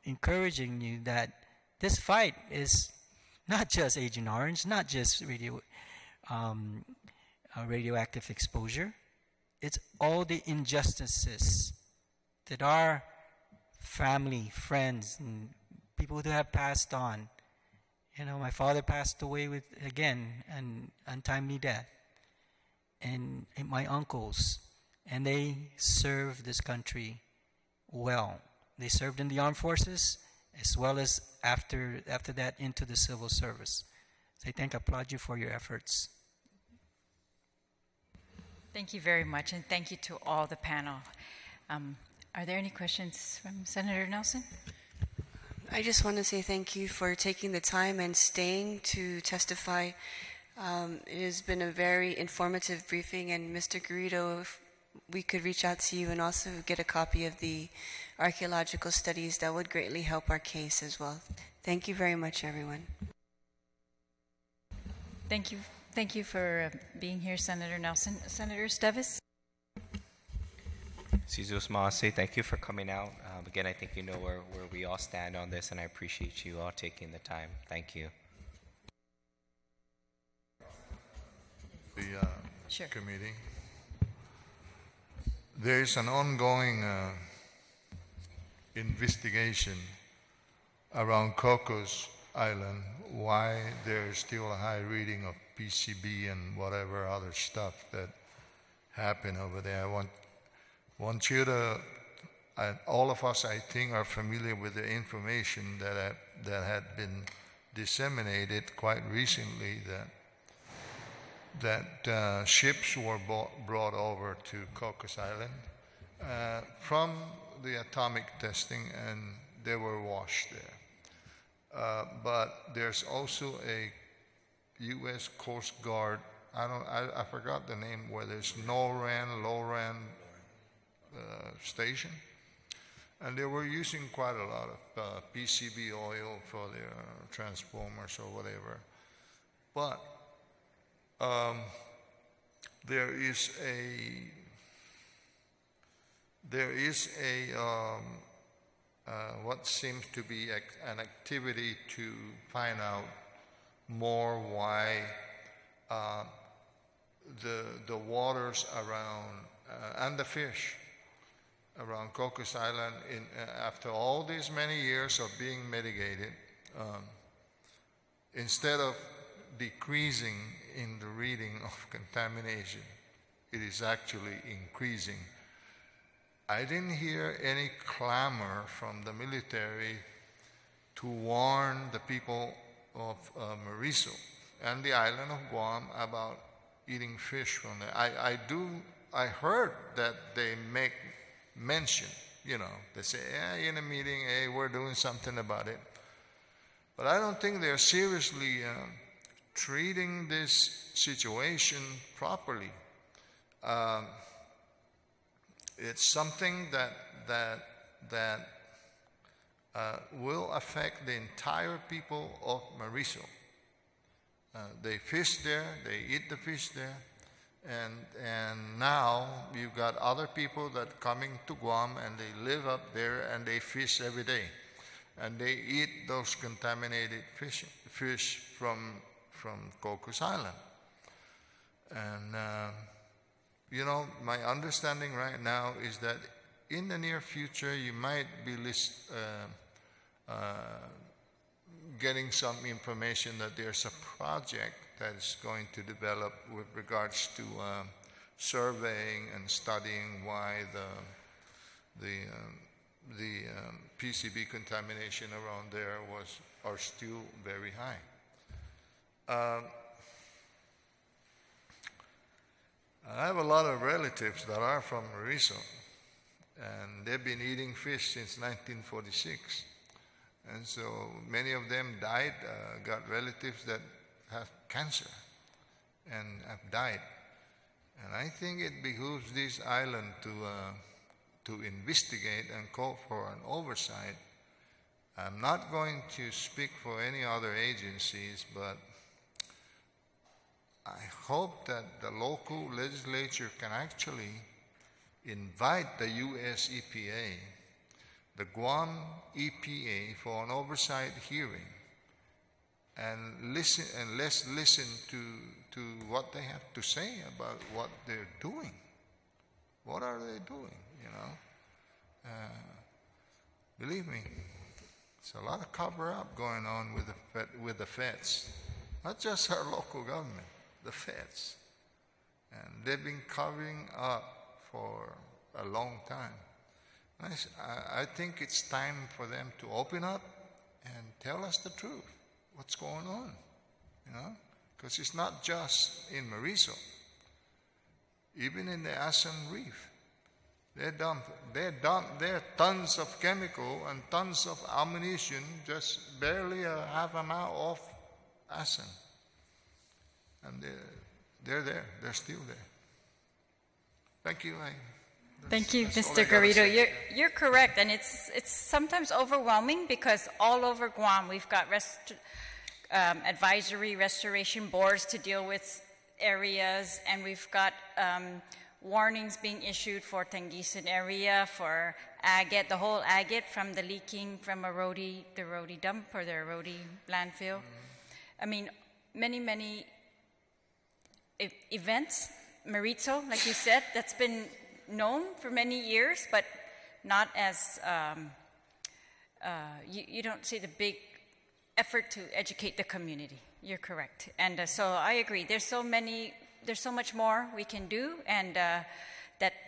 encouraging you that this fight is not just Agent Orange, not just radioactive exposure. It's all the injustices that our family, friends, and people who have passed on. My father passed away with, again, an untimely death. And my uncles, and they served this country well. They served in the armed forces, as well as after that into the civil service. So I applaud you for your efforts. Thank you very much, and thank you to all the panel. Are there any questions from Senator Nelson? I just want to say thank you for taking the time and staying to testify. It has been a very informative briefing, and Mr. Guåttro, if we could reach out to you and also get a copy of the archaeological studies, that would greatly help our case as well. Thank you very much, everyone. Thank you. Thank you for being here, Senator Nelson. Senator Therese? Sizus Maase, thank you for coming out. Again, I think you know where we all stand on this, and I appreciate you all taking the time. Thank you. The Sure. committee. There is an ongoing investigation around Cocos Island, why there's still a high reading of PCB and whatever other stuff that happened over there. I want you to, all of us, I think, are familiar with the information that had been disseminated quite recently that ships were brought over to Cocos Island from the atomic testing, and they were washed there. But there's also a U.S. Coast Guard, I forgot the name, where there's low-ran station. And they were using quite a lot of PCB oil for their transformers or whatever. But there is what seems to be an activity to find out more why the waters around and the fish around Cocos Island, after all these many years of being mitigated, instead of decreasing in the reading of contamination, it is actually increasing. I didn't hear any clamor from the military to warn the people of Mauricio and the island of Guam about eating fish from there. I heard that they make mention, they say, in a meeting, hey, we're doing something about it. But I don't think they're seriously treating this situation properly. It's something that will affect the entire people of Mauricio. They fish there, they eat the fish there, and now you've got other people that coming to Guam and they live up there and they fish every day, and they eat those contaminated fish from Cocos Island. And my understanding right now is that in the near future you might be getting some information that there's a project that is going to develop with regards to surveying and studying why the PCB contamination around there are still very high. I have a lot of relatives that are from Mauricio, and they've been eating fish since 1946. And so many of them died, got relatives that have cancer and have died. And I think it behooves this island to investigate and call for an oversight. I'm not going to speak for any other agencies, but I hope that the local legislature can actually invite the U.S. EPA, the Guam EPA, for an oversight hearing, and let's listen to what they have to say about what they're doing. What are they doing? Believe me, there's a lot of cover-up going on with the feds, not just our local government. The feds, and they've been covering up for a long time. I think it's time for them to open up and tell us the truth, what's going on, because it's not just in Mauricio. Even in the Asan Reef, they dump there tons of chemical and tons of ammunition just barely a half a mile off Asan. And they're there. They're still there. Thank you. Thank you, that's all Mr. I gotta Garrido. say. You're correct, and it's sometimes overwhelming because all over Guam we've got advisory restoration boards to deal with areas, and we've got warnings being issued for Tangisan area, for agate, the whole agate from the leaking from the roadie dump or the roadie landfill. I mean, many events. Maritzo, like you said, that's been known for many years, but not as, you don't see the big effort to educate the community. You're correct. And so I agree. There's so much more we can do, and that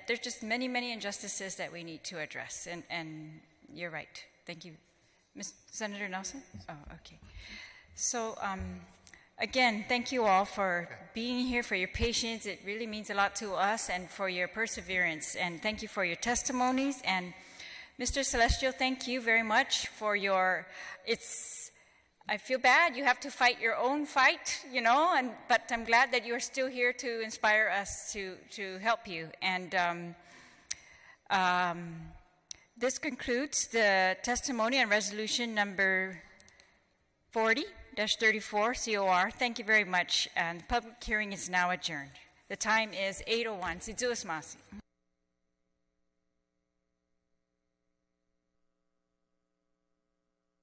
there's just many injustices that we need to address. And you're right. Thank you. Senator Nelson? Oh, okay. So, again, thank you all for being here, for your patience. It really means a lot to us, and for your perseverance. And thank you for your testimonies. And Mr. Celestial, thank you very much for your, I feel bad you have to fight your own fight, you know, but I'm glad that you're still here to inspire us to help you. And this concludes the testimony on resolution number 40-34 COR. Thank you very much. And the public hearing is now adjourned. The time is 8:01. Si Diyos masi.